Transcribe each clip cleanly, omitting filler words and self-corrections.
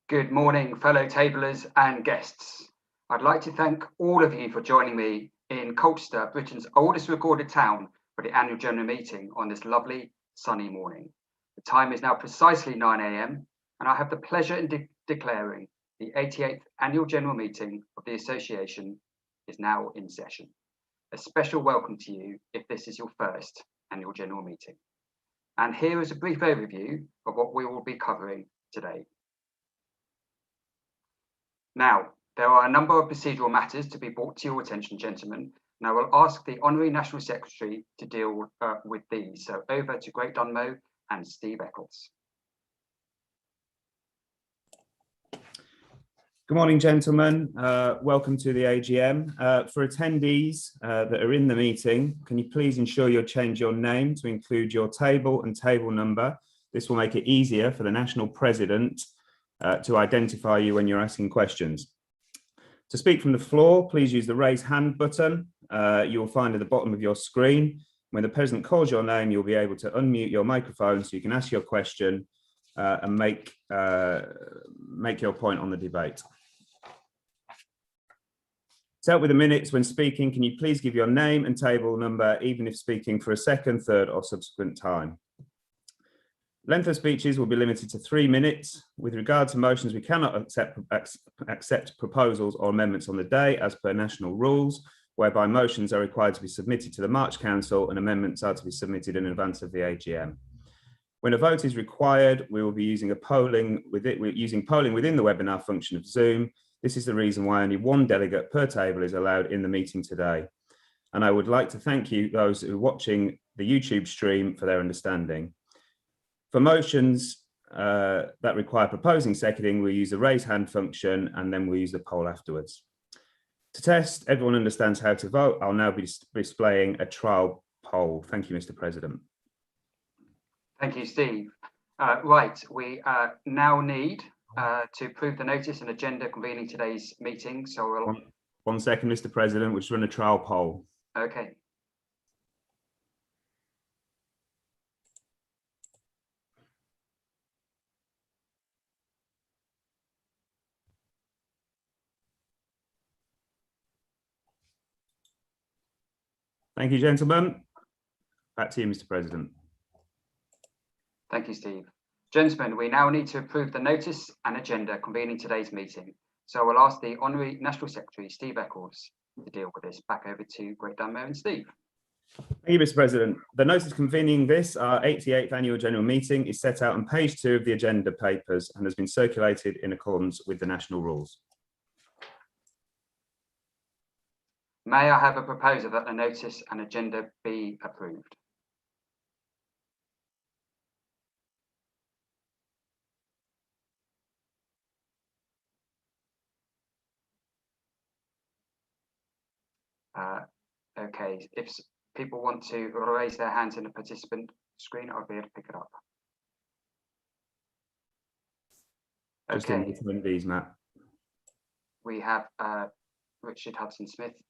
Good morning, fellow tablers and guests. I'd like to thank all of you for joining me in Colchester, Britain's oldest recorded town, for the annual general meeting on this lovely sunny morning. The time is now precisely 9 a.m. and I have the pleasure in declaring the 88th annual general meeting of the association is now in session. A special welcome to you if this is your first annual general meeting. And here is a brief overview of what we will be covering today. Now, there are a number of procedural matters to be brought to your attention, gentlemen, and I will ask the Honorary National Secretary to deal with these. So over to Great Dunmow and Steve Eccles. Good morning, gentlemen. Welcome to the AGM. For attendees that are in the meeting, can you please ensure you change your name to include your table and table number? This will make it easier for the National President to identify you when you're asking questions. To speak from the floor, please use the raise hand button you will find at the bottom of your screen. When the President calls your name, you'll be able to unmute your microphone so you can ask your question and make your point on the debate. To help with the minutes when speaking, can you please give your name and table number, even if speaking for a second, third or subsequent time? Length of speeches will be limited to 3 minutes. With regard to motions, we cannot accept proposals or amendments on the day as per national rules, whereby motions are required to be submitted to the March Council and amendments are to be submitted in advance of the AGM. When a vote is required, we will be using polling within the webinar function of Zoom. This is the reason why only one delegate per table is allowed in the meeting today. And I would like to thank you, those who are watching the YouTube stream, for their understanding. For motions that require proposing seconding, we'll use the raise hand function and then we'll use the poll afterwards. To test everyone understands how to vote, I'll now be displaying a trial poll. Thank you, Mr. President. Thank you, Steve. Right, we now need to approve the notice and agenda convening today's meeting. So we'll... One second, Mr. President, we'll just run a trial poll. Okay. Thank you, gentlemen. Back to you, Mr. President. Thank you, Steve. Gentlemen, we now need to approve the notice and agenda convening today's meeting. So I will ask the Honorary National Secretary, Steve Eccles, to deal with this. Back over to Great Dunmow and Steve. Thank you, Mr. President. The notice convening this, our 88th annual general meeting, is set out on page 2 of the agenda papers and has been circulated in accordance with the national rules. May I have a proposal that the notice and agenda be approved? Okay, if people want to raise their hands in the participant screen, I'll be able to pick it up. Okay. These, Matt. We have Richard Hudson-Smith.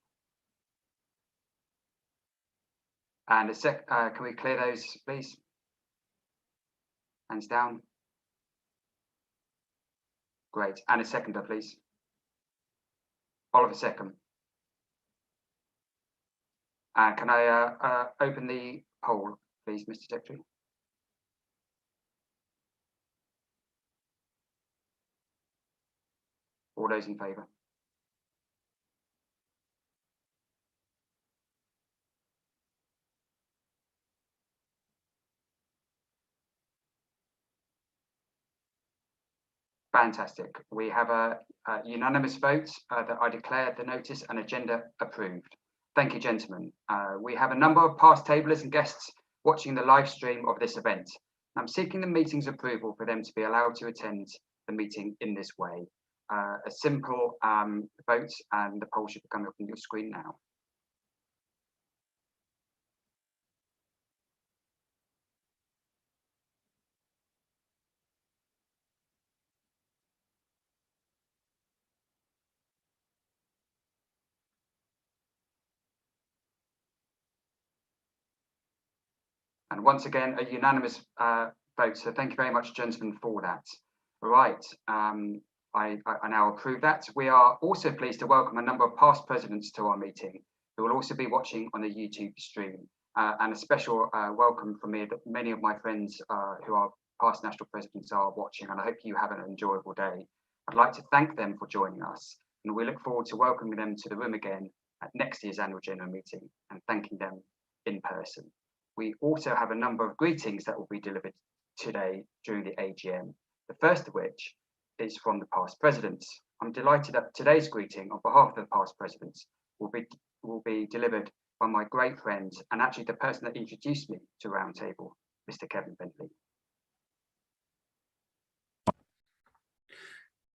And can we clear those, please? Hands down. Great. And a seconder, please. Oliver second. Can I open the poll, please, Mr. Secretary? All those in favour? Fantastic. We have a unanimous vote that I declare the notice and agenda approved. Thank you, gentlemen. We have a number of past tablers and guests watching the live stream of this event. I'm seeking the meeting's approval for them to be allowed to attend the meeting in this way. A simple vote, and the poll should be coming up on your screen now. And once again, a unanimous vote. So thank you very much, gentlemen, for that. Right, I now approve that. We are also pleased to welcome a number of past presidents to our meeting who will also be watching on the YouTube stream. And a special welcome from me that many of my friends who are past national presidents are watching, and I hope you have an enjoyable day. I'd like to thank them for joining us, and we look forward to welcoming them to the room again at next year's annual general meeting and thanking them in person. We also have a number of greetings that will be delivered today during the AGM, the first of which is from the past presidents. I'm delighted that today's greeting on behalf of the past presidents will be delivered by my great friend and actually the person that introduced me to Roundtable, Mr. Kevin Bentley.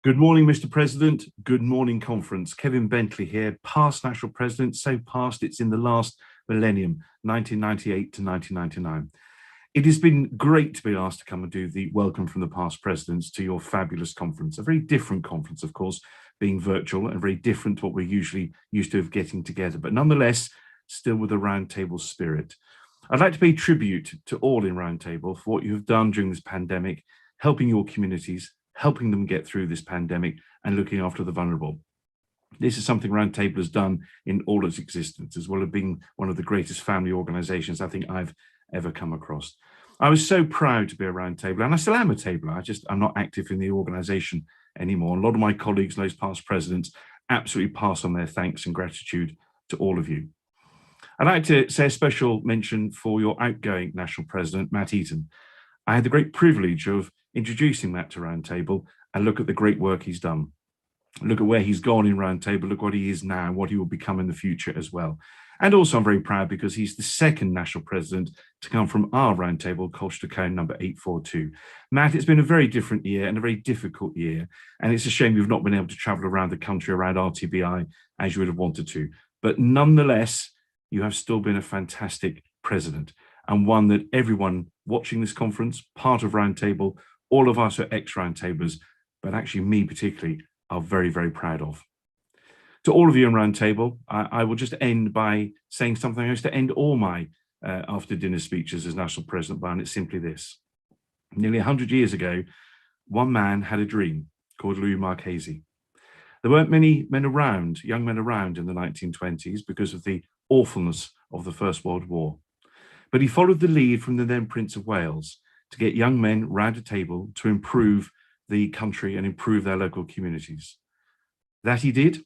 Good morning, Mr. President. Good morning, conference. Kevin Bentley here, past national president, so past it's in the last millennium, 1998 to 1999. It has been great to be asked to come and do the welcome from the past presidents to your fabulous conference. A very different conference, of course, being virtual and very different to what we're usually used to of getting together, but nonetheless, still with a roundtable spirit. I'd like to pay tribute to all in Roundtable for what you have done during this pandemic, helping your communities, helping them get through this pandemic and looking after the vulnerable. This is something Roundtable has done in all its existence, as well as being one of the greatest family organisations I think I've ever come across. I was so proud to be a Roundtable, and I still am a tabler. I'm not active in the organisation anymore. A lot of my colleagues, those past presidents, absolutely pass on their thanks and gratitude to all of you. I'd like to say a special mention for your outgoing national president, Matt Eaton. I had the great privilege of introducing Matt to Roundtable and look at the great work he's done. Look at where he's gone in Roundtable, look what he is now, what he will become in the future as well. And also I'm very proud because he's the second national president to come from our Roundtable, Colchester Cone number 842. Matt, it's been a very different year and a very difficult year. And it's a shame you've not been able to travel around the country around Rtbi as you would have wanted to. But nonetheless, you have still been a fantastic president and one that everyone watching this conference, part of Roundtable, all of us are ex-Roundtablers, but actually me particularly, are very, very proud of. To all of you in Roundtable, I will just end by saying something I used to end all my after dinner speeches as national president by, and it's simply this. Nearly 100 years ago, one man had a dream called Louis Marchese. There weren't many men around, young men around in the 1920s because of the awfulness of the First World War. But he followed the lead from the then Prince of Wales to get young men round a table to improve the country and improve their local communities. That he did,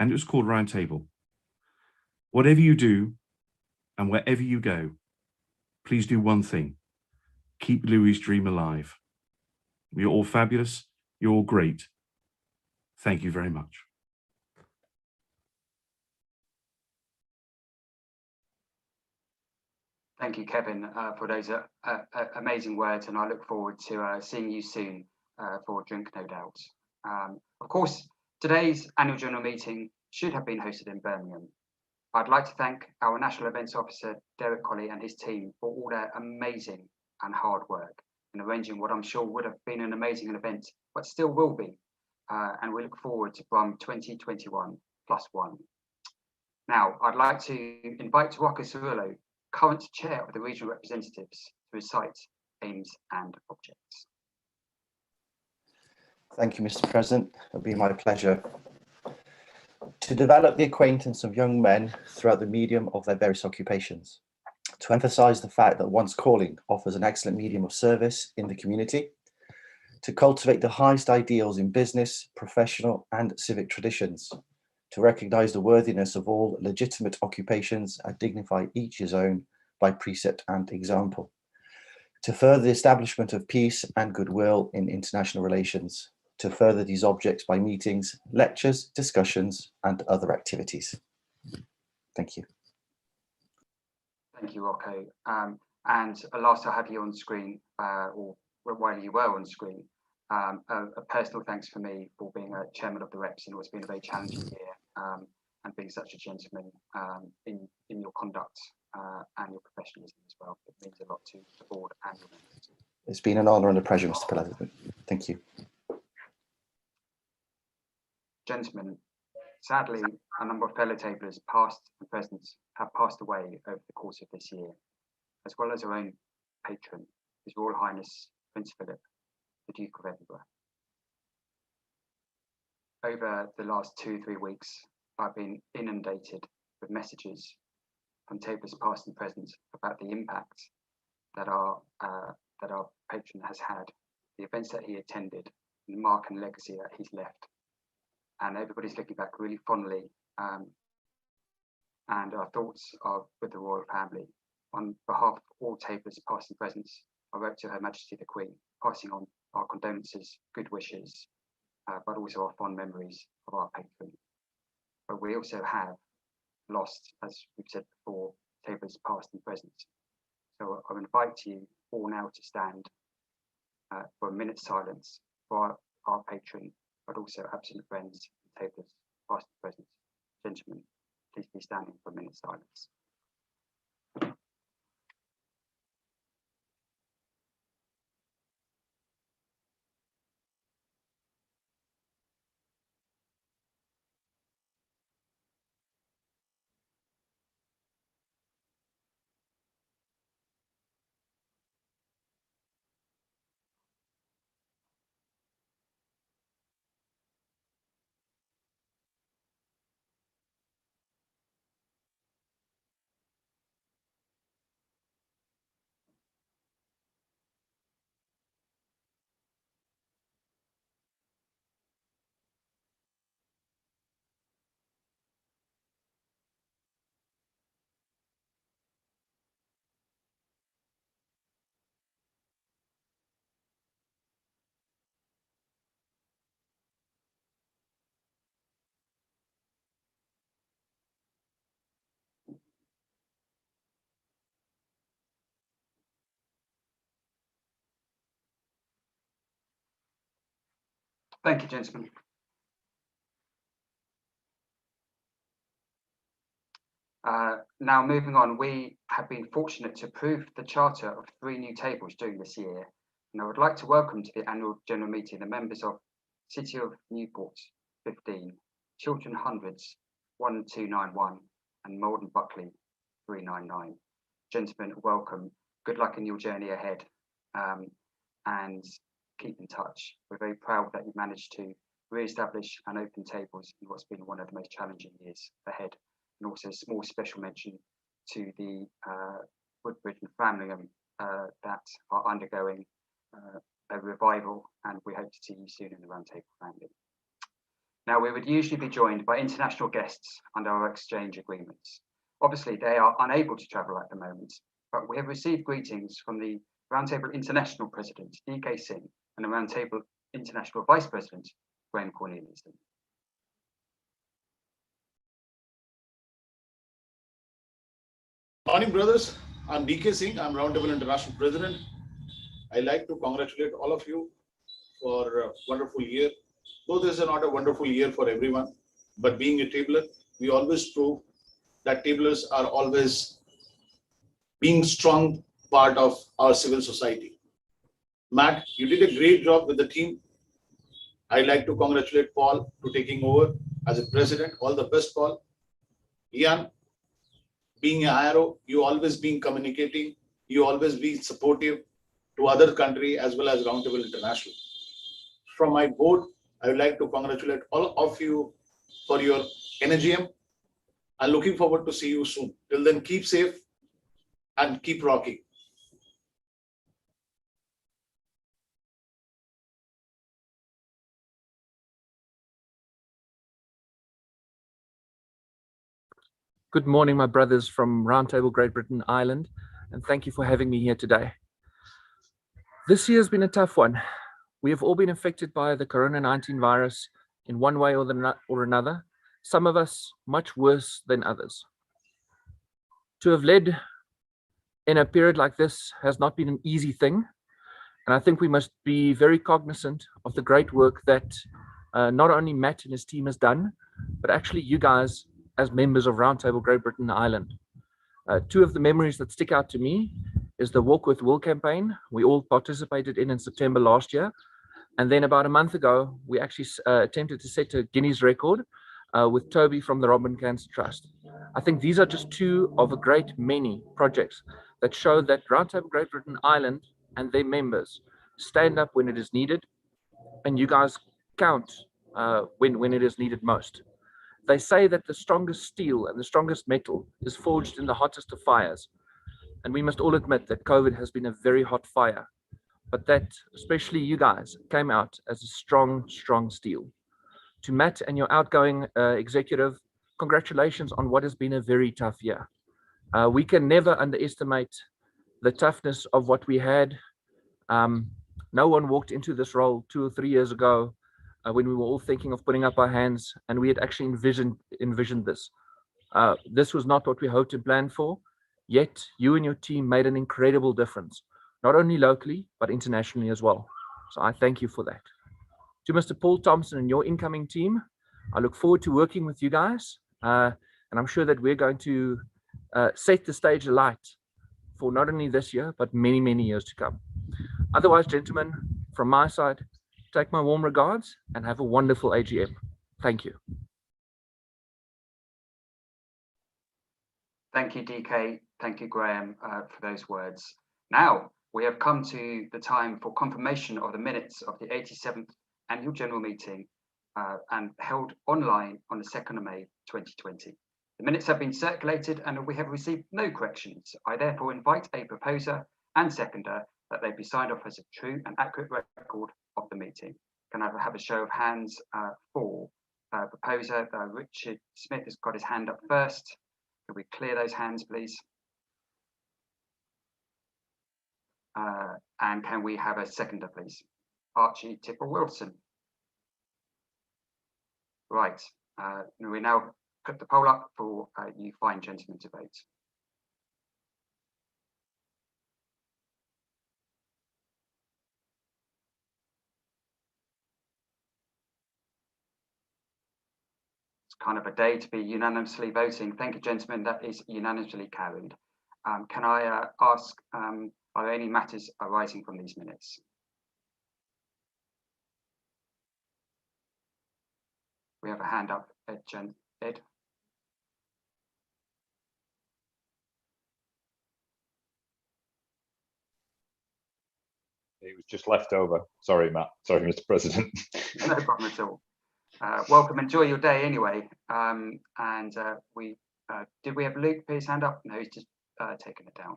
and it was called Roundtable. Whatever you do and wherever you go, please do one thing: keep Louis' dream alive. You're all fabulous, you're all great. Thank you very much. Thank you, Kevin, for those amazing words, and I look forward to seeing you soon for a drink, no doubt. Of course, today's annual general meeting should have been hosted in Birmingham. I'd like to thank our National Events Officer, Derek Colley, and his team for all their amazing and hard work in arranging what I'm sure would have been an amazing event, but still will be. And we look forward to Brum 2021 +1. Now, I'd like to invite Rocco Cirillo, current chair of the regional representatives, to recite aims and objects. Thank you, Mr. President. It'll be my pleasure. To develop the acquaintance of young men throughout the medium of their various occupations. To emphasise the fact that one's calling offers an excellent medium of service in the community. To cultivate the highest ideals in business, professional and civic traditions. To recognise the worthiness of all legitimate occupations and dignify each his own by precept and example. To further the establishment of peace and goodwill in international relations. To further these objects by meetings, lectures, discussions, and other activities. Thank you. Thank you, Rocco. And last I have you on screen, or while you were on screen, a personal thanks for me for being a chairman of the reps in what's been a very challenging year, and being such a gentleman in your conduct and your professionalism as well. It means a lot to the board and your members. It's been an honour and a pleasure, Mr. President. Thank you. Gentlemen, sadly, a number of fellow tablers, past and present, have passed away over the course of this year, as well as our own patron, His Royal Highness Prince Philip, the Duke of Edinburgh. over the last 2-3 weeks, I've been inundated with messages from tablers past and present about the impact that our patron has had, the events that he attended, the mark and legacy that he's left. And everybody's looking back really fondly, and our thoughts are with the royal family. On behalf of all tablers past and present, I wrote to Her Majesty the Queen, passing on our condolences, good wishes, but also our fond memories of our patron. But we also have lost, as we've said before, tablers past and present. So I invite you all now to stand for a minute's silence for our patron, but also absent friends, tablers past and present. Gentlemen, please be standing for a minute's silence. Thank you, gentlemen. Now moving on, we have been fortunate to approve the charter of 3 new tables during this year, and I would like to welcome to the annual general meeting the members of City of Newport 15, Chiltern Hundreds 1291, and Malden Buckley 399. Gentlemen, welcome. Good luck in your journey ahead, and keep in touch. We're very proud that you managed to re-establish and open tables in what's been one of the most challenging years ahead. And also a small special mention to the Woodbridge and Framlingham that are undergoing a revival, and we hope to see you soon in the Roundtable family. Now, we would usually be joined by international guests under our exchange agreements. Obviously, they are unable to travel at the moment, but we have received greetings from the Roundtable International President, DK Singh, and the Roundtable International Vice President, Graham Corneliuson. Morning, brothers. I'm DK Singh. I'm Roundtable International President. I'd like to congratulate all of you for a wonderful year. Though this is not a wonderful year for everyone, but being a tabler, we always prove that tablers are always being strong part of our civil society. Matt, you did a great job with the team. I'd like to congratulate Paul to taking over as a president. All the best, Paul. Ian, being an IRO, you always been communicating, you always be supportive to other country as well as Roundtable International. From my board, I would like to congratulate all of you for your NGM. I'm looking forward to see you soon. Till then, keep safe and keep rocking. Good morning, my brothers from Roundtable Great Britain, Ireland, and thank you for having me here today. This year has been a tough one. We have all been affected by the Corona-19 virus in one way or another, some of us much worse than others. To have led in a period like this has not been an easy thing, and I think we must be very cognizant of the great work that not only Matt and his team has done, but actually you guys as members of Roundtable Great Britain and Ireland. Two of the memories that stick out to me is the Walk with Will campaign we all participated in September last year. And then about a month ago, we actually attempted to set a Guinness record with Toby from the Robin Cancer Trust. I think these are just two of a great many projects that show that Roundtable Great Britain and Ireland and their members stand up when it is needed. And you guys count when it is needed most. They say that the strongest steel and the strongest metal is forged in the hottest of fires. And we must all admit that COVID has been a very hot fire, but that especially you guys came out as a strong, strong steel. To Matt and your outgoing executive, congratulations on what has been a very tough year. We can never underestimate the toughness of what we had. No one walked into this role 2 or 3 years ago when we were all thinking of putting up our hands, and we had actually envisioned this. This was not what we hoped and planned for, yet you and your team made an incredible difference, not only locally, but internationally as well. So I thank you for that. To Mr. Paul Thompson and your incoming team, I look forward to working with you guys, and I'm sure that we're going to set the stage alight for not only this year, but many, many years to come. Otherwise, gentlemen, from my side, take my warm regards and have a wonderful AGM. Thank you. Thank you, DK. Thank you, Graham, for those words. Now, we have come to the time for confirmation of the minutes of the 87th Annual General Meeting and held online on the 2nd of May 2020. The minutes have been circulated and we have received no corrections. I therefore invite a proposer and seconder that they be signed off as a true and accurate record of the meeting. Can I have a show of hands for proposer? Richard Smith has got his hand up first. Could we clear those hands, please? And can we have a seconder, please? Archie Tipper Wilson. Right. We now put the poll up for you fine gentlemen to vote. Kind of a day to be unanimously voting. Thank you, gentlemen. That is unanimously carried. Can I ask, are there any matters arising from these minutes? We have a hand up, Ed. It was just left over. Sorry, Matt. Sorry, Mr. President. No problem at all. Welcome, enjoy your day anyway. Did we have Luke put his hand up? No, he's just taken it down.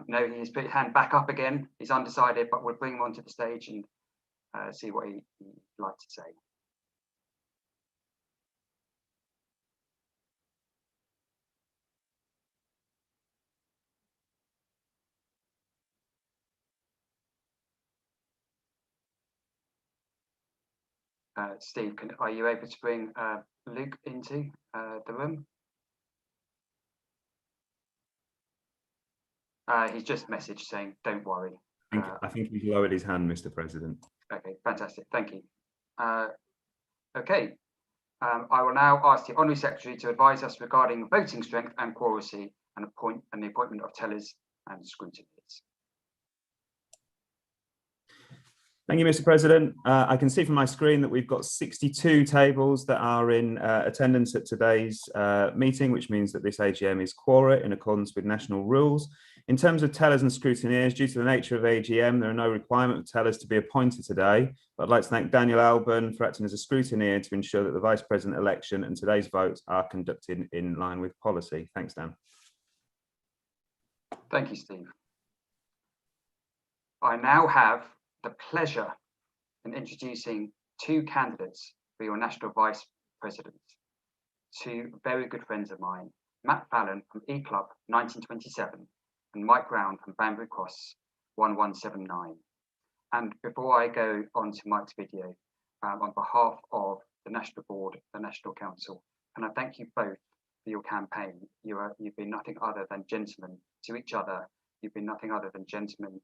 No, he's put his hand back up again. He's undecided, but we'll bring him onto the stage and see what he'd like to say. Steve, are you able to bring Luke into the room? He's just messaged saying, don't worry. I think he's lowered his hand, Mr. President. Okay, fantastic. Thank you. Okay. I will now ask the Honorary Secretary to advise us regarding voting strength and quorum and the appointment of tellers and scrutineers. Thank you, Mr. President. I can see from my screen that we've got 62 tables that are in attendance at today's meeting, which means that this AGM is quorate in accordance with national rules. In terms of tellers and scrutineers, due to the nature of AGM, there are no requirement for tellers to be appointed today. But I'd like to thank Daniel Alban for acting as a scrutineer to ensure that the Vice President election and today's votes are conducted in line with policy. Thanks, Dan. Thank you, Steve. I now have the pleasure in introducing two candidates for your National Vice President, two very good friends of mine, Matt Fallon from E Club 1927 and Mike Brown from Banbury Cross 1179. And before I go on to Mike's video, on behalf of the National Board, the National Council, and I thank you both for your campaign. You've been nothing other than gentlemen to each other. You've been nothing other than gentlemen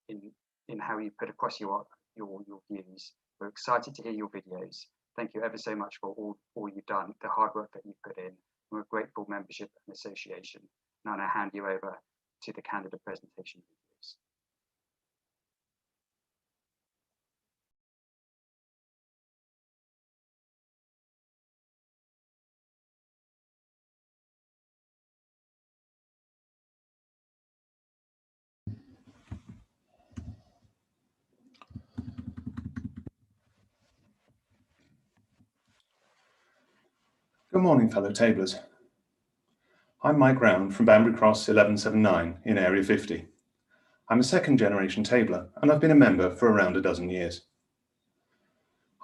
in how you put across your views. We're excited to hear your videos. Thank you ever so much for all you've done, the hard work that you've put in. We're grateful membership and association. Now I hand you over to the candidate presentation videos. Good morning, fellow tablers. I'm Mike Round from Banbury Cross 1179 in Area 50. I'm a second generation tabler and I've been a member for around a dozen years.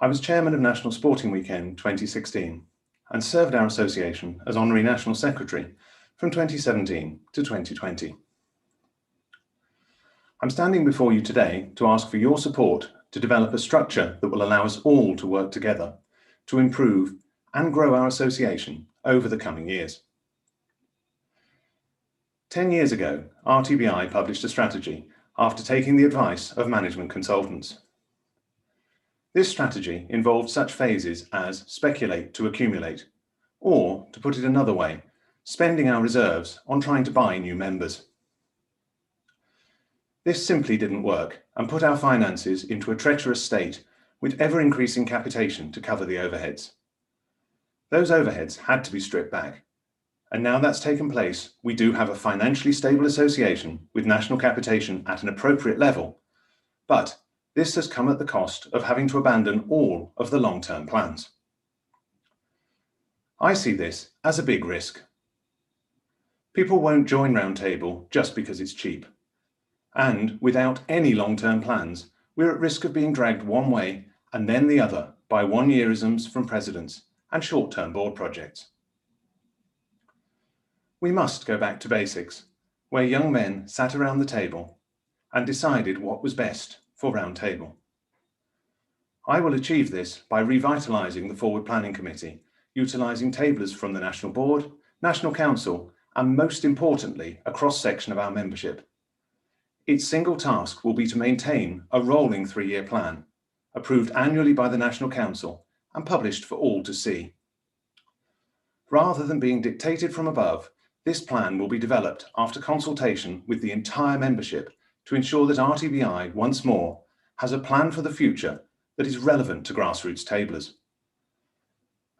I was chairman of National Sporting Weekend 2016 and served our association as Honorary National Secretary from 2017 to 2020. I'm standing before you today to ask for your support to develop a structure that will allow us all to work together to improve and grow our association over the coming years. 10 years ago, Rtbi published a strategy after taking the advice of management consultants. This strategy involved such phases as speculate to accumulate, or, to put it another way, spending our reserves on trying to buy new members. This simply didn't work and put our finances into a treacherous state with ever-increasing capitation to cover the overheads. Those overheads had to be stripped back. And now that's taken place, we do have a financially stable association with national capitation at an appropriate level, but this has come at the cost of having to abandon all of the long-term plans. I see this as a big risk. People won't join Roundtable just because it's cheap. And without any long-term plans, we're at risk of being dragged one way and then the other by one-yearisms from presidents and short-term board projects. We must go back to basics, where young men sat around the table and decided what was best for Roundtable. I will achieve this by revitalising the Forward Planning Committee, utilising tablers from the National Board, National Council, and most importantly, a cross-section of our membership. Its single task will be to maintain a rolling 3-year plan, approved annually by the National Council and published for all to see. Rather than being dictated from above, this plan will be developed after consultation with the entire membership to ensure that Rtbi, once more, has a plan for the future that is relevant to grassroots tablers.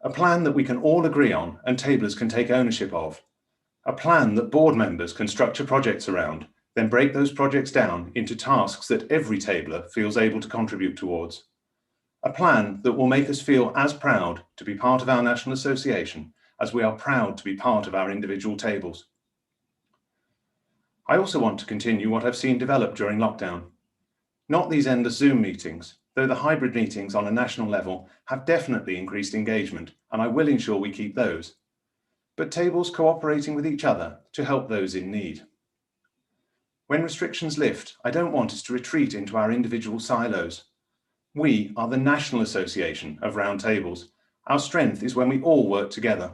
A plan that we can all agree on and tablers can take ownership of. A plan that board members can structure projects around, then break those projects down into tasks that every tabler feels able to contribute towards. A plan that will make us feel as proud to be part of our national association as we are proud to be part of our individual tables. I also want to continue what I've seen develop during lockdown. Not these endless Zoom meetings, though the hybrid meetings on a national level have definitely increased engagement, and I will ensure we keep those, but tables cooperating with each other to help those in need. When restrictions lift, I don't want us to retreat into our individual silos. We are the national association of roundtables. Our strength is when we all work together.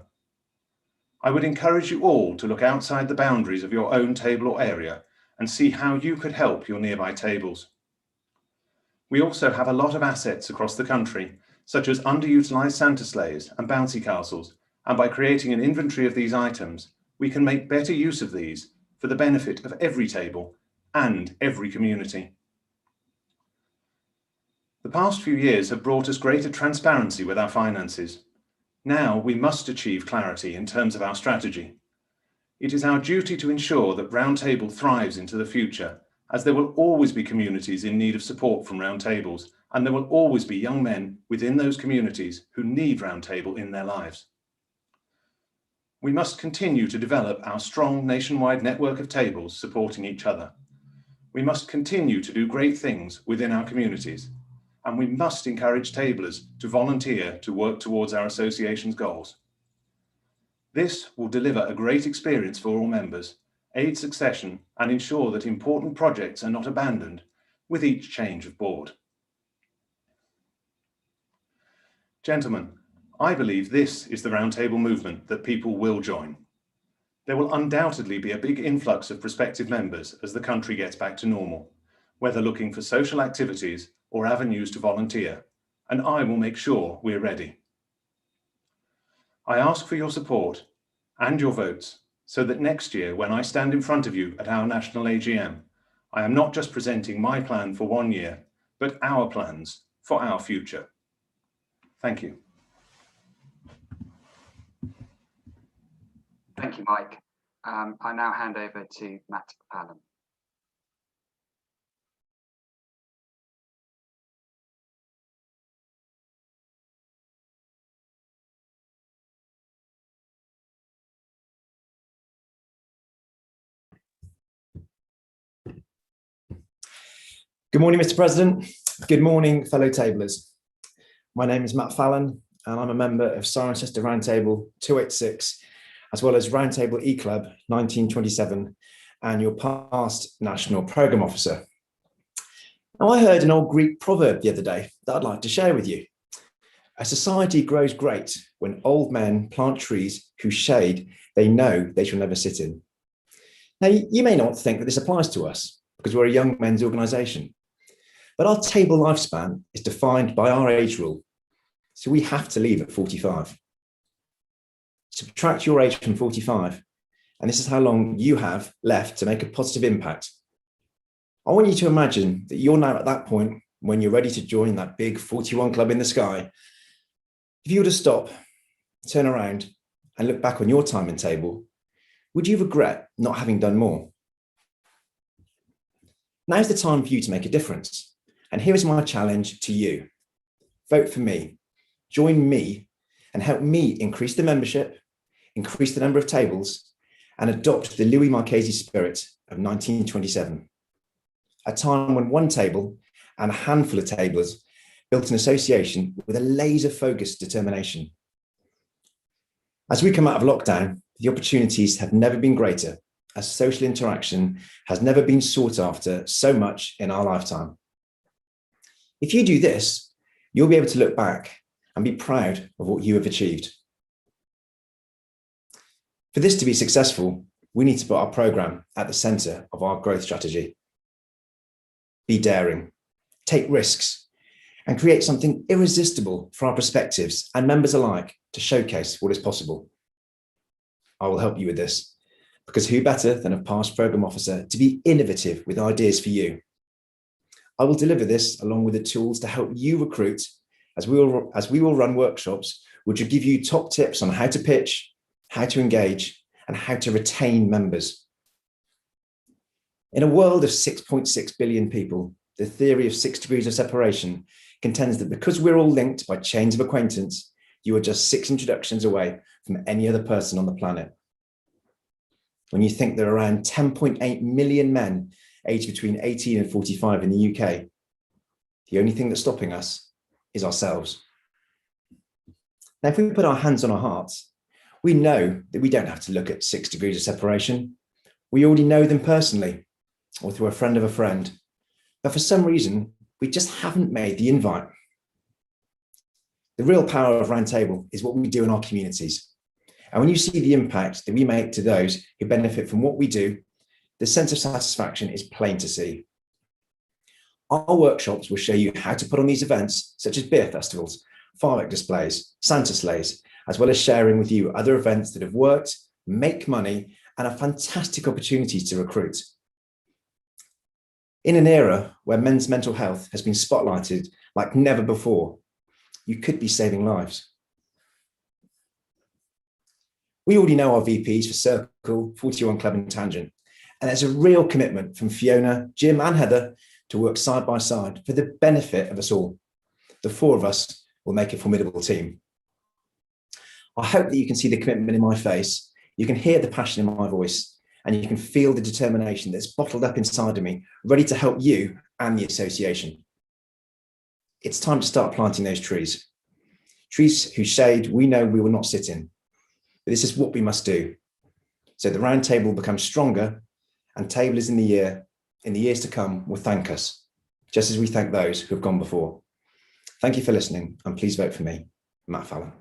I would encourage you all to look outside the boundaries of your own table or area and see how you could help your nearby tables. We also have a lot of assets across the country, such as underutilised Santa sleighs and bouncy castles, and by creating an inventory of these items, we can make better use of these for the benefit of every table and every community. The past few years have brought us greater transparency with our finances. Now we must achieve clarity in terms of our strategy. It is our duty to ensure that Roundtable thrives into the future, as there will always be communities in need of support from Roundtables, and there will always be young men within those communities who need Roundtable in their lives. We must continue to develop our strong nationwide network of tables supporting each other. We must continue to do great things within our communities, and we must encourage tablers to volunteer to work towards our association's goals. This will deliver a great experience for all members, aid succession, and ensure that important projects are not abandoned with each change of board. Gentlemen, I believe this is the Roundtable movement that people will join. There will undoubtedly be a big influx of prospective members as the country gets back to normal, whether looking for social activities or avenues to volunteer, and I will make sure we're ready. I ask for your support and your votes so that next year, when I stand in front of you at our national AGM, I am not just presenting my plan for 1 year, but our plans for our future. Thank you. Thank you, Mike. I now hand over to Matt Allen. Good morning, Mr. President. Good morning, fellow tablers. My name is Matt Fallon, and I'm a member of Cirencester Roundtable 286, as well as Roundtable E-Club 1927, and your past National Programme Officer. Now, I heard an old Greek proverb the other day that I'd like to share with you. A society grows great when old men plant trees whose shade they know they shall never sit in. Now, you may not think that this applies to us because we're a young men's organisation, but our table lifespan is defined by our age rule, so we have to leave at 45. Subtract your age from 45, and this is how long you have left to make a positive impact. I want you to imagine that you're now at that point when you're ready to join that big 41 club in the sky. If you were to stop, turn around, and look back on your time in table, would you regret not having done more? Now's the time for you to make a difference. And here is my challenge to you. Vote for me, join me, and help me increase the membership, increase the number of tables, and adopt the Louis Marchese spirit of 1927. A time when one table and a handful of tablers built an association with a laser-focused determination. As we come out of lockdown, the opportunities have never been greater, as social interaction has never been sought after so much in our lifetime. If you do this, you'll be able to look back and be proud of what you have achieved. For this to be successful, we need to put our programme at the centre of our growth strategy. Be daring, take risks, and create something irresistible for our perspectives and members alike to showcase what is possible. I will help you with this, because who better than a past programme officer to be innovative with ideas for you? I will deliver this along with the tools to help you recruit, as we will run workshops which will give you top tips on how to pitch, how to engage, and how to retain members. In a world of 6.6 billion people, the theory of 6 degrees of separation contends that because we're all linked by chains of acquaintance, you are just 6 introductions away from any other person on the planet. When you think there are around 10.8 million men aged between 18 and 45 in the UK, the only thing that's stopping us is ourselves. Now, if we put our hands on our hearts, we know that we don't have to look at 6 degrees of separation. We already know them personally or through a friend of a friend, but for some reason, we just haven't made the invite. The real power of Roundtable is what we do in our communities. And when you see the impact that we make to those who benefit from what we do, the sense of satisfaction is plain to see. Our workshops will show you how to put on these events, such as beer festivals, firework displays, Santa sleighs, as well as sharing with you other events that have worked, make money, and are fantastic opportunities to recruit. In an era where men's mental health has been spotlighted like never before, you could be saving lives. We already know our VPs for Circle, 41 Club and Tangent, and there's a real commitment from Fiona, Jim and Heather to work side by side for the benefit of us all. The 4 of us will make a formidable team. I hope that you can see the commitment in my face, you can hear the passion in my voice, and you can feel the determination that's bottled up inside of me, ready to help you and the association. It's time to start planting those trees. Trees whose shade we know we will not sit in. But this is what we must do, so the round table will become stronger, and tablers in the years to come will thank us, just as we thank those who have gone before. Thank you for listening, and please vote for me, Matt Fallon.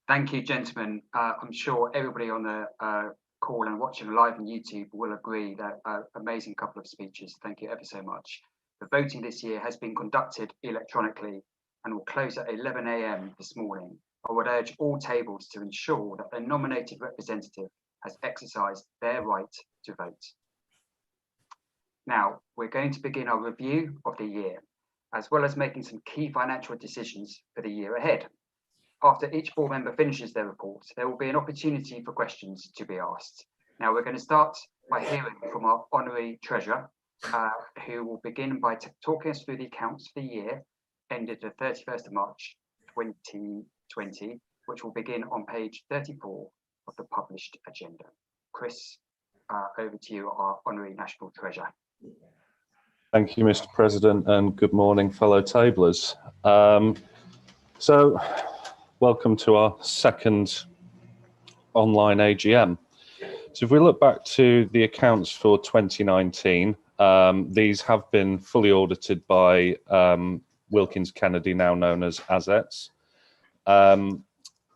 Thank you, gentlemen. I'm sure everybody on the call and watching live on YouTube will agree that amazing couple of speeches. Thank you ever so much. The voting this year has been conducted electronically and will close at 11 a.m. this morning. I would urge all tables to ensure that their nominated representative has exercised their right to vote. Now, we're going to begin our review of the year, as well as making some key financial decisions for the year ahead. After each board member finishes their report, there will be an opportunity for questions to be asked. Now, we're going to start by hearing from our honorary treasurer, who will begin by talking us through the accounts for the year ended the 31st of March 2020, which will begin on page 34 of the published agenda. Chris, over to you, our Honorary National Treasurer. Thank you, Mr. President, and good morning, fellow tablers. So, welcome to our second online AGM. So if we look back to the accounts for 2019, these have been fully audited by Wilkins Kennedy, now known as Assets.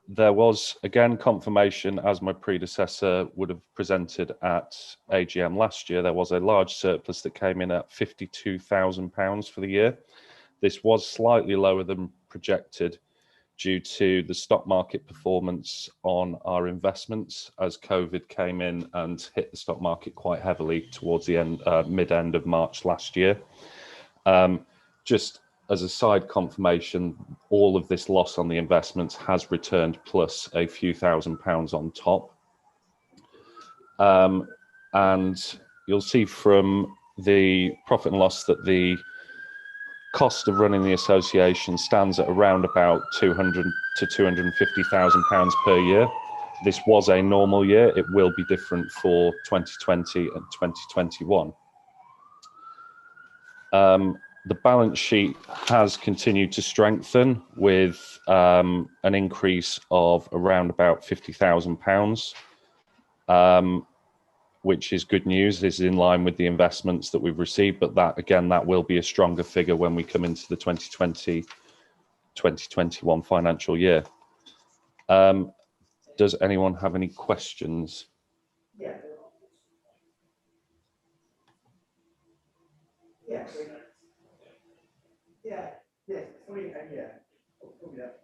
There was, again, confirmation, as my predecessor would have presented at AGM last year. There was a large surplus that came in at £52,000 for the year. This was slightly lower than projected due to the stock market performance on our investments as COVID came in and hit the stock market quite heavily towards the end, mid-end of March last year. Just as a side confirmation, all of this loss on the investments has returned plus a few £1,000s on top. And you'll see from the profit and loss that the cost of running the association stands at around about £200,000 to £250,000 per year. This was a normal year. It will be different for 2020 and 2021. The balance sheet has continued to strengthen with an increase of around about £50,000, which is good news. This is in line with the investments that we've received, but that, again, that will be a stronger figure when we come into the 2020-2021 financial year. Does anyone have any questions? Yeah. Yeah. Yeah. Yeah. I mean, yeah. Probably that.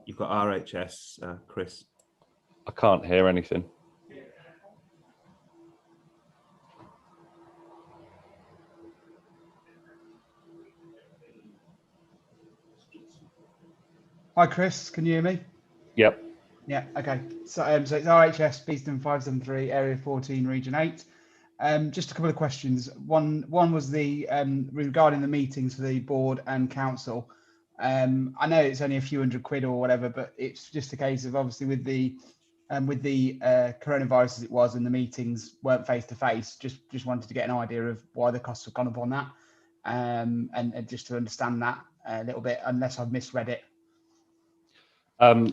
You've got RHS, Chris. I can't hear anything. Hi, Chris. Can you hear me? Yep. Yeah. Okay. So it's RHS, Beeston 573, Area 14, Region 8. Just a couple of questions. One was the regarding the meetings for the board and council. I know it's only a few £100 or whatever, but it's just a case of obviously with the coronavirus as it was and the meetings weren't face to face. Just wanted to get an idea of why the costs have gone up on that, and just to understand that a little bit, unless I've misread it.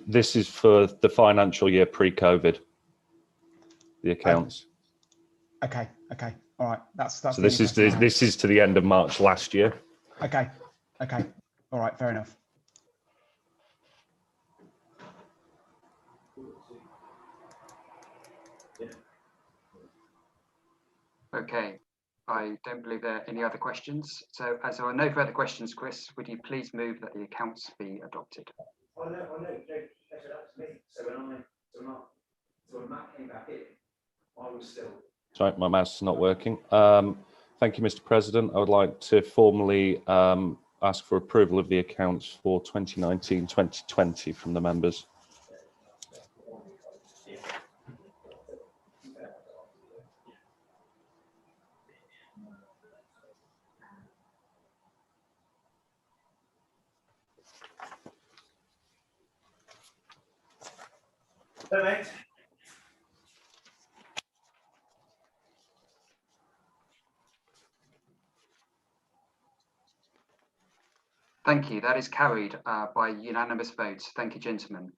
This is for the financial year pre-COVID, the accounts. Okay. All right. That's so this is to the end of March last year. Okay. All right. Fair enough. Okay. I don't believe there are any other questions. So as there are no further questions, Chris, would you please move that the accounts be adopted? I know. That's me. So when Matt came back in, I was still. Sorry, my mouse is not working. Thank you, Mr. President. I would like to formally ask for approval of the accounts for 2019-2020 from the members. Perfect. Thank you. That is carried by unanimous votes. Thank you, gentlemen.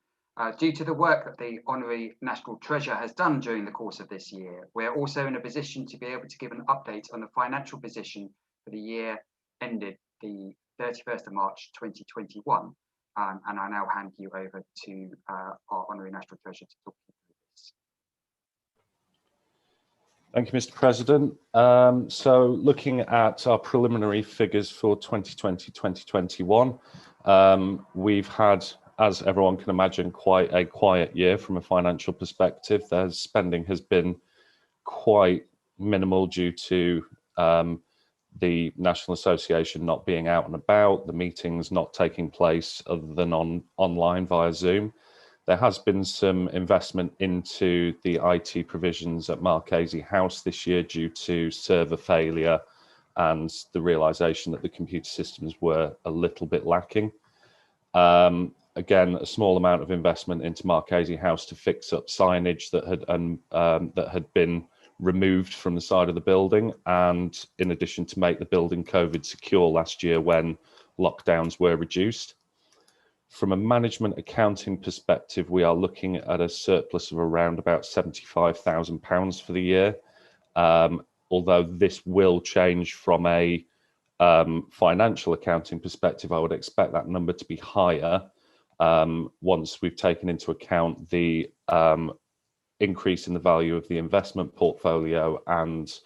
Due to the work that the Honorary National Treasurer has done during the course of this year, we're also in a position to be able to give an update on the financial position for the year ended the 31st of March 2021. And I now hand you over to our Honorary National Treasurer to talk you through this. Thank you, Mr. President. So looking at our preliminary figures for 2020-2021, we've had, as everyone can imagine, quite a quiet year from a financial perspective. Their spending has been quite minimal due to the National Association not being out and about, the meetings not taking place other than online via Zoom. There has been some investment into the IT provisions at Marchese House this year due to server failure and the realization that the computer systems were a little bit lacking. Again, a small amount of investment into Marchese House to fix up signage that had been removed from the side of the building, and in addition to make the building COVID secure last year when lockdowns were reduced. From a management accounting perspective, we are looking at a surplus of around about £75,000 for the year. Although this will change from a financial accounting perspective, I would expect that number to be higher once we've taken into account the increase in the value of the investment portfolio and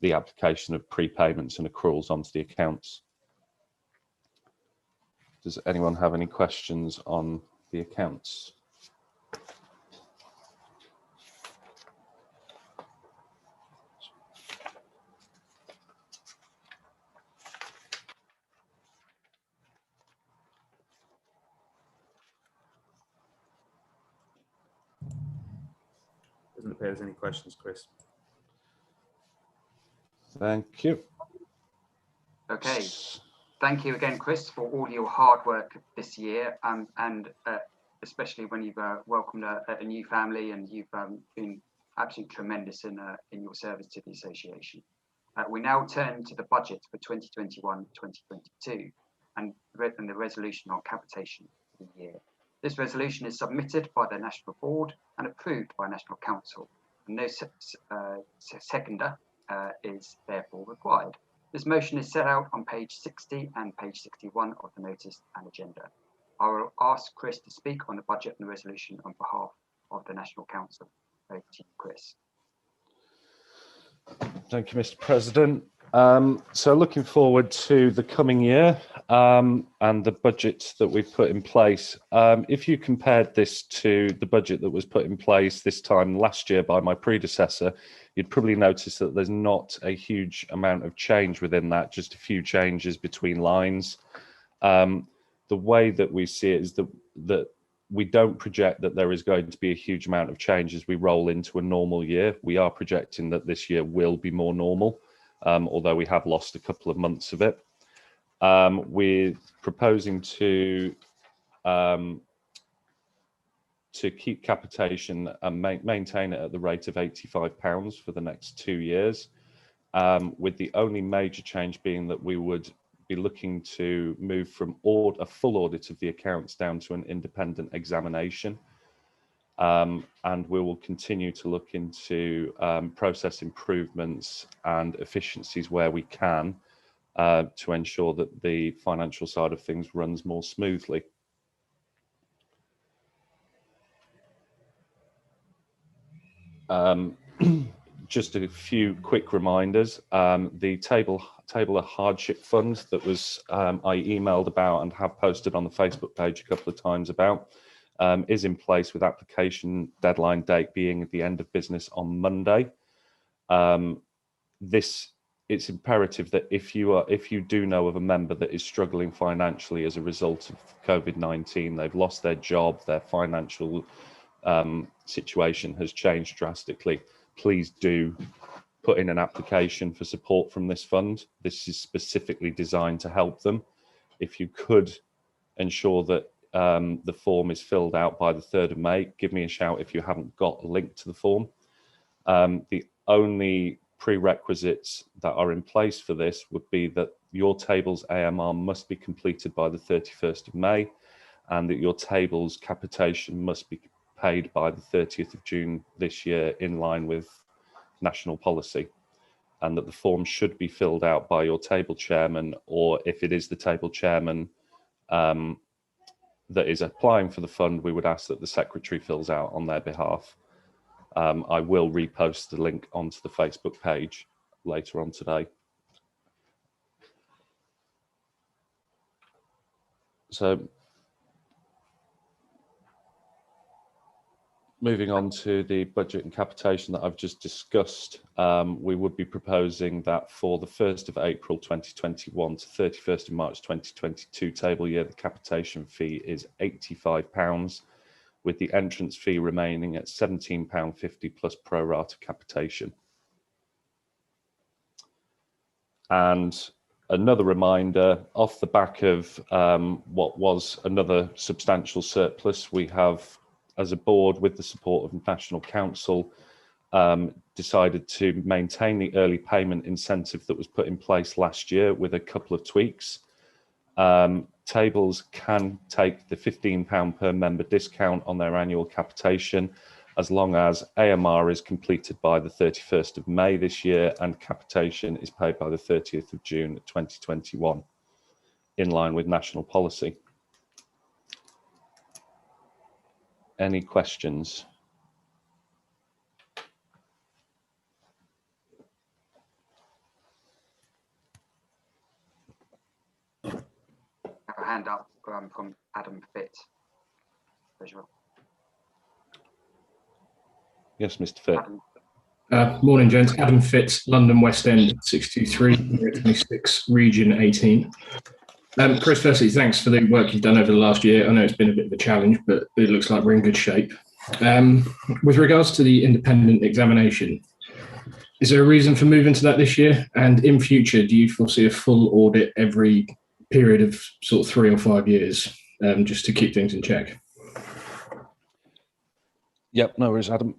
the application of prepayments and accruals onto the accounts. Does anyone have any questions on the accounts? Doesn't appear there's any questions, Chris. Thank you. Okay. Thank you again, Chris, for all your hard work this year, and especially when you've welcomed a new family, and you've been absolutely tremendous in your service to the association. We now turn to the budget for 2021-2022 and the resolution on capitation for the year. This resolution is submitted by the National Board and approved by National Council. No seconder is therefore required. This motion is set out on page 60 and page 61 of the notice and agenda. I will ask Chris to speak on the budget and the resolution on behalf of the National Council. Over to you, Chris. Thank you, Mr. President. So looking forward to the coming year and the budget that we've put in place. If you compared this to the budget that was put in place this time last year by my predecessor, you'd probably notice that there's not a huge amount of change within that, just a few changes between lines. The way that we see it is that we don't project that there is going to be a huge amount of change as we roll into a normal year. We are projecting that this year will be more normal, although we have lost a couple of months of it. We're proposing to keep capitation and maintain it at the rate of £85 for the next 2 years, with the only major change being that we would be looking to move from a full audit of the accounts down to an independent examination. And we will continue to look into process improvements and efficiencies where we can to ensure that the financial side of things runs more smoothly. Just a few quick reminders. The table of hardship fund that was I emailed about and have posted on the Facebook page a couple of times about is in place, with application deadline date being at the end of business on Monday. It's imperative that if you do know of a member that is struggling financially as a result of COVID-19, they've lost their job, their financial situation has changed drastically, please do put in an application for support from this fund. This is specifically designed to help them. If you could ensure that the form is filled out by the 3rd of May, give me a shout if you haven't got a link to the form. The only prerequisites that are in place for this would be that your table's AMR must be completed by the 31st of May, and that your table's capitation must be paid by the 30th of June this year, in line with national policy, and that the form should be filled out by your table chairman, or if it is the table chairman that is applying for the fund, we would ask that the secretary fills out on their behalf. I will repost the link onto the Facebook page later on today. So moving on to the budget and capitation that I've just discussed, we would be proposing that for the 1st of April 2021 to 31st of March 2022 table year, the capitation fee is £85, with the entrance fee remaining at £17.50 plus pro rata capitation. And another reminder, off the back of what was another substantial surplus, we have, as a board, with the support of National Council, decided to maintain the early payment incentive that was put in place last year with a couple of tweaks. Tables can take the £15 per member discount on their annual capitation as long as AMR is completed by the 31st of May this year and capitation is paid by the 30th of June 2021, in line with national policy. Any questions? Have a hand up from Adam Fitt. Visual. Yes, Mr. Fitt. Adam. Morning, gents. Adam Fitz, London West End, 623, 26, Region 18. Chris, firstly, thanks for the work you've done over the last year. I know it's been a bit of a challenge, but it looks like we're in good shape. With regards to the independent examination, is there a reason for moving to that this year? And in future, do you foresee a full audit every period of sort of 3 or 5 years, just to keep things in check? Yep, no worries, Adam.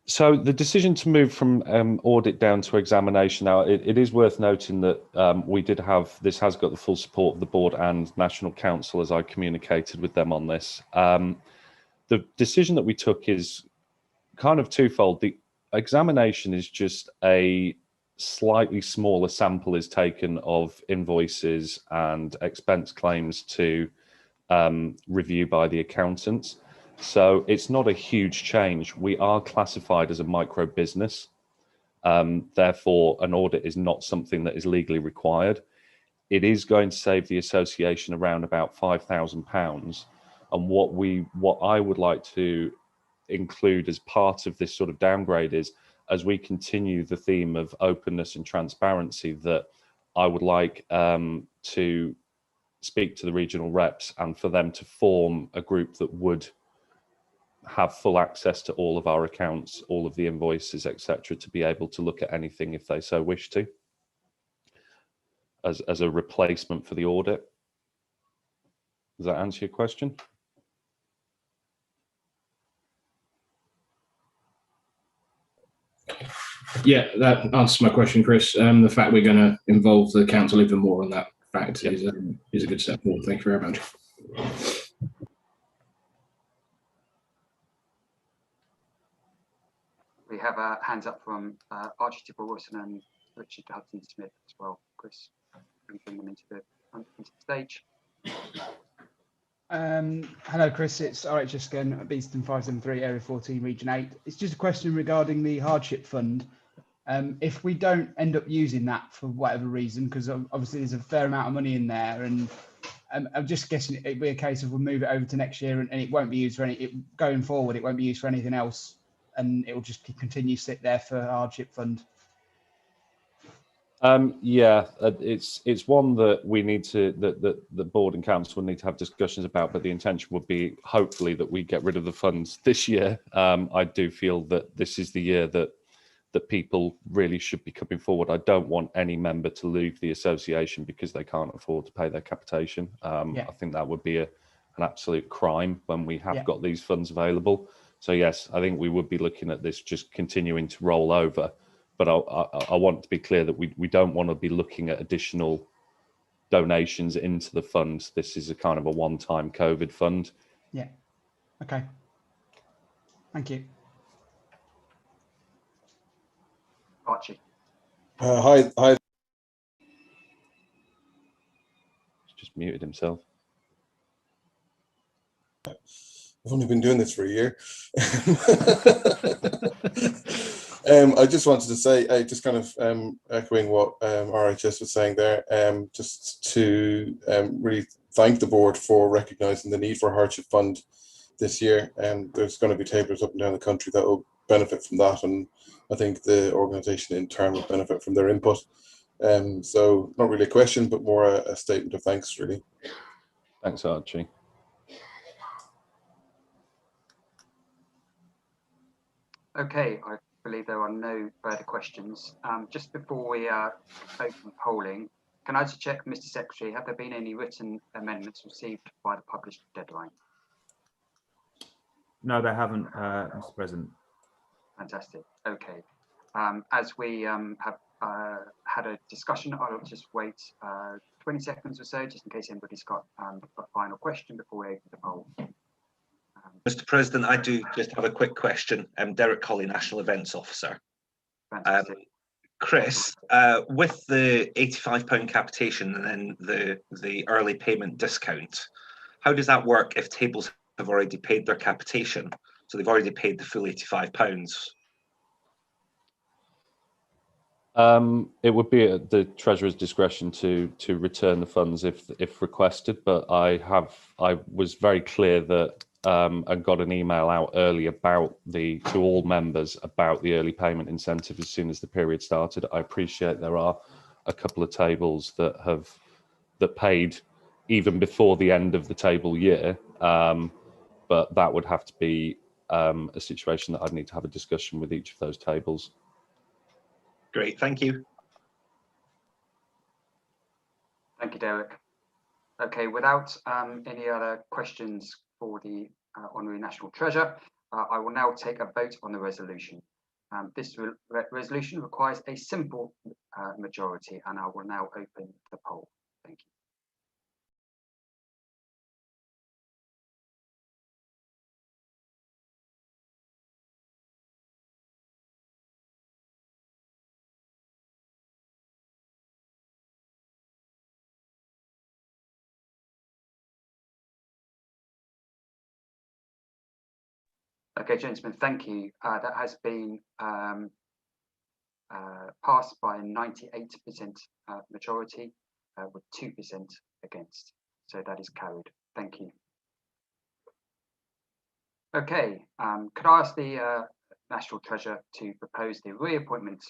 So the decision to move from audit down to examination, now it is worth noting that we did have, this has got the full support of the board and National Council as I communicated with them on this. The decision that we took is kind of twofold. The examination is just a slightly smaller sample is taken of invoices and expense claims to review by the accountants. So it's not a huge change. We are classified as a micro business. Therefore, an audit is not something that is legally required. It is going to save the association around about £5,000. And what I would like to include as part of this sort of downgrade is, as we continue the theme of openness and transparency, that I would like to speak to the regional reps and for them to form a group that would have full access to all of our accounts, all of the invoices, etc., to be able to look at anything if they so wish to, as a replacement for the audit. Does that answer your question? Yeah, that answers my question, Chris. The fact we're going to involve the council even more on that fact is a good step forward. Thank you very much. We have hands up from Archie Tibble-Wilson and Richard Hudson-Smith as well. Chris, can you bring them into the stage? Hello, Chris. It's RHS again, Beeston 573, Area 14, Region 8. It's just a question regarding the hardship fund. If we don't end up using that for whatever reason, because obviously there's a fair amount of money in there, and I'm just guessing it'd be a case of we'll move it over to next year and it won't be used for going forward. It won't be used for anything else, and it will just continue to sit there for hardship fund. Yeah, it's one that we need to, that the board and council will need to have discussions about, but the intention would be hopefully that we get rid of the funds this year. I do feel that this is the year that people really should be coming forward. I don't want any member to leave the association because they can't afford to pay their capitation. I think that would be an absolute crime when we have got these funds available. So yes, I think we would be looking at this just continuing to roll over. But I want to be clear that we don't want to be looking at additional donations into the fund. This is a kind of a one-time COVID fund. Yeah. Okay. Thank you. Archie. Hi. He's just muted himself. I've only been doing this for a year. I just wanted to say, just kind of echoing what RHS was saying there, just to really thank the board for recognising the need for a hardship fund this year. There's going to be tablers up and down the country that will benefit from that, and I think the organisation in turn will benefit from their input. So not really a question, but more a statement of thanks, really. Thanks, Archie. Okay, I believe there are no further questions. Just before we open polling, can I just check, Mr. Secretary, have there been any written amendments received by the published deadline? No, they haven't, Mr. President. Fantastic. Okay. As we have had a discussion, I'll just wait 20 seconds or so, just in case anybody's got a final question before we open the poll. Mr. President, I do just have a quick question. Derek Colley, National Events Officer. Chris, with the £85 capitation and then the early payment discount, how does that work if tables have already paid their capitation? So they've already paid the full £85. It would be at the Treasurer's discretion to return the funds if requested, but I was very clear that and got an email out early to all members about the early payment incentive as soon as the period started. I appreciate there are a couple of tables that paid even before the end of the table year, but that would have to be a situation that I'd need to have a discussion with each of those tables. Great, thank you. Thank you, Derek. Okay, without any other questions for the Honorary National Treasurer, I will now take a vote on the resolution. This resolution requires a simple majority, and I will now open the poll. Thank you. Okay, gentlemen, thank you. That has been passed by a 98% majority with 2% against. So that is carried. Thank you. Okay, could I ask the National Treasurer to propose the reappointment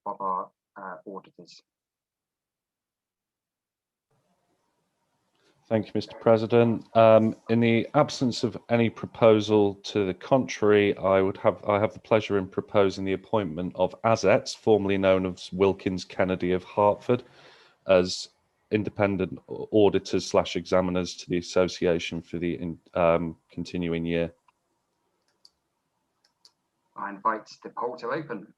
of our auditors? Thank you, Mr. President. In the absence of any proposal to the contrary, I have the pleasure in proposing the appointment of ASETs, formerly known as Wilkins Kennedy of Hertford, as independent auditors / examiners to the association for the continuing year. I invite the poll to open.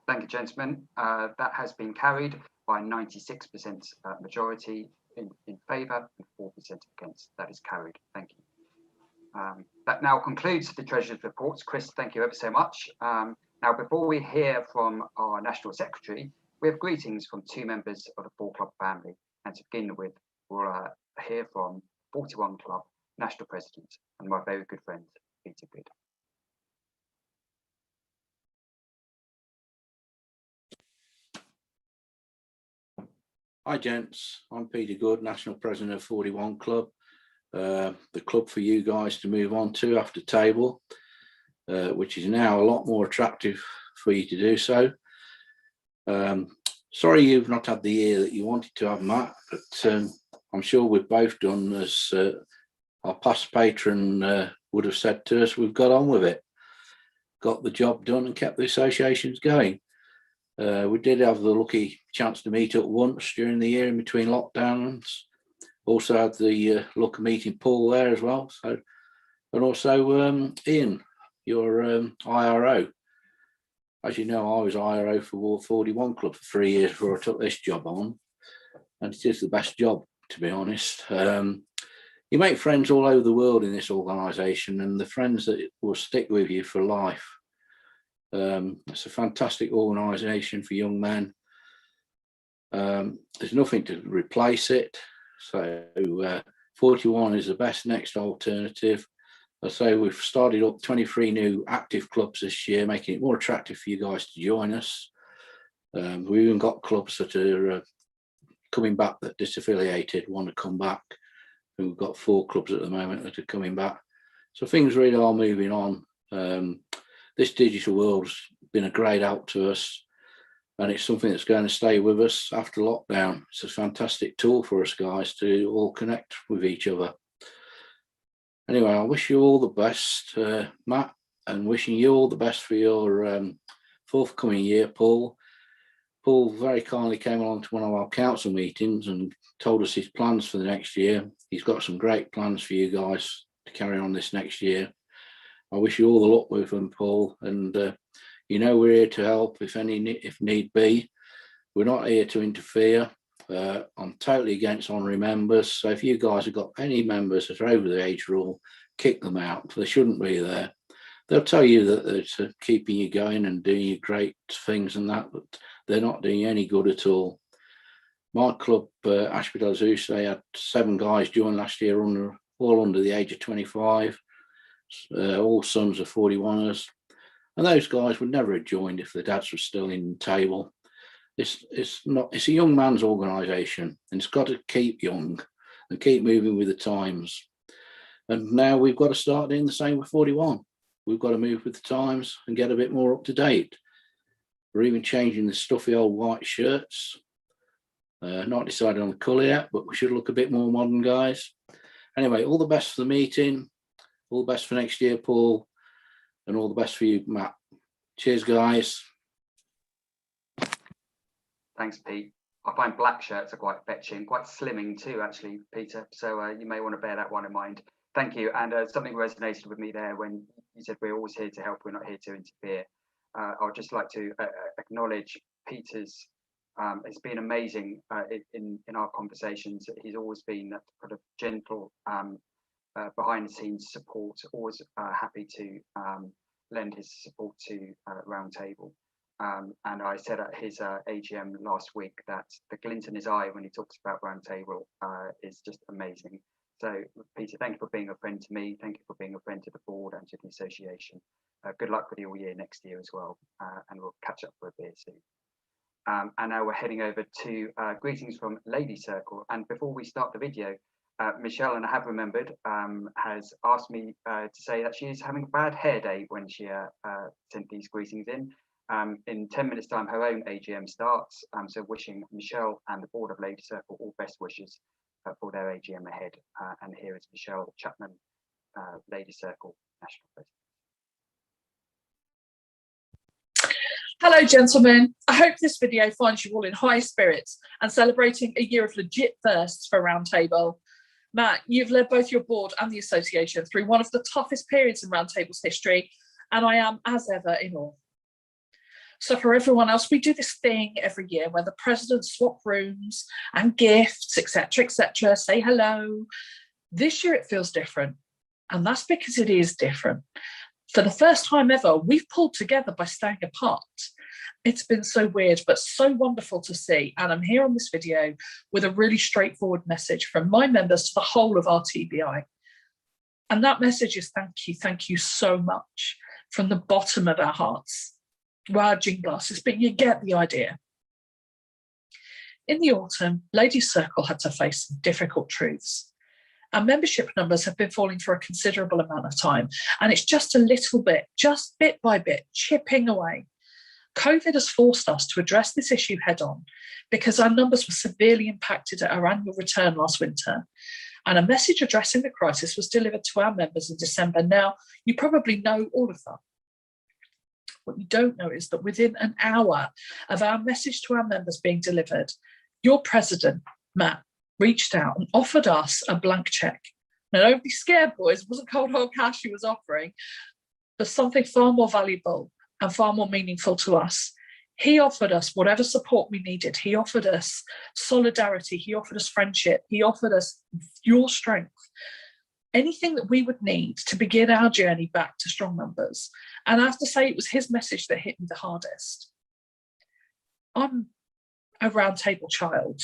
Thank you, gentlemen. That has been carried by 96% majority in favour and 4% against. That is carried. Thank you. That now concludes the Treasurer's reports. Chris, thank you ever so much. Now, before we hear from our National Secretary, we have greetings from two members of the 4 Club family. And to begin with, we'll hear from 41 Club National President and my very good friend, Peter Good. Hi gents, I'm Peter Good, National President of 41 Club, the club for you guys to move on to after table, which is now a lot more attractive for you to do so. Sorry you've not had the year that you wanted to have, Matt, but I'm sure we've both done as our past patron would have said to us, we've got on with it, got the job done and kept the associations going. We did have the lucky chance to meet up once during the year in between lockdowns. Also had the luck of meeting Paul there as well. So, and also Ian, your IRO. As you know, I was IRO for Ward 41 Club for 3 years before I took this job on, and it is the best job, to be honest. You make friends all over the world in this organisation, and the friends that will stick with you for life. It's a fantastic organisation for young men. There's nothing to replace it. So 41 is the best next alternative. So we've started up 23 new active clubs this year, making it more attractive for you guys to join us. We've even got clubs that are coming back that disaffiliated want to come back. We've got 4 clubs at the moment that are coming back. So things really are moving on. This digital world's been a great help to us, and it's something that's going to stay with us after lockdown. It's a fantastic tool for us guys to all connect with each other. Anyway, I wish you all the best, Matt, and wishing you all the best for your forthcoming year, Paul. Paul very kindly came along to one of our council meetings and told us his plans for the next year. He's got some great plans for you guys to carry on this next year. I wish you all the luck with them, Paul, and you know we're here to help if need be. We're not here to interfere. I'm totally against honorary members, so if you guys have got any members that are over the age rule, kick them out. They shouldn't be there. They'll tell you that it's keeping you going and doing you great things and that, but they're not doing you any good at all. My club, Ashby Del Zeus, they had 7 guys join last year, all under the age of 25, all sons of 41ers. And those guys would never have joined if their dads were still in the table. It's a young man's organisation, and it's got to keep young and keep moving with the times. And now we've got to start doing the same with 41. We've got to move with the times and get a bit more up to date. We're even changing the stuffy old white shirts. Not decided on the colour yet, but we should look a bit more modern, guys. Anyway, all the best for the meeting. All the best for next year, Paul. And all the best for you, Matt. Cheers, guys. Thanks, Pete. I find black shirts are quite fetching, quite slimming too, actually, Peter. So you may want to bear that one in mind. Thank you. And something resonated with me there when you said we're always here to help, we're not here to interfere. I would just like to acknowledge Peter's, it's been amazing in our conversations. He's always been that kind of gentle, behind the scenes support, always happy to lend his support to Roundtable. And I said at his AGM last week that the glint in his eye when he talks about Roundtable is just amazing. So, Peter, thank you for being a friend to me. Thank you for being a friend to the board and to the association. Good luck with you all year next year as well. And we'll catch up for a beer soon. And now we're heading over to greetings from Lady Circle. And before we start the video, Michelle, and I have remembered, has asked me to say that she is having a bad hair day when she sent these greetings in. In 10 minutes time, her own AGM starts. So wishing Michelle and the board of Lady Circle all best wishes for their AGM ahead. And here is Michelle Chapman, Lady Circle National President. Hello, gentlemen. I hope this video finds you all in high spirits and celebrating a year of legit firsts for Roundtable. Matt, you've led both your board and the association through one of the toughest periods in Roundtable's history, and I am, as ever, in awe. So for everyone else, we do this thing every year where the presidents swap rooms and gifts, etc., say hello. This year it feels different, and that's because it is different. For the first time ever, we've pulled together by staying apart. It's been so weird, but so wonderful to see. And I'm here on this video with a really straightforward message from my members to the whole of Rtbi. And that message is thank you so much from the bottom of our hearts. Wow, gin glasses, but you get the idea. In the autumn, Lady Circle had to face some difficult truths. Our membership numbers have been falling for a considerable amount of time, and it's just a little bit, just bit by bit, chipping away. COVID has forced us to address this issue head on because our numbers were severely impacted at our annual return last winter. And a message addressing the crisis was delivered to our members in December. Now, you probably know all of that. What you don't know is that within an hour of our message to our members being delivered, your president, Matt, reached out and offered us a blank check. Now, don't be scared, boys. It wasn't cold hard cash he was offering, but something far more valuable and far more meaningful to us. He offered us whatever support we needed. He offered us solidarity. He offered us friendship. He offered us your strength. Anything that we would need to begin our journey back to strong numbers. And I have to say, it was his message that hit me the hardest. I'm a Roundtable child.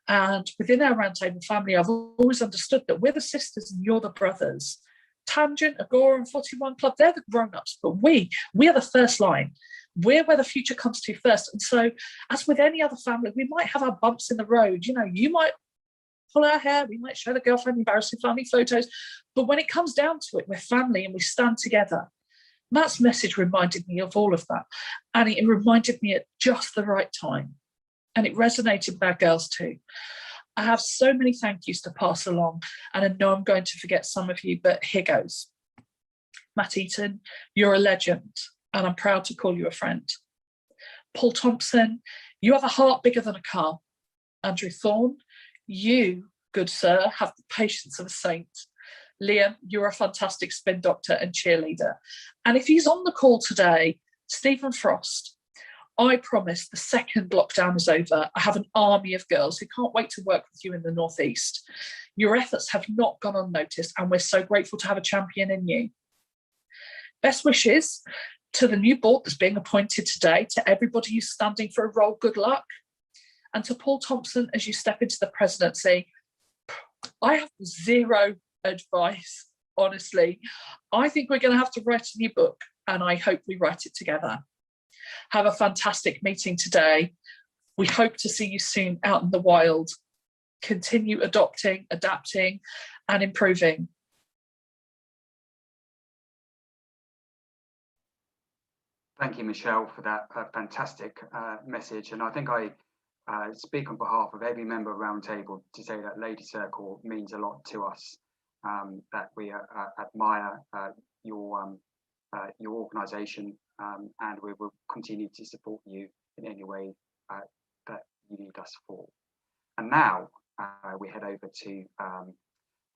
And within our Roundtable family, I've always understood that we're the sisters and you're the brothers. Tangent, Agora and 41 Club, they're the grown-ups, but we are the first line. We're where the future comes to first. And so, as with any other family, we might have our bumps in the road. You know, you might pull our hair, we might show the girlfriend embarrassing family photos. But when it comes down to it, we're family and we stand together. Matt's message reminded me of all of that. And it reminded me at just the right time. And it resonated with our girls too. I have so many thank yous to pass along, and I know I'm going to forget some of you, but here goes. Matt Eaton, you're a legend, and I'm proud to call you a friend. Paul Thompson, you have a heart bigger than a car. Andrew Thorne, you, good sir, have the patience of a saint. Liam, you're a fantastic spin doctor and cheerleader. And if he's on the call today, Stephen Frost, I promise the second lockdown is over, I have an army of girls who can't wait to work with you in the Northeast. Your efforts have not gone unnoticed, and we're so grateful to have a champion in you. Best wishes to the new board that's being appointed today, to everybody who's standing for a role, good luck. And to Paul Thompson, as you step into the presidency, I have zero advice, honestly. I think we're going to have to write a new book, and I hope we write it together. Have a fantastic meeting today. We hope to see you soon out in the wild. Continue adopting, adapting, and improving. Thank you, Michelle, for that fantastic message. And I think I speak on behalf of every member of Roundtable to say that Lady Circle means a lot to us, that we admire your organisation, and we will continue to support you in any way that you need us for. And now we head over to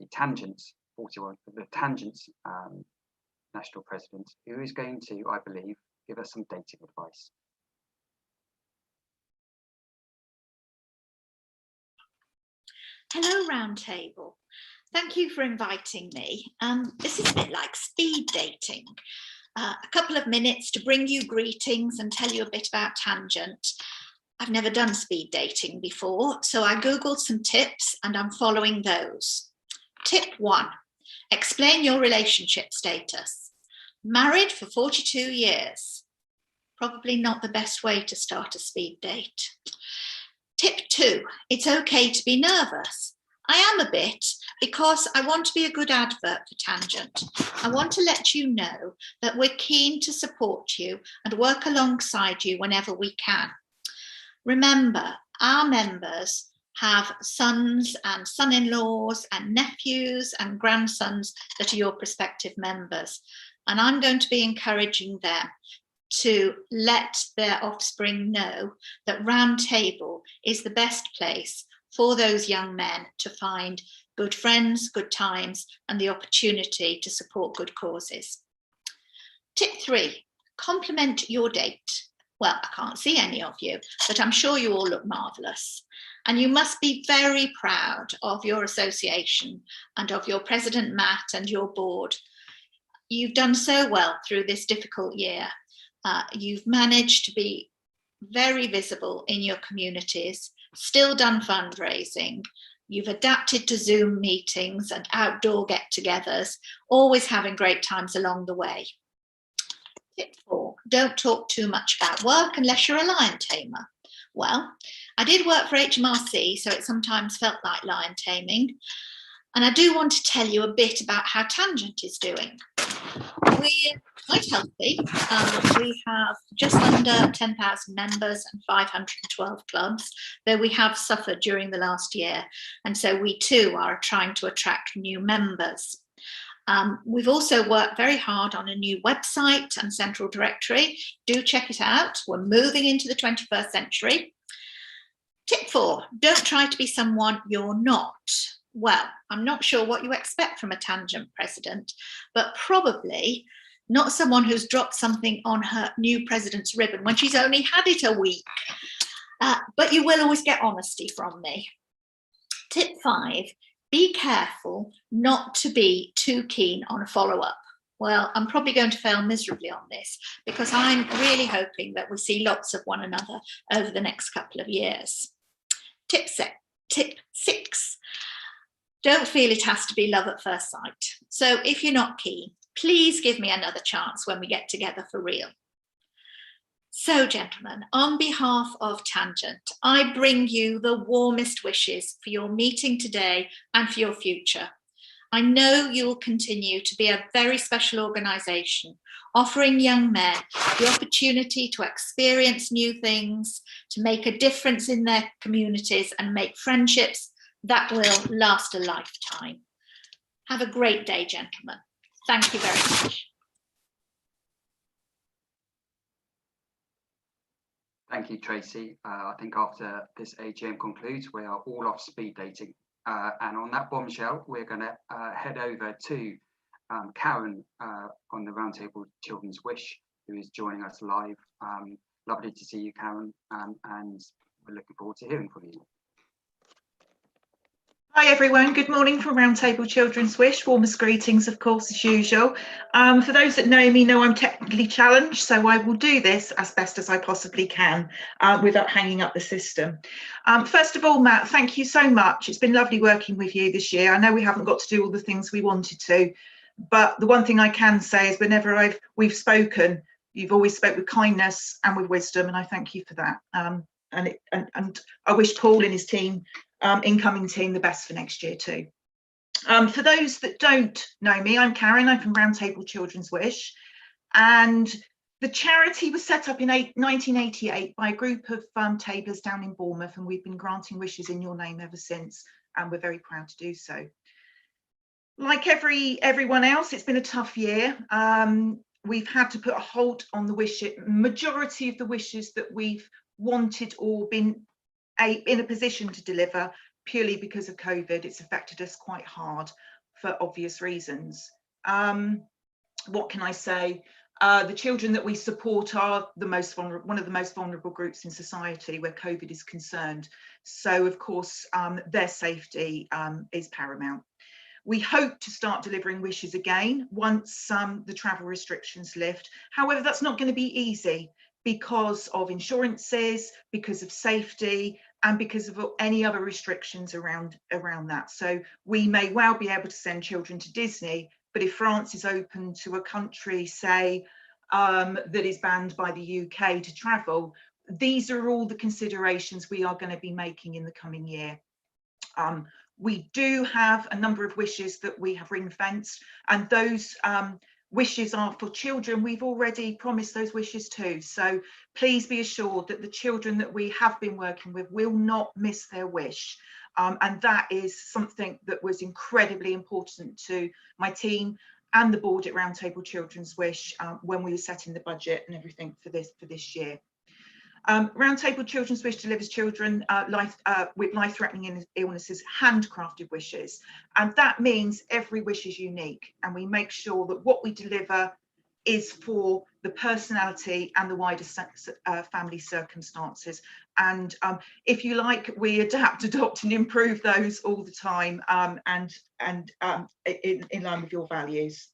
the Tangents 41, the Tangents National President, who is going to, I believe, give us some dating advice. Hello, Roundtable. Thank you for inviting me. This is a bit like speed dating. A couple of minutes to bring you greetings and tell you a bit about Tangent. I've never done speed dating before, so I Googled some tips and I'm following those. Tip 1, explain your relationship status. Married for 42 years. Probably not the best way to start a speed date. Tip 2, it's okay to be nervous. I am a bit, because I want to be a good advert for Tangent. I want to let you know that we're keen to support you and work alongside you whenever we can. Remember, our members have sons and son-in-laws and nephews and grandsons that are your prospective members. And I'm going to be encouraging them to let their offspring know that Roundtable is the best place for those young men to find good friends, good times, and the opportunity to support good causes. Tip 3, compliment your date. Well, I can't see any of you, but I'm sure you all look marvellous. And you must be very proud of your association and of your President Matt and your board. You've done so well through this difficult year. You've managed to be very visible in your communities, still done fundraising. You've adapted to Zoom meetings and outdoor get-togethers, always having great times along the way. Tip 4, don't talk too much about work unless you're a lion tamer. Well, I did work for HMRC, so it sometimes felt like lion taming. And I do want to tell you a bit about how Tangent is doing. We're quite healthy. We have just under 10,000 members and 512 clubs, though we have suffered during the last year. And so we too are trying to attract new members. We've also worked very hard on a new website and central directory. Do check it out. We're moving into the 21st century. Tip 4, don't try to be someone you're not. Well, I'm not sure what you expect from a Tangent president, but probably not someone who's dropped something on her new president's ribbon when she's only had it a week. But you will always get honesty from me. Tip 5, be careful not to be too keen on a follow-up. Well, I'm probably going to fail miserably on this because I'm really hoping that we see lots of one another over the next couple of years. Tip 6, don't feel it has to be love at first sight. So if you're not keen, please give me another chance when we get together for real. So, gentlemen, on behalf of Tangent, I bring you the warmest wishes for your meeting today and for your future. I know you will continue to be a very special organisation, offering young men the opportunity to experience new things, to make a difference in their communities and make friendships that will last a lifetime. Have a great day, gentlemen. Thank you very much. Thank you, Tracy. I think after this AGM concludes, we are all off speed dating. And on that bombshell, we're going to head over to Karen on the Roundtable Children's Wish, who is joining us live. Lovely to see you, Karen, and we're looking forward to hearing from you. Hi everyone, good morning from Roundtable Children's Wish. Warmest greetings, of course, as usual. For those that know me, know I'm technically challenged, so I will do this as best as I possibly can without hanging up the system. First of all, Matt, thank you so much. It's been lovely working with you this year. I know we haven't got to do all the things we wanted to, but the one thing I can say is whenever we've spoken, you've always spoke with kindness and with wisdom, and I thank you for that. And I wish Paul and his team, incoming team, the best for next year too. For those that don't know me, I'm Karen. I'm from Roundtable Children's Wish, and the charity was set up in 1988 by a group of tablers down in Bournemouth, and we've been granting wishes in your name ever since, and we're very proud to do so. Like everyone else, it's been a tough year. We've had to put a halt on the majority of the wishes that we've wanted or been in a position to deliver purely because of COVID. It's affected us quite hard for obvious reasons. What can I say? The children that we support are one of the most vulnerable groups in society where COVID is concerned. So of course, their safety is paramount. We hope to start delivering wishes again once the travel restrictions lift. However, that's not going to be easy because of insurances, because of safety, and because of any other restrictions around that. So we may well be able to send children to Disney, but if France is open to a country, say, that is banned by the UK to travel, these are all the considerations we are going to be making in the coming year. We do have a number of wishes that we have ring-fenced, and those wishes are for children we've already promised those wishes to. So please be assured that the children that we have been working with will not miss their wish. And that is something that was incredibly important to my team and the board at Roundtable Children's Wish when we were setting the budget and everything for this year. Roundtable Children's Wish delivers children with life-threatening illnesses handcrafted wishes, and that means every wish is unique, and we make sure that what we deliver is for the personality and the wider family circumstances. And if you like, we adapt, adopt and improve those all the time, and in line with your values.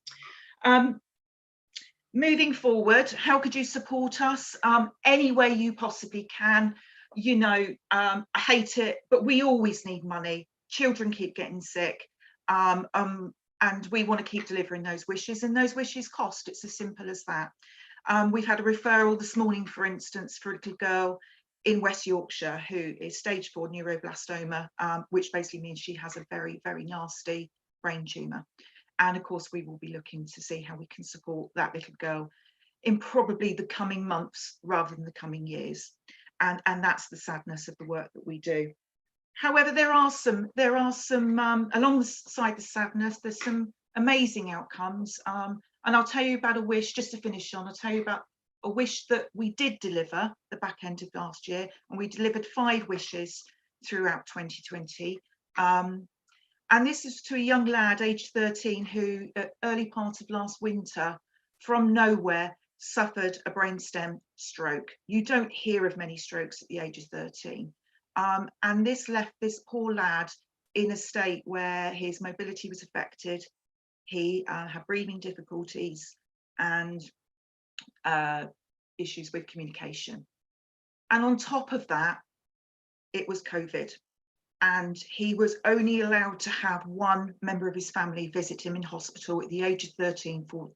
Moving forward, how could you support us? Any way you possibly can. You know, I hate it, but we always need money. Children keep getting sick, and we want to keep delivering those wishes, and those wishes cost. It's as simple as that. We've had a referral this morning, for instance, for a little girl in West Yorkshire who is stage 4 neuroblastoma, which basically means she has a very, very nasty brain tumour. And of course, we will be looking to see how we can support that little girl in probably the coming months rather than the coming years. And that's the sadness of the work that we do. However, there are some alongside the sadness, there's some amazing outcomes. And I'll tell you about a wish, just to finish on, I'll tell you about a wish that we did deliver the back end of last year, and we delivered 5 wishes throughout 2020. And this is to a young lad, aged 13, who at early part of last winter, from nowhere, suffered a brainstem stroke. You don't hear of many strokes at the age of 13. And this left this poor lad in a state where his mobility was affected. He had breathing difficulties and issues with communication. And on top of that, it was COVID. And he was only allowed to have one member of his family visit him in hospital at the age of 13 for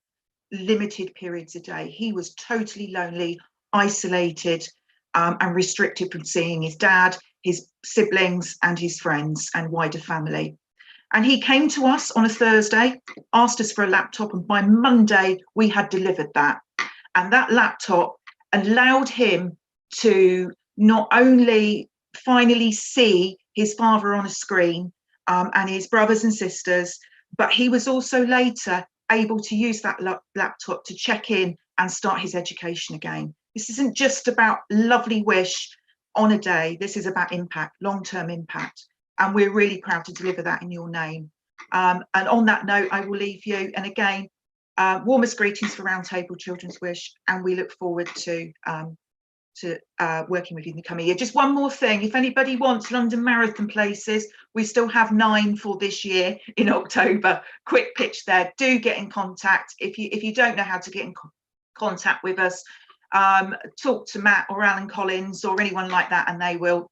limited periods a day. He was totally lonely, isolated and restricted from seeing his dad, his siblings and his friends and wider family. And he came to us on a Thursday, asked us for a laptop, and by Monday we had delivered that. And that laptop allowed him to not only finally see his father on a screen and his brothers and sisters, but he was also later able to use that laptop to check in and start his education again. This isn't just about lovely wish on a day. This is about impact, long-term impact. And we're really proud to deliver that in your name. And on that note, I will leave you. And again, warmest greetings for Roundtable Children's Wish. And we look forward to working with you in the coming year. Just one more thing, if anybody wants London Marathon places, we still have 9 for this year in October. Quick pitch there, do get in contact. If you don't know how to get in contact with us, talk to Matt or Alan Collins or anyone like that, and they will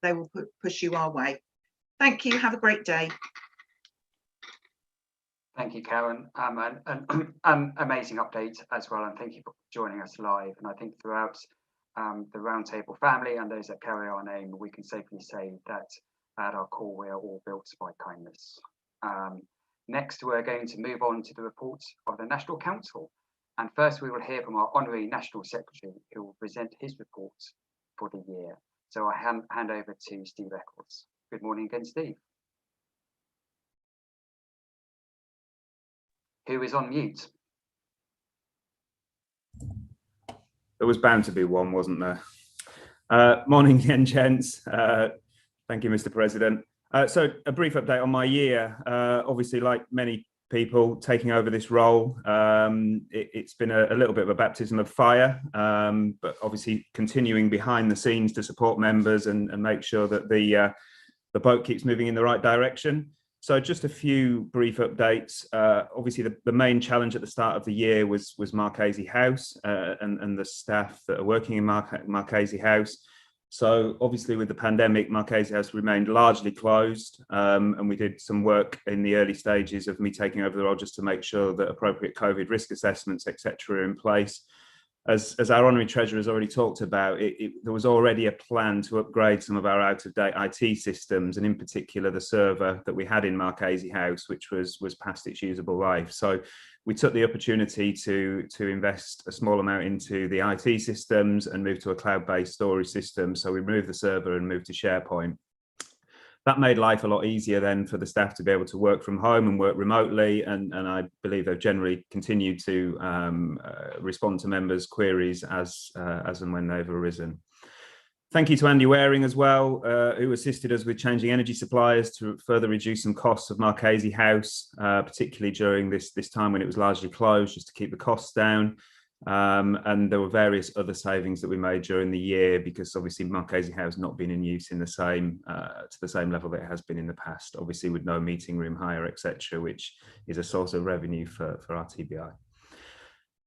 push you our way. Thank you, have a great day. Thank you, Karen. Amazing update as well, and thank you for joining us live. And I think throughout the Roundtable family and those that carry our name, we can safely say that at our core we are all built by kindness. Next, we're going to move on to the report of the National Council. And first we will hear from our Honorary National Secretary, who will present his report for the year. So I hand over to Steve Eccles. Good morning again, Steve. Who is on mute? There was bound to be one, wasn't there? Morning again, gents. Thank you, Mr. President. So a brief update on my year. Obviously, like many people taking over this role, it's been a little bit of a baptism of fire, but obviously continuing behind the scenes to support members and make sure that the boat keeps moving in the right direction. So just a few brief updates. Obviously, the main challenge at the start of the year was Marchese House and the staff that are working in Marchese House. So obviously with the pandemic, Marchese House remained largely closed, and we did some work in the early stages of me taking over the role just to make sure that appropriate COVID risk assessments, etc., are in place. As our Honorary Treasurer has already talked about, there was already a plan to upgrade some of our out-of-date IT systems, and in particular the server that we had in Marchese House, which was past its usable life. So we took the opportunity to invest a small amount into the IT systems and move to a cloud-based storage system. So we moved the server and moved to SharePoint. That made life a lot easier then for the staff to be able to work from home and work remotely, and I believe they've generally continued to respond to members' queries as and when they've arisen. Thank you to Andy Waring as well, who assisted us with changing energy suppliers to further reduce some costs of Marchese House, particularly during this time when it was largely closed, just to keep the costs down. And there were various other savings that we made during the year, because obviously Marchese House not been in use in the same to the same level that it has been in the past, obviously with no meeting room hire, etc., which is a source of revenue for Rtbi.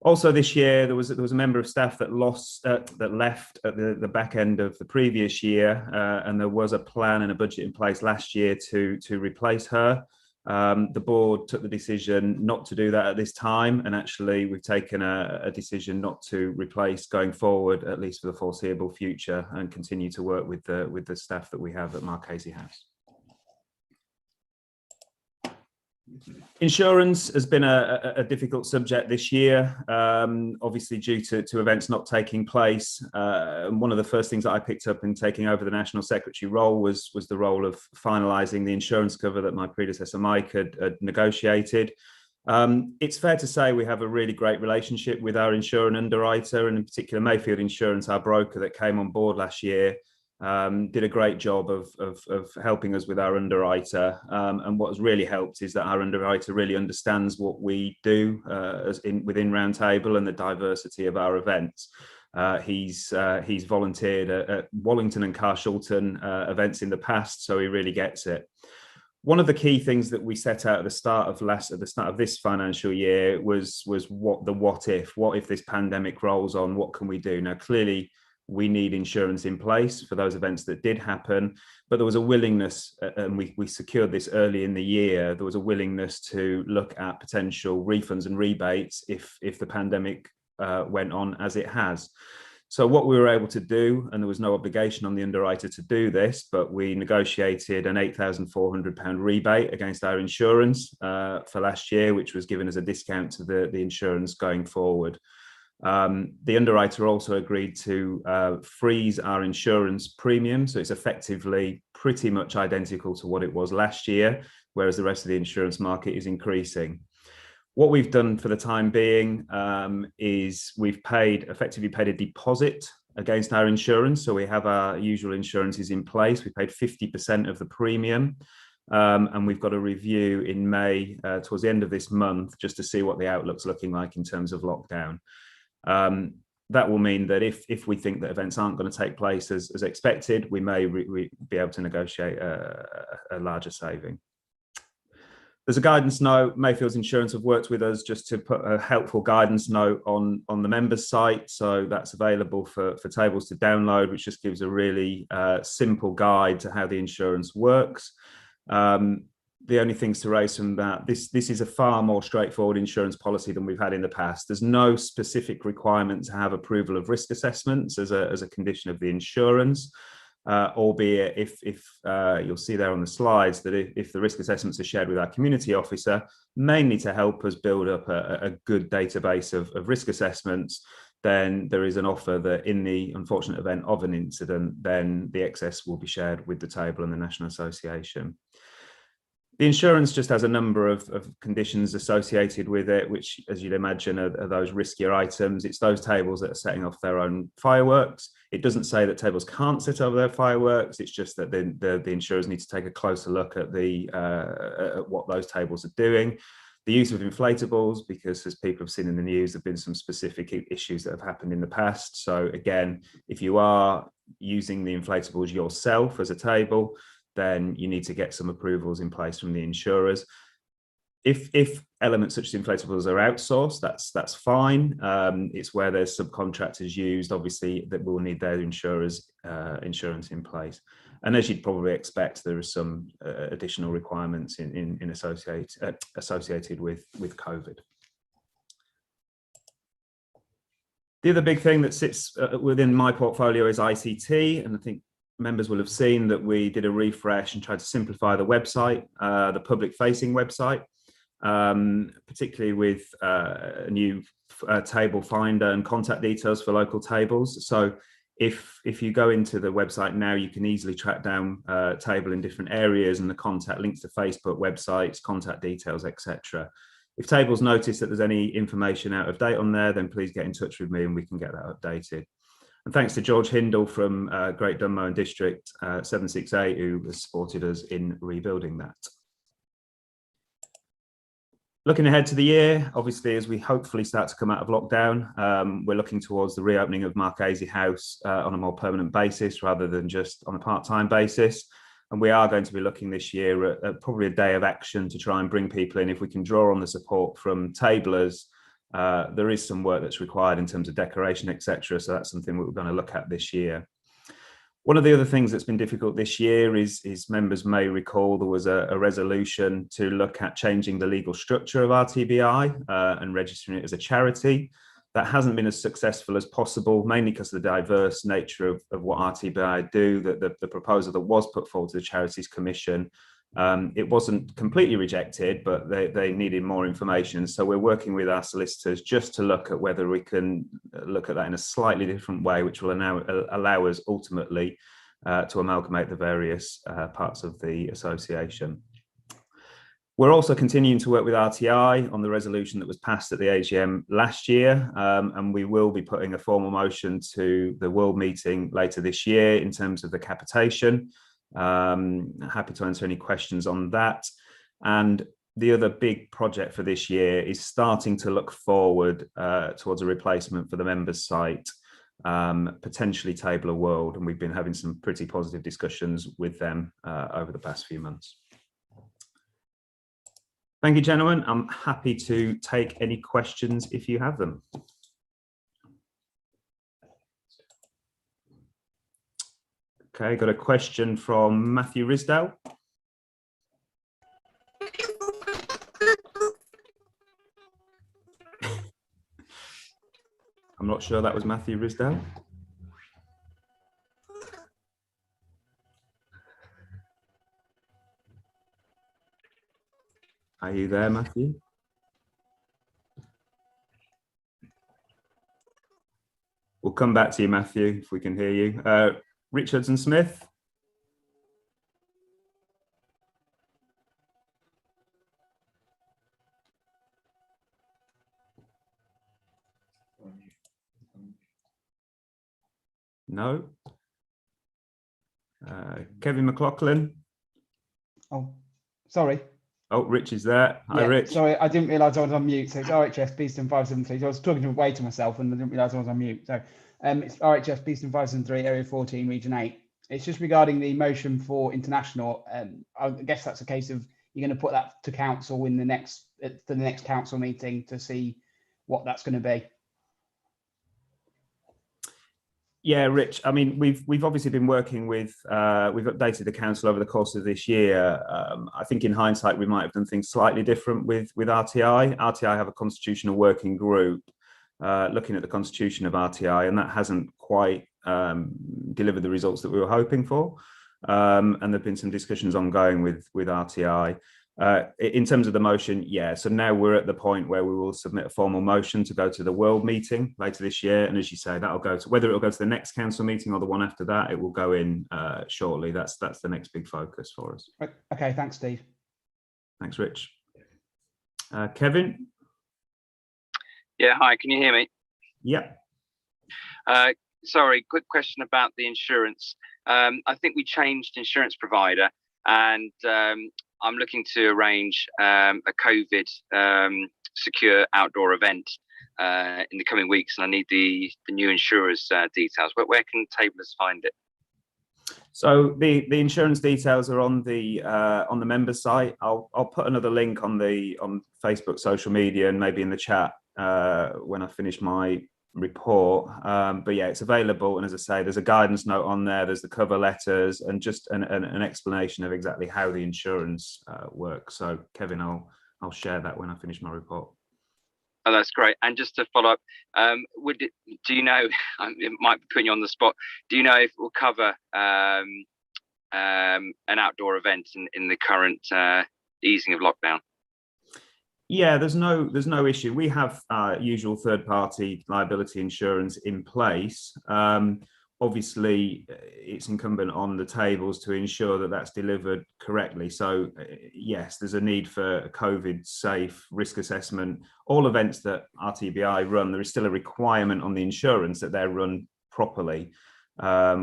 Also this year, there was a member of staff that left at the back end of the previous year, and there was a plan and a budget in place last year to replace her. The board took the decision not to do that at this time, and actually we've taken a decision not to replace going forward, at least for the foreseeable future, and continue to work with the staff that we have at Marchese House. Insurance has been a difficult subject this year, obviously due to events not taking place. And one of the first things that I picked up in taking over the National Secretary role was the role of finalising the insurance cover that my predecessor Mike had negotiated. It's fair to say we have a really great relationship with our insurer and underwriter, and in particular Mayfield Insurance, our broker that came on board last year, did a great job of helping us with our underwriter, and what has really helped is that our underwriter really understands what we do within Roundtable and the diversity of our events. He's volunteered at Wallington and Carshalton events in the past, so he really gets it. One of the key things that we set out at the start of this financial year was what if this pandemic rolls on, what can we do? Now clearly we need insurance in place for those events that did happen, but there was a willingness, and we secured this early in the year, there was a willingness to look at potential refunds and rebates if the pandemic went on as it has. So what we were able to do, and there was no obligation on the underwriter to do this, but we negotiated an £8,400 rebate against our insurance for last year, which was given as a discount to the insurance going forward. The underwriter also agreed to freeze our insurance premium, so it's effectively pretty much identical to what it was last year, whereas the rest of the insurance market is increasing. What we've done for the time being is we've effectively paid a deposit against our insurance. So we have our usual insurances in place. We paid 50% of the premium. And we've got a review in May towards the end of this month just to see what the outlook's looking like in terms of lockdown. That will mean that if we think that events aren't going to take place as expected, we may be able to negotiate a larger saving. There's a guidance note. Mayfield's Insurance have worked with us just to put a helpful guidance note on the members site. So that's available for tables to download, which just gives a really simple guide to how the insurance works. The only things to raise from that, this is a far more straightforward insurance policy than we've had in the past. There's no specific requirement to have approval of risk assessments as a condition of the insurance. Albeit if you'll see there on the slides that if the risk assessments are shared with our community officer, mainly to help us build up a good database of risk assessments, then there is an offer that in the unfortunate event of an incident, then the excess will be shared with the table and the National Association. The insurance just has a number of conditions associated with it, which, as you'd imagine, are those riskier items. It's those tables that are setting off their own fireworks. It doesn't say that tables can't set off their fireworks. It's just that the insurers need to take a closer look at at what those tables are doing. The use of inflatables, because as people have seen in the news, there have been some specific issues that have happened in the past. So again, if you are using the inflatables yourself as a table, then you need to get some approvals in place from the insurers. If elements such as inflatables are outsourced, that's fine. It's where there's subcontractors used, obviously, that will need their insurance in place. And as you'd probably expect, there are some additional requirements associated with COVID. The other big thing that sits within my portfolio is ICT, and I think members will have seen that we did a refresh and tried to simplify the website, the public-facing website, particularly with a new table finder and contact details for local tables. So if you go into the website now, you can easily track down a table in different areas and the contact links to Facebook, websites, contact details, etc. If tables notice that there's any information out of date on there, then please get in touch with me and we can get that updated. And thanks to George Hindle from Great Dunmow and District 768, who has supported us in rebuilding that. Looking ahead to the year, obviously, as we hopefully start to come out of lockdown, we're looking towards the reopening of Marchese House on a more permanent basis rather than just on a part-time basis. And we are going to be looking this year at probably a day of action to try and bring people in. If we can draw on the support from tablers, there is some work that's required in terms of decoration, etc. So that's something we're going to look at this year. One of the other things that's been difficult this year is members may recall there was a resolution to look at changing the legal structure of RTBI and registering it as a charity. That hasn't been as successful as possible, mainly because of the diverse nature of what RTBI do. The proposal that was put forward to the Charities Commission, it wasn't completely rejected, but they needed more information. So we're working with our solicitors just to look at whether we can look at that in a slightly different way, which will allow us ultimately to amalgamate the various parts of the association. We're also continuing to work with RTI on the resolution that was passed at the AGM last year, and we will be putting a formal motion to the World Meeting later this year in terms of the capitation. Happy to answer any questions on that. And the other big project for this year is starting to look forward towards a replacement for the members site, potentially Tabler World, and we've been having some pretty positive discussions with them over the past few months. Thank you, gentlemen. I'm happy to take any questions if you have them. Okay, got a question from Matthew Risdale. I'm not sure that was Matthew Risdale. Are you there, Matthew? We'll come back to you, Matthew, if we can hear you. Richards and Smith? No. Kevin McLaughlin? Oh, sorry. Oh, Rich is there. Hi, Yeah, Rich. sorry, I didn't realise I was on mute. So it's RHS Beeston 573. So I was talking away to myself and I didn't realise I was on mute. So it's RHS Beeston 573, Area 14, Region 8. It's just regarding the motion for international. I guess that's a case of you're going to put that to council in the next council meeting to see what that's going to be. Yeah, Rich. I mean, we've obviously been working with. We've updated the council over the course of this year. I think in hindsight we might have done things slightly different with RTI. RTI have a constitutional working group looking at the constitution of RTI, and that hasn't quite delivered the results that we were hoping for. And there've been some discussions ongoing with RTI. In terms of the motion, yeah, so now we're at the point where we will submit a formal motion to go to the World meeting later this year, and as you say, that'll go to, whether it'll go to the next council meeting or the one after that, it will go in shortly. That's the next big focus for us. Okay, thanks, Steve. Thanks, Rich. Kevin? Yeah, hi, can you hear me? Yeah. Sorry, quick question about the insurance. I think we changed insurance provider, and I'm looking to arrange a COVID secure outdoor event in the coming weeks, and I need the new insurer's details. Where can tablers find it? So the insurance details are on the members site. I'll put another link on Facebook, social media, and maybe in the chat when I finish my report. But yeah, it's available, and as I say, there's a guidance note on there, there's the cover letters, and just an explanation of exactly how the insurance works. So Kevin, I'll share that when I finish my report. Oh, that's great. And just to follow up, do you know, it might be putting you on the spot, do you know if it will cover an outdoor event in the current easing of lockdown? Yeah, there's no issue. We have usual third-party liability insurance in place. Obviously, it's incumbent on the tables to ensure that that's delivered correctly. So yes, there's a need for a COVID-safe risk assessment. All events that RTBI run, there is still a requirement on the insurance that they're run properly,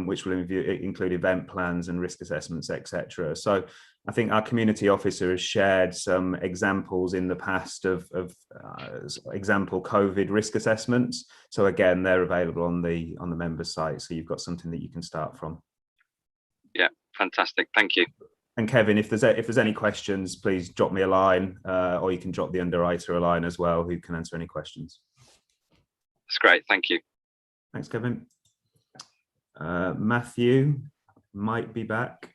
which will include event plans and risk assessments, etc. So I think our community officer has shared some examples in the past of example COVID risk assessments. So again, they're available on the members site, so you've got something that you can start from. Yeah, fantastic. Thank you. And Kevin, if there's any questions, please drop me a line, or you can drop the underwriter a line as well, who can answer any questions. That's great. Thank you. Thanks, Kevin. Matthew might be back.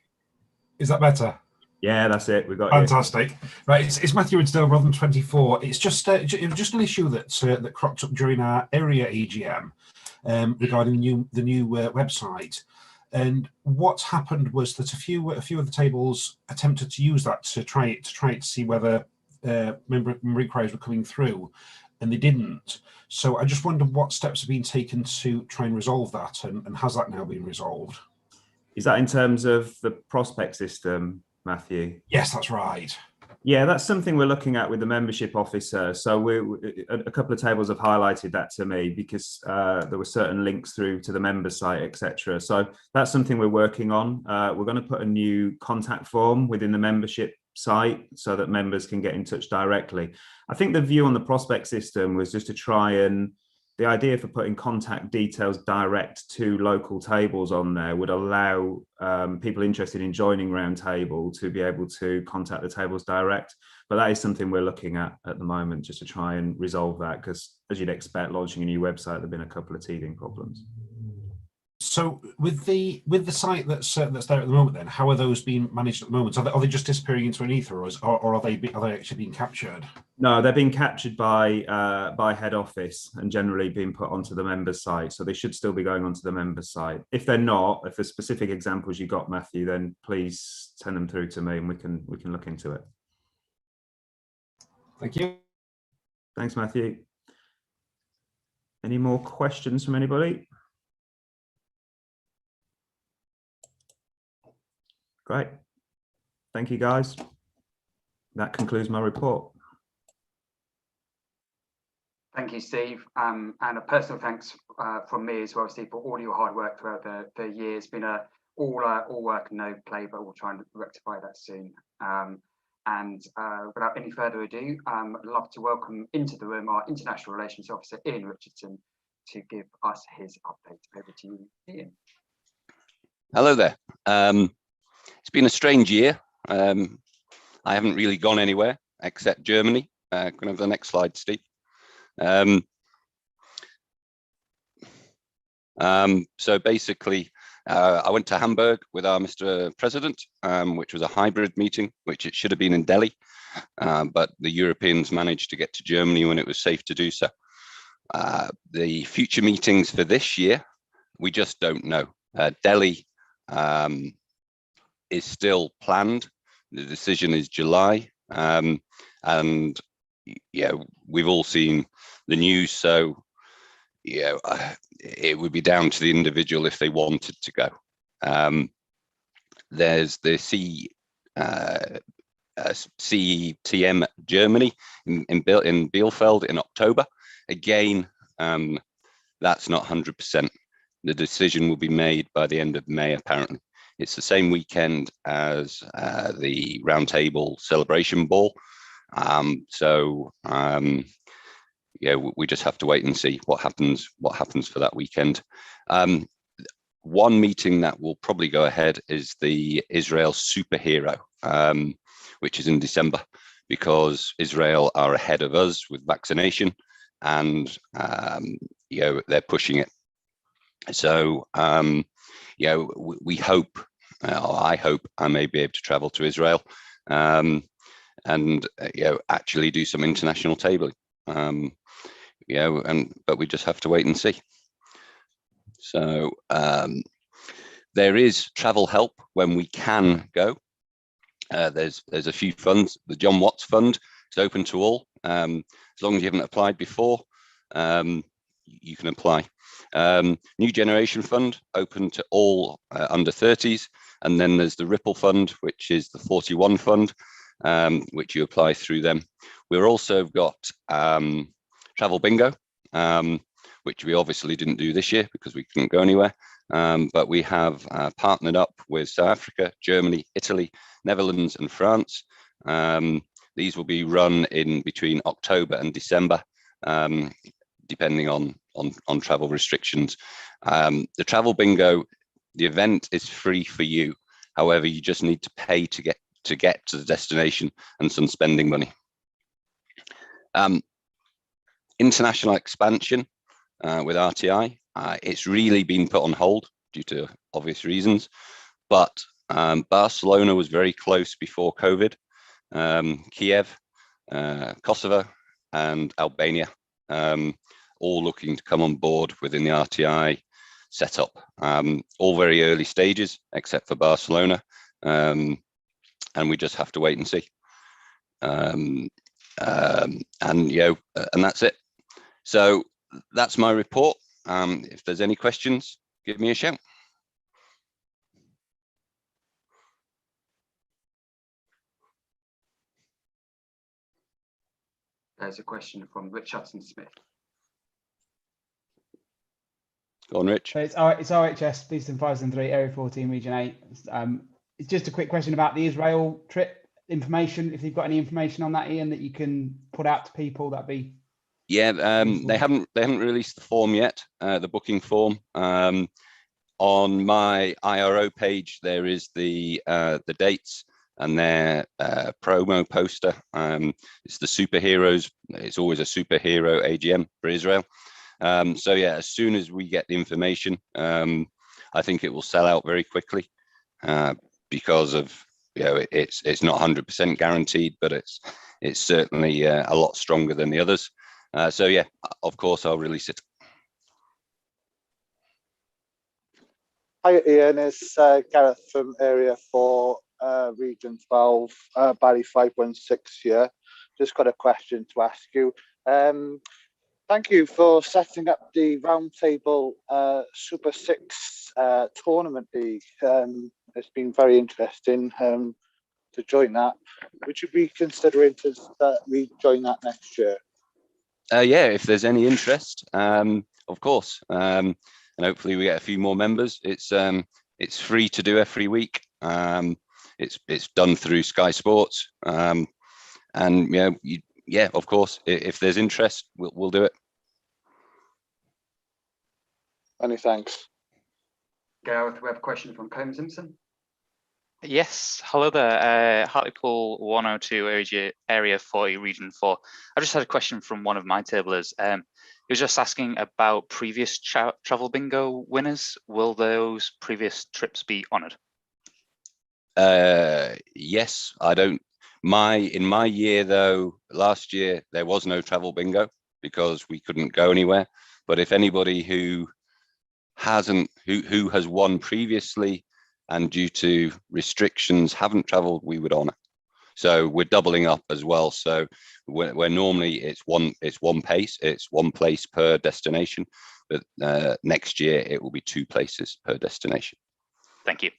Is that better? Yeah, that's it. We've got fantastic. Right, it's Matthew Ridsdale, Rotherham 24. It's just an issue that cropped up during our area AGM regarding the new website. And what happened was that a few of the tables attempted to use that to try to see whether member inquiries were coming through, and they didn't. So I just wondered what steps have been taken to try and resolve that, and has that now been resolved? Is that in terms of the prospect system, Matthew? Yes, that's right. Yeah, that's something we're looking at with the membership officer. So a couple of tables have highlighted that to me because there were certain links through to the member site, etc. So that's something we're working on. We're going to put a new contact form within the membership site so that members can get in touch directly. I think the view on the prospect system was just to try and, the idea for putting contact details direct to local tables on there would allow people interested in joining Roundtable to be able to contact the tables direct. But that is something we're looking at the moment, just to try and resolve that, because as you'd expect, launching a new website, there have been a couple of teething problems. So with the site that's there at the moment, then how are those being managed at the moment? Are they just disappearing into an ether, or are they actually being captured? No, they're being captured by head office and generally being put onto the members site. So they should still be going onto the members site. If they're not, if there's specific examples you got, Matthew, then please send them through to me and we can look into it. Thank you. Thanks, Matthew. Any more questions from anybody? Great. Thank you, guys. That concludes my report. Thank you, Steve. And a personal thanks from me as well, Steve, for all your hard work throughout the year. It's been all work, no play, but we'll try and rectify that soon. And without any further ado, I'd love to welcome into the room our International Relations Officer, Ian Richardson, to give us his update. Over to you, Ian. Hello there. It's been a strange year. I haven't really gone anywhere except Germany. Can I have the next slide, Steve? So basically, I went to Hamburg with our Mr. President, which was a hybrid meeting, which it should have been in Delhi, but the Europeans managed to get to Germany when it was safe to do so. The future meetings for this year, we just don't know. Delhi is still planned. The decision is July, and yeah, we've all seen the news, so yeah, it would be down to the individual if they wanted to go. There's the CETM Germany in Bielefeld in October. Again, that's not 100%. The decision will be made by the end of May, apparently. It's the same weekend as the Roundtable Celebration Ball. Yeah, we just have to wait and see what happens for that weekend. One meeting that will probably go ahead is the Israel Superhero, which is in December, because Israel are ahead of us with vaccination, and you know, they're pushing it. So you know, we hope, I hope I may be able to travel to Israel and you know, actually do some international tabling. You know, but we just have to wait and see. So there is travel help when we can go. There's a few funds. The John Watts Fund is open to all. As long as you haven't applied before, you can apply. New Generation Fund, open to all under 30s. And then there's the Ripple Fund, which is the 41 Fund, which you apply through them. We've also got Travel Bingo, which we obviously didn't do this year because we couldn't go anywhere. But we have partnered up with South Africa, Germany, Italy, Netherlands, and France. These will be run in between October and December, depending on travel restrictions. The Travel Bingo, the event is free for you. However, you just need to pay to get to the destination and some spending money. International expansion with RTI, it's really been put on hold due to obvious reasons, but Barcelona was very close before COVID. Kiev, Kosovo, and Albania, all looking to come on board within the RTI setup. All very early stages, except for Barcelona, and we just have to wait and see. And you know, and that's it. So that's my report. If there's any questions, give me a shout. There's a question from Rich Hudson-Smith. Go on, Rich. So it's RHS, Beeston 573, Area 14, Region 8. It's just a quick question about the Israel trip information. If you've got any information on that, Ian, that you can put out to people, that'd be. Yeah, they haven't released the form yet, the booking form. On my IRO page, there is the dates and their promo poster. It's the superheroes. It's always a superhero AGM for Israel. So yeah, as soon as we get the information, I think it will sell out very quickly because of, you know, it's not 100% guaranteed, but it's certainly a lot stronger than the others. So yeah, of course I'll release it. Hi Ian, it's Gareth from Area 4, Region 12, Barry 516 here. just got a question to ask you. Thank you for setting up the Roundtable Super 6 Tournament League. It's been very interesting to join that. Would you be considering to rejoin that next year? Yeah, if there's any interest, of course, and hopefully we get a few more members. It's free to do every week. It's done through Sky Sports, and yeah, of course, if there's interest, we'll do it. Many thanks. Gareth, we have a question from Colm Simpson. Yes, hello there. Hartlepool 102, Area 40, Region 4. I just had a question from one of my tablers. He was just asking about previous travel bingo winners. Will those previous trips be honoured? Yes, I don't. In my year though, last year there was no travel bingo because we couldn't go anywhere. But if anybody who has won previously and due to restrictions haven't travelled, we would honour. So we're doubling up as well. So where normally it's one place per destination, but next year it will be 2 places per destination. Thank you.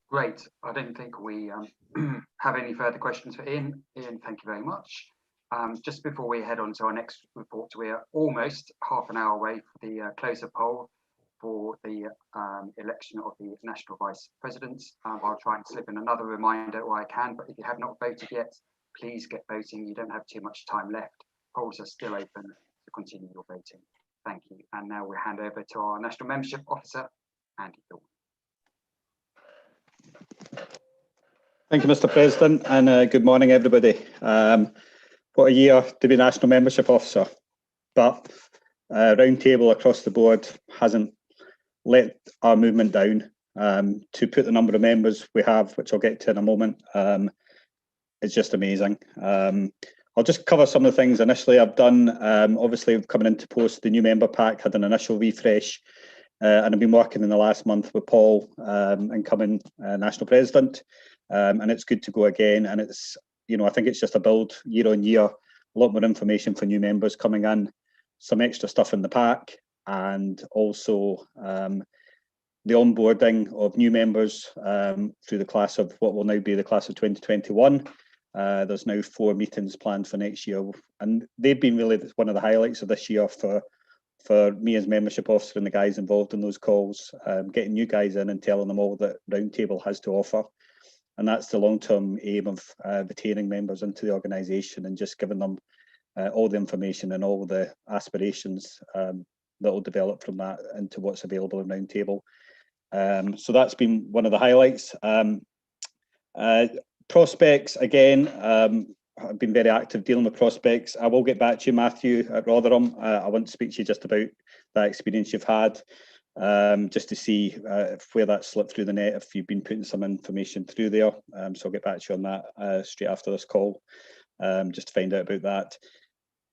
Great. I don't think we have any further questions for Ian. Ian, thank you very much. Just before we head on to our next report, we are almost half an hour away from the close of poll for the election of the National Vice President. I'll try and slip in another reminder where I can, but if you have not voted yet, please get voting. You don't have too much time left. Polls are still open to continue your voting. Thank you. And now we'll hand over to our National Membership Officer, Andy Thorne. Thank you, Mr. President, and good morning, everybody. What a year to be National Membership Officer, but Roundtable across the board hasn't let our movement down. To put the number of members we have, which I'll get to in a moment, it's just amazing. I'll just cover some of the things initially I've done. Obviously, coming into post, the new member pack had an initial refresh, and I've been working in the last month with Paul and coming National President, and it's good to go again. And it's, I think it's just a build year on year, a lot more information for new members coming in, some extra stuff in the pack, and also the onboarding of new members through the class of what will now be the class of 2021. There's now 4 meetings planned for next year, and they've been really one of the highlights of this year for me as membership officer and the guys involved in those calls, getting new guys in and telling them all that Roundtable has to offer. And that's the long-term aim of retaining members into the organisation and just giving them all the information and all the aspirations that will develop from that into what's available in Roundtable. So that's been one of the highlights. Prospects, again, I've been very active dealing with prospects. I will get back to you, Matthew, at Rotherham. I want to speak to you just about that experience you've had, just to see where that slipped through the net, if you've been putting some information through there. So I'll get back to you on that straight after this call, just to find out about that.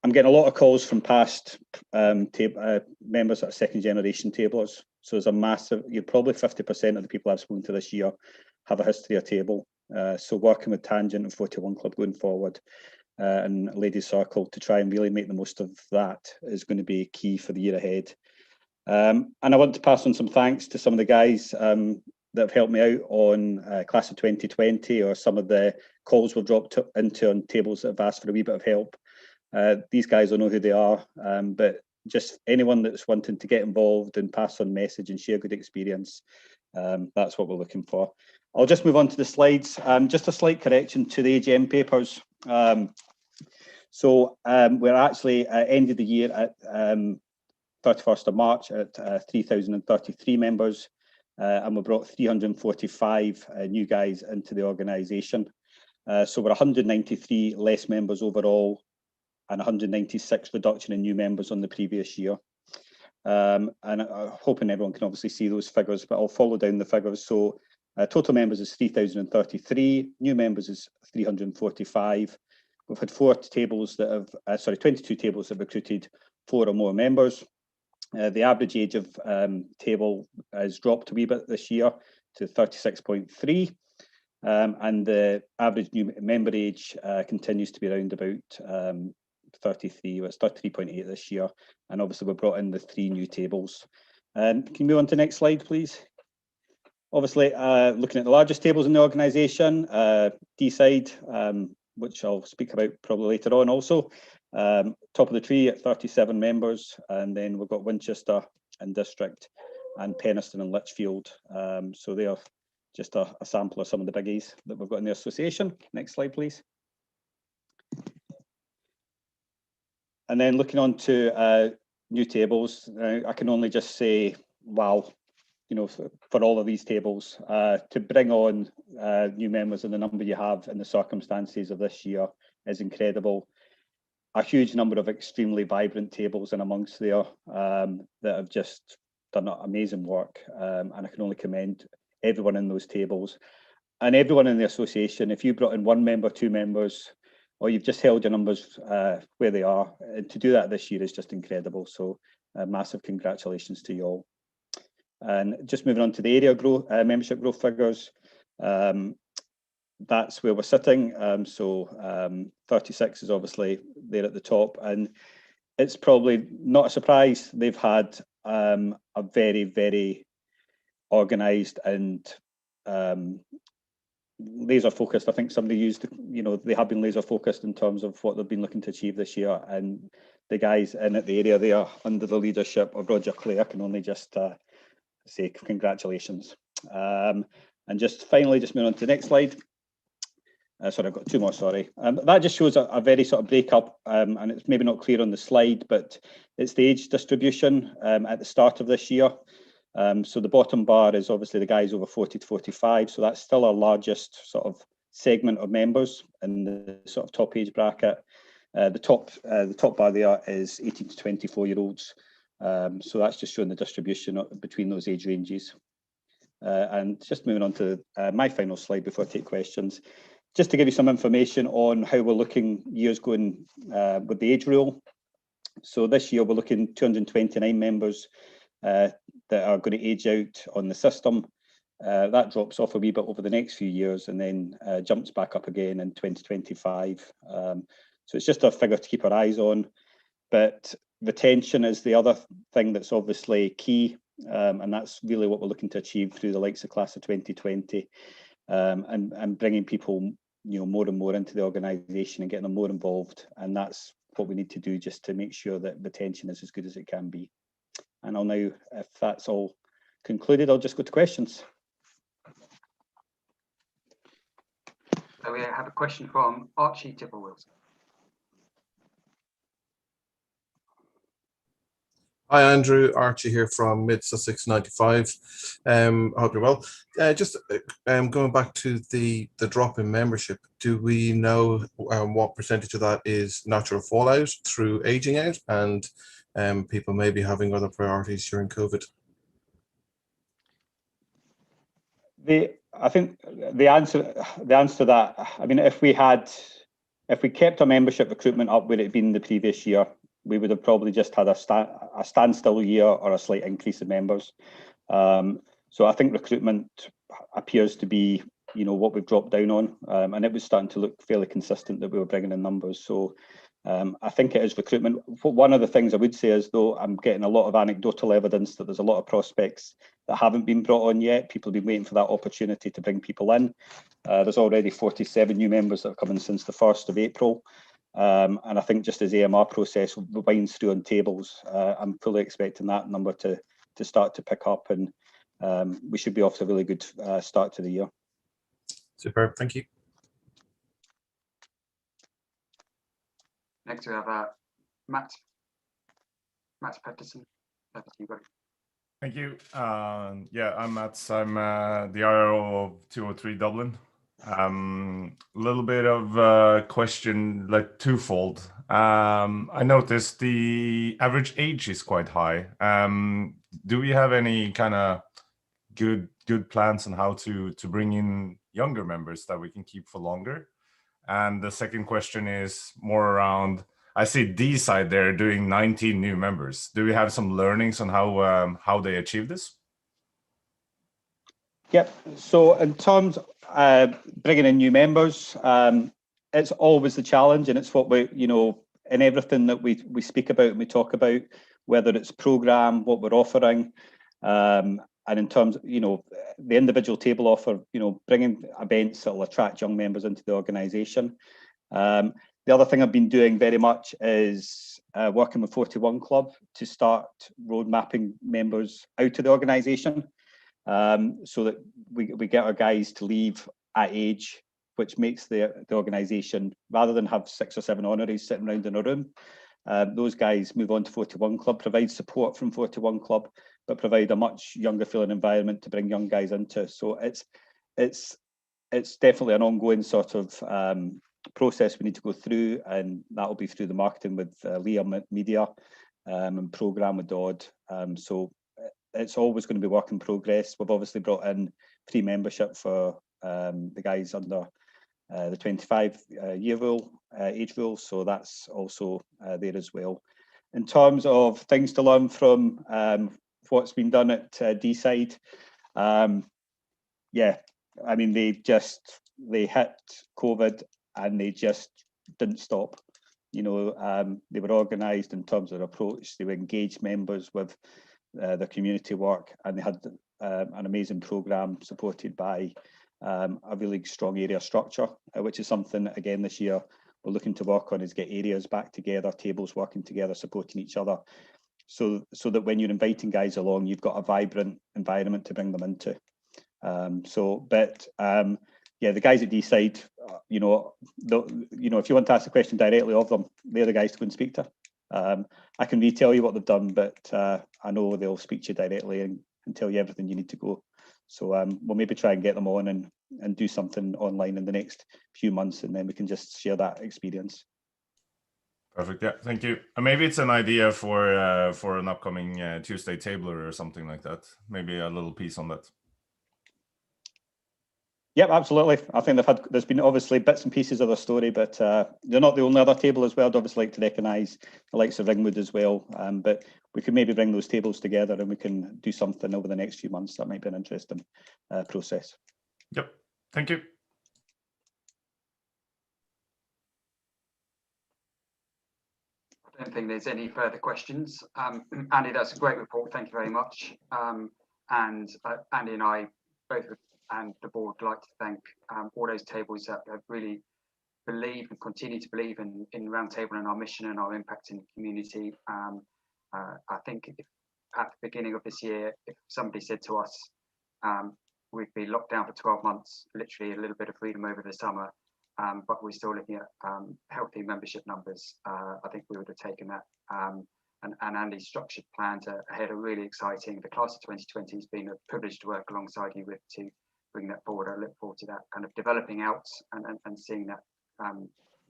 I'm getting a lot of calls from past members that are second generation tablers. So there's a massive, probably 50% of the people I've spoken to this year have a history of table. So working with Tangent and 41 Club going forward and Ladies Circle to try and really make the most of that is going to be key for the year ahead. And I want to pass on some thanks to some of the guys that have helped me out on Class of 2020 or some of the calls we've dropped into on tables that have asked for a wee bit of help. These guys will know who they are, but just anyone that's wanting to get involved and pass on message and share good experience, that's what we're looking for. I'll just move on to the slides. Just a slight correction to the AGM papers. So we're actually ended the year at 31st of March at 3,033 members, and we brought 345 new guys into the organisation. So we're 193 less members overall and 196 reduction in new members on the previous year. And I'm hoping everyone can obviously see those figures, but I'll follow down the figures. So total members is 3,033, new members is 345. We've had 22 tables that have recruited 4 or more members. The average age of table has dropped a wee bit this year. to 36.3. And the average new member age continues to be around about 33, well, it's 33.8 this year. And obviously we brought in the 3 new tables. Can you move on to the next slide, please? Obviously, looking at the largest tables in the organisation, D-side, which I'll speak about probably later on also. Top of the tree at 37 members, and then we've got Winchester and District and Penistone and Lichfield. So they are just a sample of some of the biggies that we've got in the association. Next slide, please. And then looking on to new tables, I can only just say, wow, you know, for all of these tables, to bring on new members and the number you have in the circumstances of this year is incredible. A huge number of extremely vibrant tables in amongst there that have just done amazing work, and I can only commend everyone in those tables and everyone in the association. If you brought in 1 member, 2 members, or you've just held your numbers where they are, and to do that this year is just incredible. So massive congratulations to you all. And just moving on to the area growth, membership growth figures, that's where we're sitting. 36 is obviously there at the top, and it's probably not a surprise. They've had a very, very organised and laser focused. I think somebody used, you know, they have been laser focused in terms of what they've been looking to achieve this year. And the guys in at the area there under the leadership of Roger Clay, I can only just say congratulations. And just finally, just moving on to the next slide. Sorry, I've got 2 more, sorry. That just shows a very sort of breakup, and it's maybe not clear on the slide, but it's the age distribution at the start of this year. So the bottom bar is obviously the guys over 40 to 45. So that's still our largest sort of segment of members in the sort of top age bracket. The top bar there is 18 to 24-year-olds. So that's just showing the distribution between those age ranges. And just moving on to my final slide before I take questions, just to give you some information on how we're looking years going with the age rule. So this year we're looking 229 members that are going to age out on the system. That drops off a wee bit over the next few years and then jumps back up again in 2025. So it's just a figure to keep our eyes on. But retention is the other thing that's obviously key, and that's really what we're looking to achieve through the likes of Class of 2020, and bringing people, you know, more and more into the organisation and getting them more involved. And that's what we need to do just to make sure that retention is as good as it can be. And I'll now, if that's all concluded, I'll just go to questions. So we have a question from Archie Tibble-Wilson. Hi Andrew, Archie here from Mid Sussex 95. I hope you're well. Just going back to the drop in membership, do we know what percentage of that is natural fallout through aging out and people maybe having other priorities during COVID? I think the answer to that, I mean, if we kept our membership recruitment up where it had been the previous year, we would have probably just had a standstill year or a slight increase in members. So I think recruitment appears to be, you know, what we've dropped down on, and it was starting to look fairly consistent that we were bringing in numbers. So I think it is recruitment. One of the things I would say is, though, I'm getting a lot of anecdotal evidence that there's a lot of prospects that haven't been brought on yet. People have been waiting for that opportunity to bring people in. There's already 47 new members that have come in since the 1st of April. And I think just as AMR process winds through on tables, I'm fully expecting that number to start to pick up, and we should be off to a really good start to the year. Superb, thank you. Next we have Matt Patterson. Thank you. Yeah, I'm Matt. I'm the IRO of 203 Dublin. A little bit of a question, like twofold. I noticed the average age is quite high. Do we have any kind of good plans on how to bring in younger members that we can keep for longer? And the second question is more around, I see D side there doing 19 new members. Do we have some learnings on how they achieve this? Yep. So in terms of bringing in new members, it's always the challenge, and it's what we, in everything that we speak about and we talk about, whether it's programme, what we're offering, and in terms of, the individual table offer, bringing events that will attract young members into the organisation. The other thing I've been doing very much is working with 41 Club to start road mapping members out of the organisation, so that we get our guys to leave at age, which makes the organisation, rather than have 6 or 7 honorees sitting around in a room, those guys move on to 41 Club, provide support from 41 Club, but provide a much younger feeling environment to bring young guys into. So it's definitely an ongoing sort of process we need to go through, and that will be through the marketing with Liam Media and programme with Dodd. So it's always going to be work in progress. We've obviously brought in free membership for the guys under the 25-year rule, age rule, so that's also there as well. In terms of things to learn from what's been done at Deeside, yeah, I mean, they hit COVID and they just didn't stop. They were organised in terms of their approach. They were engaged members with their community work, and they had an amazing programme supported by a really strong area structure, which is something, again, this year we're looking to work on, is get areas back together, tables working together, supporting each other, so that when you're inviting guys along, you've got a vibrant environment to bring them into. Yeah, the guys at Deeside, if you want to ask a question directly of them, they're the guys to go and speak to. I can retell you what they've done, but I know they'll speak to you directly and tell you everything you need to go. So we'll maybe try and get them on and do something online in the next few months, and then we can just share that experience. Perfect. Yeah, thank you. Maybe it's an idea for an upcoming Tuesday tabler or something like that. Maybe a little piece on that. Yep, absolutely. I think there's been obviously bits and pieces of their story, but they're not the only other table as well. I'd obviously like to recognise the likes of Ringwood as well. But we could maybe bring those tables together and we can do something over the next few months. That might be an interesting process. Yep. Thank you. I don't think there's any further questions. Andy, that's a great report. Thank you very much. And Andy and I both, and the board, like to thank all those tables that have really believe and continue to believe in Roundtable and our mission and our impact in the community. I think if at the beginning of this year, if somebody said to us, we'd be locked down for 12 months, literally a little bit of freedom over the summer, but we're still looking at healthy membership numbers, I think we would have taken that. And Andy's structured plans ahead are really exciting. The class of 2020 has been a privilege to work alongside you with to bring that forward. I look forward to that kind of developing out and seeing that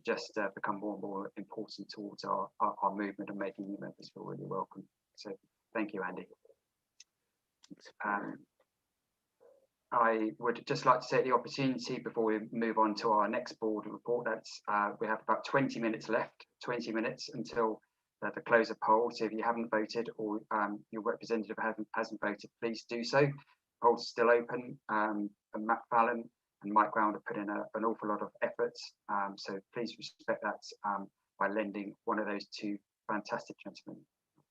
just become more and more important towards our movement and making new members feel really welcome. So thank you, Andy. I would just like to take the opportunity before we move on to our next board report. That's we have about 20 minutes left, 20 minutes until the close of poll. So if you haven't voted or your representative hasn't voted, please do so. Polls are still open, and Matt Fallon and Mike Ground have put in an awful lot of effort. So please respect that by lending one of those two fantastic gentlemen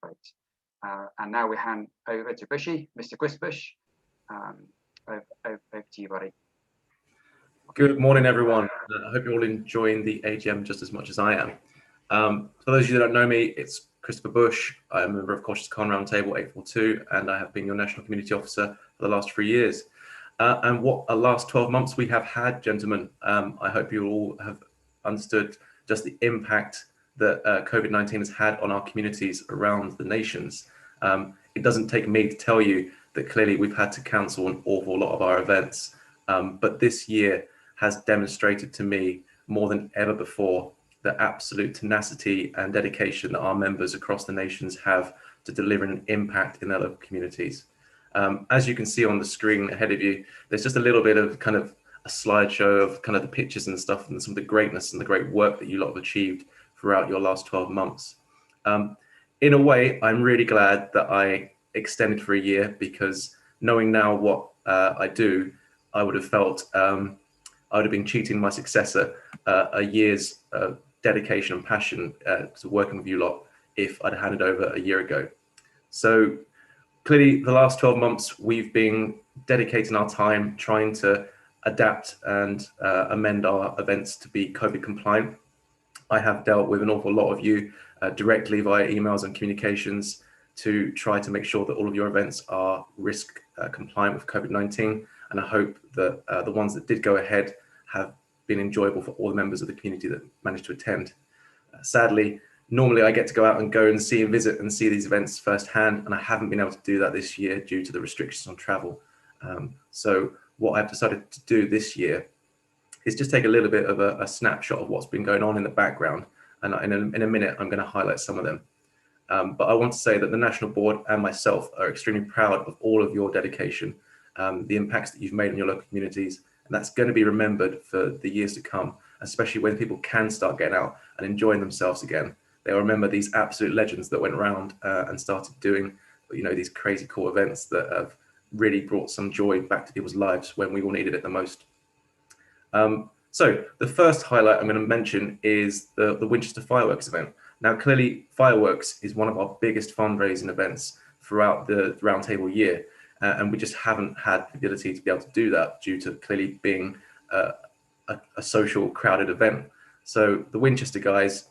a vote. And now we hand over to Bushy, Mr. Quisbush. Over to you, buddy. Good morning, everyone. I hope you're all enjoying the AGM just as much as I am. For those of you that don't know me, it's Christopher Bush. I'm a member of Colchester Con Roundtable 842, and I have been your National Community Officer for the last 3 years. And what a last 12 months we have had, gentlemen. I hope you all have understood just the impact that COVID-19 has had on our communities around the nations. It doesn't take me to tell you that clearly we've had to cancel an awful lot of our events. But this year has demonstrated to me more than ever before the absolute tenacity and dedication that our members across the nations have to delivering an impact in their local communities. As you can see on the screen ahead of you, there's just a little bit of kind of a slideshow of kind of the pictures and stuff and some of the greatness and the great work that you lot have achieved throughout your last 12 months. In a way, I'm really glad that I extended for a year, because knowing now what I do, I would have felt I would have been cheating my successor a year's dedication and passion to working with you lot if I'd handed over a year ago. So clearly the last 12 months, we've been dedicating our time trying to adapt and amend our events to be COVID compliant. I have dealt with an awful lot of you directly via emails and communications to try to make sure that all of your events are risk compliant with COVID-19. And I hope that the ones that did go ahead have been enjoyable for all the members of the community that managed to attend. Sadly, normally I get to go out and see and visit and see these events firsthand, and I haven't been able to do that this year due to the restrictions on travel. So what I've decided to do this year is just take a little bit of a snapshot of what's been going on in the background, and in a minute I'm going to highlight some of them. But I want to say that the National Board and myself are extremely proud of all of your dedication, the impacts that you've made in your local communities, and that's going to be remembered for the years to come, especially when people can start getting out and enjoying themselves again. They'll remember these absolute legends that went around and started doing, these crazy cool events that have really brought some joy back to people's lives when we all needed it the most. So the first highlight I'm going to mention is the Winchester Fireworks event. Now, clearly, fireworks is one of our biggest fundraising events throughout the roundtable year, and we just haven't had the ability to be able to do that due to clearly being a social, crowded event. So the Winchester guys,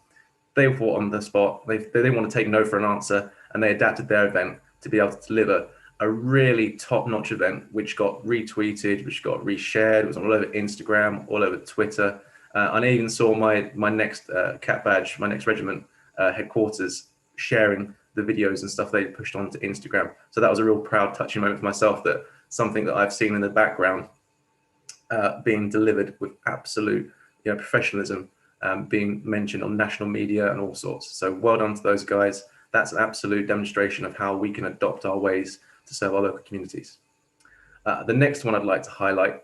they thought on the spot, they didn't want to take no for an answer, and they adapted their event to be able to deliver a really top-notch event, which got retweeted, which got reshared. It was all over Instagram, all over Twitter. And I even saw my next cat badge, my next regiment headquarters sharing the videos and stuff they pushed onto Instagram. So that was a real proud, touching moment for myself, that something that I've seen in the background being delivered with absolute professionalism, being mentioned on national media and all sorts. So well done to those guys. That's an absolute demonstration of how we can adopt our ways to serve our local communities. The next one I'd like to highlight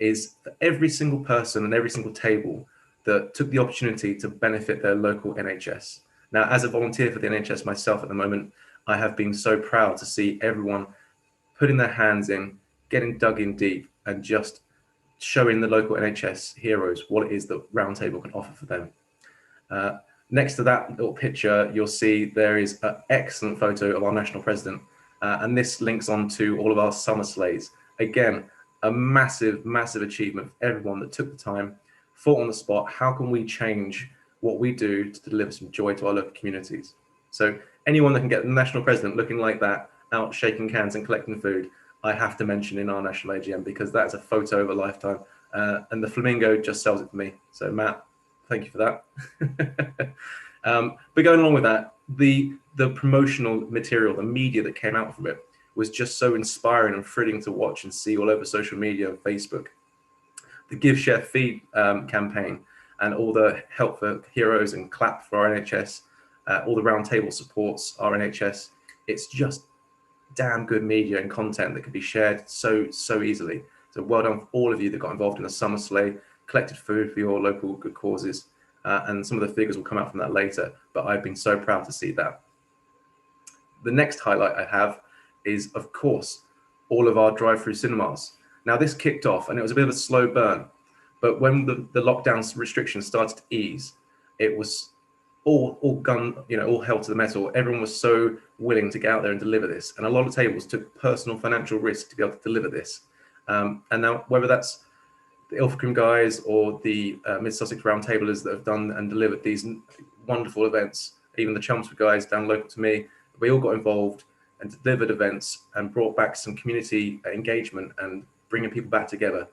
is for every single person and every single table that took the opportunity to benefit their local NHS. Now, as a volunteer for the NHS myself at the moment, I have been so proud to see everyone putting their hands in, getting dug in deep, and just showing the local NHS heroes what it is that Roundtable can offer for them. Next to that little picture, you'll see there is an excellent photo of our national president, and this links on to all of our summer sleighs. Again, a massive, massive achievement for everyone that took the time, thought on the spot, how can we change what we do to deliver some joy to our local communities? So anyone that can get the national president looking like that, out shaking hands and collecting food, I have to mention in our national AGM, because that's a photo of a lifetime, and the flamingo just sells it for me. So Matt, thank you for that. But going along with that, the promotional material, the media that came out from it was just so inspiring and thrilling to watch and see all over social media and Facebook. The Give, Share, Feed campaign, and all the help for heroes and clap for our NHS, all the roundtable supports our NHS. It's just damn good media and content that can be shared so easily. So well done for all of you that got involved in the summer sleigh, collected food for your local good causes, and some of the figures will come out from that later, but I've been so proud to see that. The next highlight I have is, of course, all of our drive-through cinemas. Now, this kicked off and it was a bit of a slow burn, but when the lockdown restrictions started to ease, it was all hell to the metal. Everyone was so willing to get out there and deliver this, and a lot of tables took personal financial risk to be able to deliver this. And now, whether that's the Ilfracombe guys or the Mid Sussex Roundtablers that have done and delivered these wonderful events, even the Chelmsford guys down local to me, we all got involved and delivered events and brought back some community engagement and bringing people back together.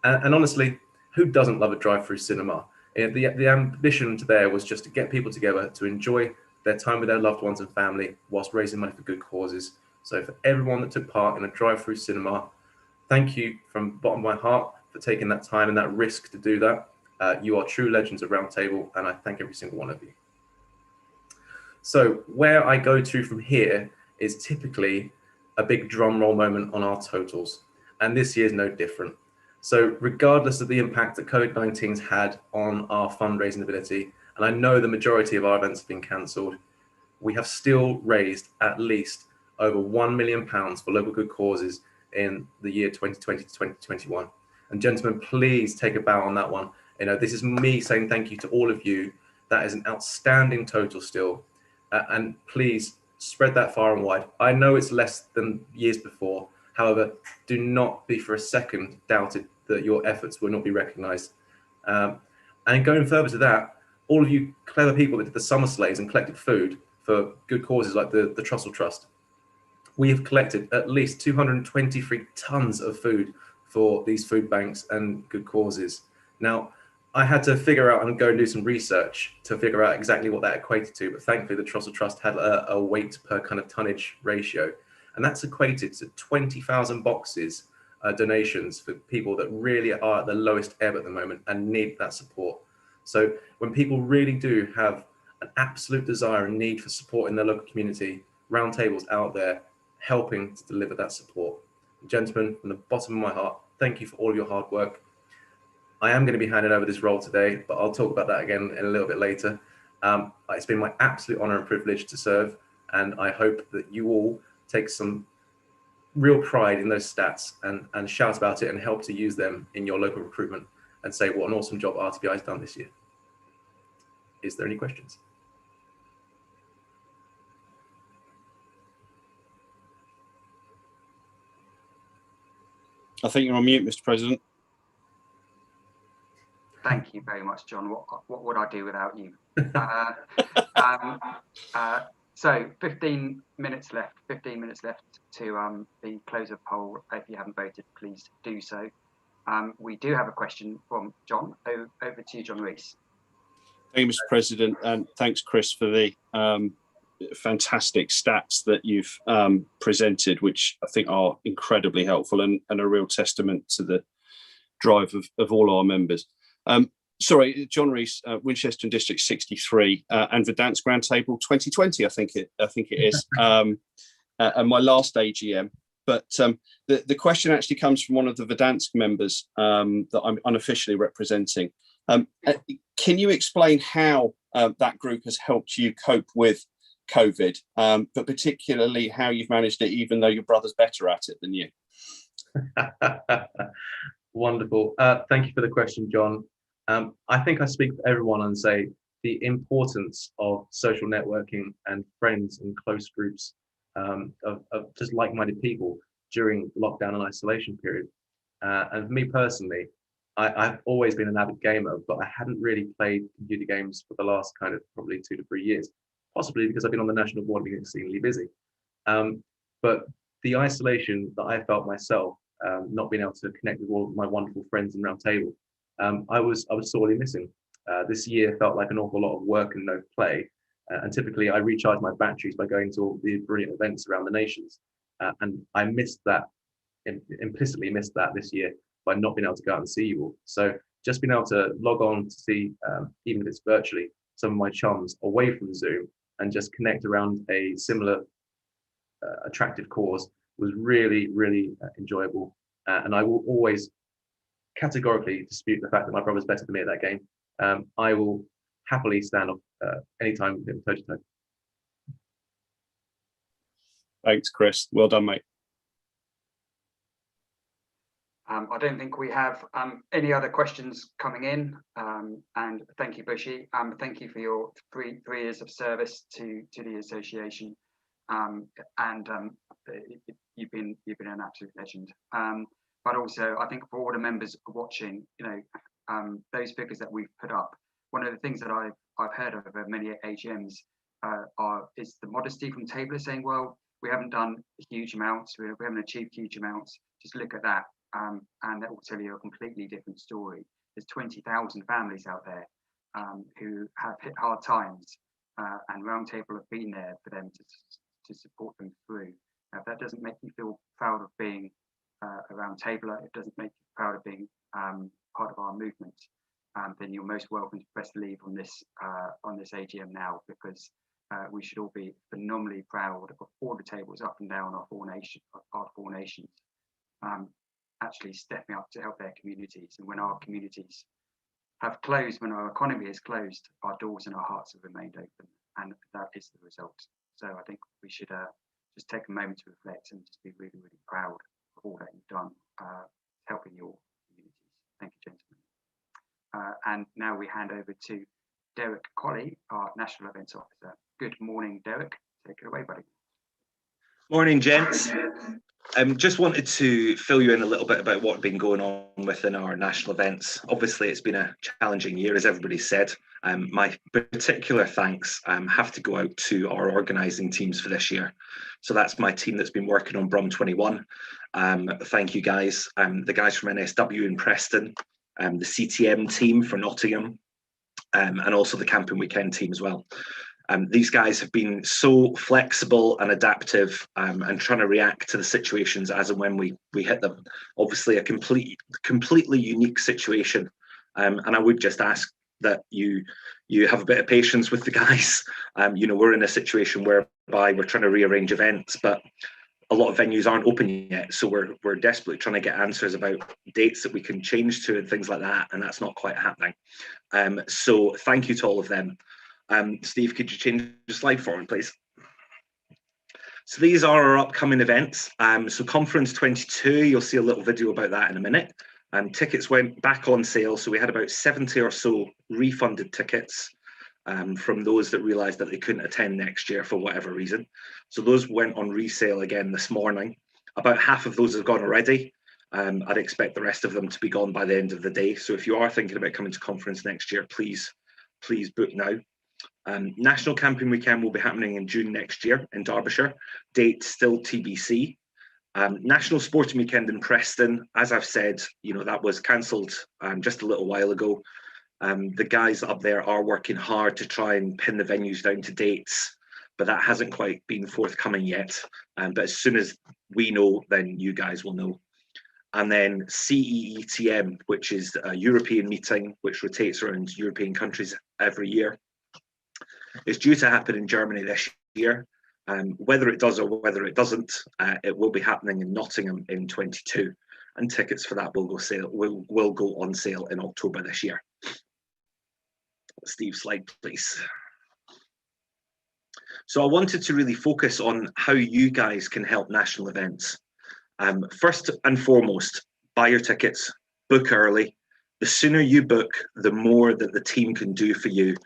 And honestly, who doesn't love a drive-through cinema? The ambition there was just to get people together to enjoy their time with their loved ones and family whilst raising money for good causes. So for everyone that took part in a drive-through cinema, thank you from the bottom of my heart for taking that time and that risk to do that. You are true legends of Roundtable, and I thank every single one of you. So where I go to from here is typically a big drum roll moment on our totals, and this year is no different. So regardless of the impact that COVID-19's had on our fundraising ability, and I know the majority of our events have been cancelled, we have still raised at least over £1 million for local good causes in the year 2020 to 2021. And gentlemen, please take a bow on that one. You know, this is me saying thank you to all of you. That is an outstanding total still. And please spread that far and wide. I know it's less than years before. However, do not be for a second doubted that your efforts will not be recognised. And going further to that, all of you clever people that did the summer sleighs and collected food for good causes like the Trussell Trust, we have collected at least 223 tons of food for these food banks and good causes. Now, I had to figure out and go and do some research to figure out exactly what that equated to, but thankfully the Trussell Trust had a weight per kind of tonnage ratio, and that's equated to 20,000 boxes donations for people that really are at the lowest ebb at the moment and need that support. So when people really do have an absolute desire and need for support in their local community, Roundtable's out there helping to deliver that support. Gentlemen, from the bottom of my heart, thank you for all of your hard work. I am going to be handing over this role today, but I'll talk about that again in a little bit later. It's been my absolute honour and privilege to serve, and I hope that you all take some real pride in those stats and shout about it and help to use them in your local recruitment and say what an awesome job Rtbi has done this year. Is there any questions? I think you're on mute, Mr. President. Thank you very much, John. What would I do without you? So 15 minutes left. 15 minutes left to the close of poll. If you haven't voted, please do so. We do have a question from John. Over to you, John Rees. Thank you, Mr. President, and thanks, Chris, for the fantastic stats that you've presented, which I think are incredibly helpful and a real testament to the drive of all our members. Sorry, John Rees, Winchester District 63, and Verdansk Roundtable 2020, I think it is, and my last AGM. But the question actually comes from one of the Verdansk members that I'm unofficially representing. Can you explain how that group has helped you cope with COVID, but particularly how you've managed it, even though your brother's better at it than you? Wonderful. Thank you for the question, John. I think I speak for everyone and say the importance of social networking and friends and close groups of just like-minded people during lockdown and isolation period. And for me personally, I've always been an avid gamer, but I hadn't really played computer games for the last kind of probably 2 to 3 years, possibly because I've been on the national board and been extremely busy. But the isolation that I felt myself, not being able to connect with all of my wonderful friends in Roundtable, I was sorely missing. This year felt like an awful lot of work and no play. And typically I recharge my batteries by going to all the brilliant events around the nations. And I missed that, implicitly missed that this year by not being able to go out and see you all. So just being able to log on to see, even if it's virtually, some of my chums away from Zoom and just connect around a similar attractive cause was really, really enjoyable. And I will always categorically dispute the fact that my brother's better than me at that game. I will happily stand up anytime with him toe to toe. Thanks, Chris. Well done, mate. I don't think we have any other questions coming in. And thank you, Bushy. Thank you for your three years of service to the association. You've been an absolute legend. But also, I think for all the members watching, those figures that we've put up, one of the things that I've heard over many AGMs is the modesty from tablers saying, well, we haven't done huge amounts, we haven't achieved huge amounts, just look at that. And that will tell you a completely different story. There's 20,000 families out there who have hit hard times, and Roundtable have been there for them to support them through. Now, if that doesn't make you feel proud of being a Roundtabler, it doesn't make you proud of being part of our movement, then you're most welcome to press leave on this AGM now, because we should all be phenomenally proud of all the tables up and down our four nations. Actually stepping up to help their communities. And when our communities have closed, when our economy is closed, our doors and our hearts have remained open, and that is the result. So I think we should just take a moment to reflect and just be really, really proud of all that you've done helping your communities. Thank you, gentlemen. And now we hand over to Derek Colley, our National Events Officer. Good morning, Derek. Take it away, buddy. Morning, gents. Just wanted to fill you in a little bit about what's been going on within our national events. Obviously, it's been a challenging year, as everybody said. My particular thanks have to go out to our organising teams for this year. So that's my team that's been working on Brum 21. Thank you, guys. The guys from NSW in Preston, the CTM team for Nottingham, and also the Camping Weekend team as well. These guys have been so flexible and adaptive and trying to react to the situations as and when we hit them. Obviously, a completely unique situation. And I would just ask that you have a bit of patience with the guys. You know, we're in a situation whereby we're trying to rearrange events, but a lot of venues aren't open yet. So we're desperately trying to get answers about dates that we can change to and things like that. And that's not quite happening. So thank you to all of them. Steve, could you change the slide for me, please? So these are our upcoming events. So Conference 22, you'll see a little video about that in a minute. Tickets went back on sale. So we had about 70 or so refunded tickets from those that realised that they couldn't attend next year for whatever reason. So those went on resale again this morning. About half of those have gone already. I'd expect the rest of them to be gone by the end of the day. So if you are thinking about coming to conference next year, please book now. National Camping Weekend will be happening in June next year in Derbyshire. Date still TBC. National Sporting Weekend in Preston, as I've said, you know, that was cancelled just a little while ago. The guys up there are working hard to try and pin the venues down to dates, but that hasn't quite been forthcoming yet. But as soon as we know, then you guys will know. And then CEETM, which is a European meeting which rotates around European countries every year. It's due to happen in Germany this year. Whether it does or whether it doesn't, it will be happening in Nottingham in 22, and tickets for that will go on sale in October this year. Steve, slide please. So I wanted to really focus on how you guys can help national events. First and foremost, buy your tickets, book early. The sooner you book, the more that the team can do for you.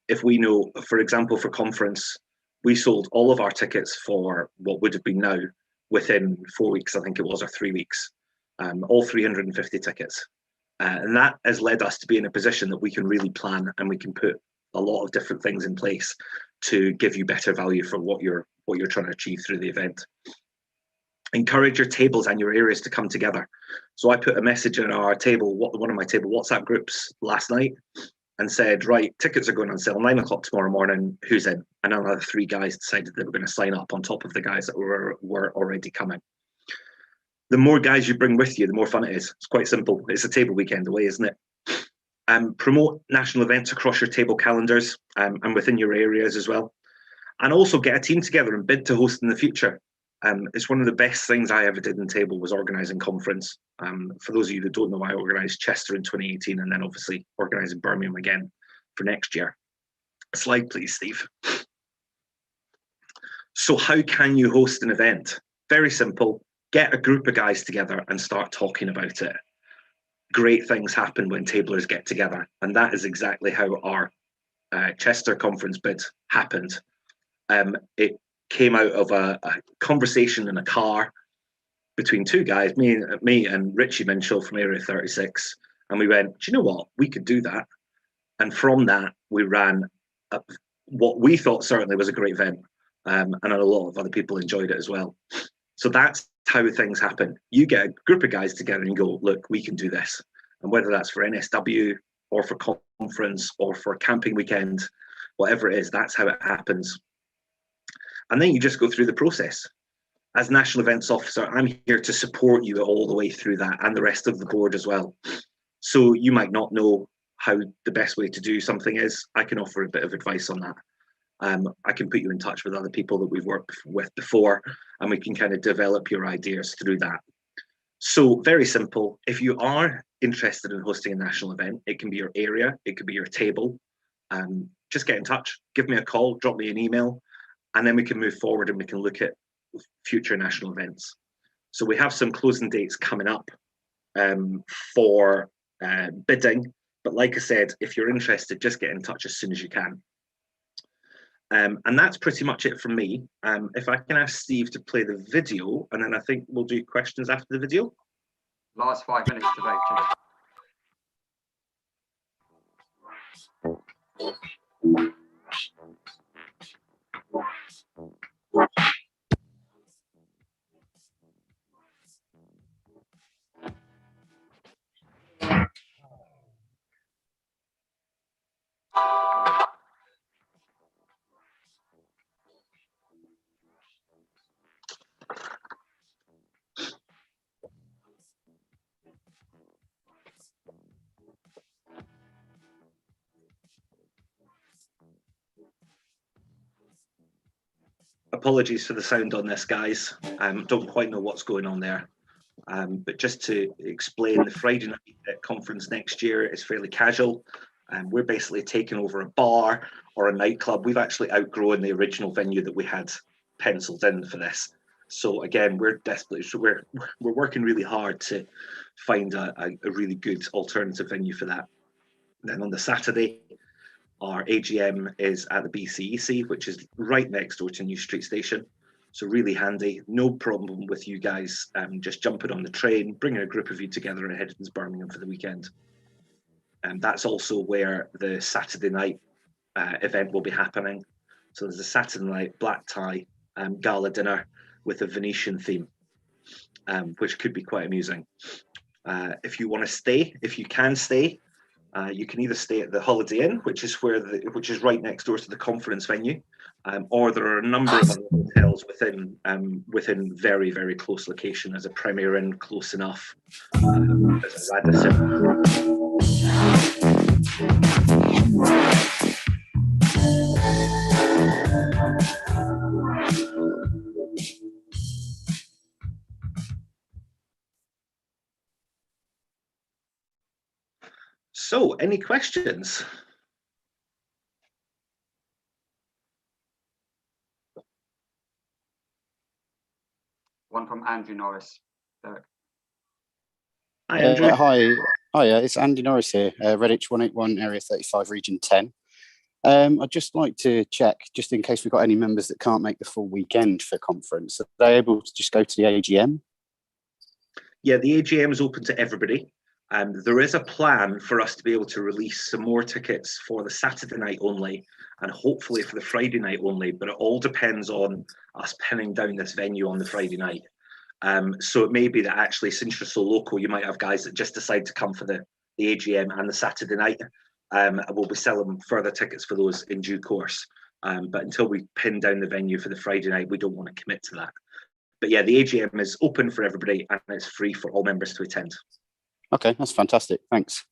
If we know, for example, for conference, we sold all of our tickets for what would have been now within 4 weeks, I think it was, or 3 weeks, all 350 tickets. And that has led us to be in a position that we can really plan and we can put a lot of different things in place to give you better value for what you're trying to achieve through the event. Encourage your tables and your areas to come together. So I put a message in our table, one of my table WhatsApp groups last night, and said, right, tickets are going on sale 9 o'clock tomorrow morning. Who's in? And another 3 guys decided they were going to sign up on top of the guys that were already coming. The more guys you bring with you, the more fun it is. It's quite simple. It's a table weekend away, isn't it? Promote national events across your table calendars and within your areas as well. And also get a team together and bid to host in the future. It's one of the best things I ever did in table was organising conference. For those of you that don't know, I organised Chester in 2018 and then obviously organising Birmingham again for next year. Slide please, Steve. So how can you host an event? Very simple. Get a group of guys together and start talking about it. Great things happen when tablers get together. And that is exactly how our Chester conference bid happened. It came out of a conversation in a car between 2 guys, me and Richie Minshall from Area 36, and we went, do you know what, we could do that. And from that we ran what we thought certainly was a great event, and a lot of other people enjoyed it as well. So that's how things happen. You get a group of guys together and you go, look, we can do this. And whether that's for NSW or for conference or for camping weekend, whatever it is, that's how it happens. And then you just go through the process. As National Events Officer, I'm here to support you all the way through that and the rest of the board as well. So you might not know how the best way to do something is. I can offer a bit of advice on that. I can put you in touch with other people that we've worked with before, and we can kind of develop your ideas through that. So very simple. If you are interested in hosting a national event, it can be your area, it could be your table. Just get in touch, give me a call, drop me an email, and then we can move forward and we can look at future national events. So we have some closing dates coming up for bidding. But like I said, if you're interested, just get in touch as soon as you can. And that's pretty much it from me. If I can ask Steve to play the video, and then I think we'll do questions after the video. Last 5 minutes to vote. Apologies for the sound on this, guys. Don't quite know what's going on there. But just to explain, the Friday night conference next year is fairly casual. We're basically taking over a bar or a nightclub. We've actually outgrown the original venue that we had penciled in for this. So again, we're desperately, so we're working really hard to find a really good alternative venue for that. Then on the Saturday, our AGM is at the BCEC, which is right next door to New Street Station. So really handy, no problem with you guys just jumping on the train, bringing a group of you together and heading to Birmingham for the weekend. And that's also where the Saturday night event will be happening. So there's a Saturday night black tie gala dinner with a Venetian theme, which could be quite amusing. If you want to stay, if you can stay, you can either stay at the Holiday Inn, which is right next door to the conference venue, or there are a number of other hotels within very, very close location. As a Premier Inn close enough, there's a Radisson. So, any questions? One from Andrew Norris. Derek. Hi, Andrew. Hi, it's Andy Norris here, Redditch 181, Area 35, Region 10. I'd just like to check, just in case we've got any members that can't make the full weekend for conference, are they able to just go to the AGM? Yeah, the AGM is open to everybody. There is a plan for us to be able to release some more tickets for the Saturday night only and hopefully for the Friday night only, but it all depends on us pinning down this venue on the Friday night. So it may be that actually, since you're so local, you might have guys that just decide to come for the AGM and the Saturday night. We'll be selling further tickets for those in due course. But until we pin down the venue for the Friday night, we don't want to commit to that. But yeah, the AGM is open for everybody and it's free for all members to attend. Okay, that's fantastic. Thanks.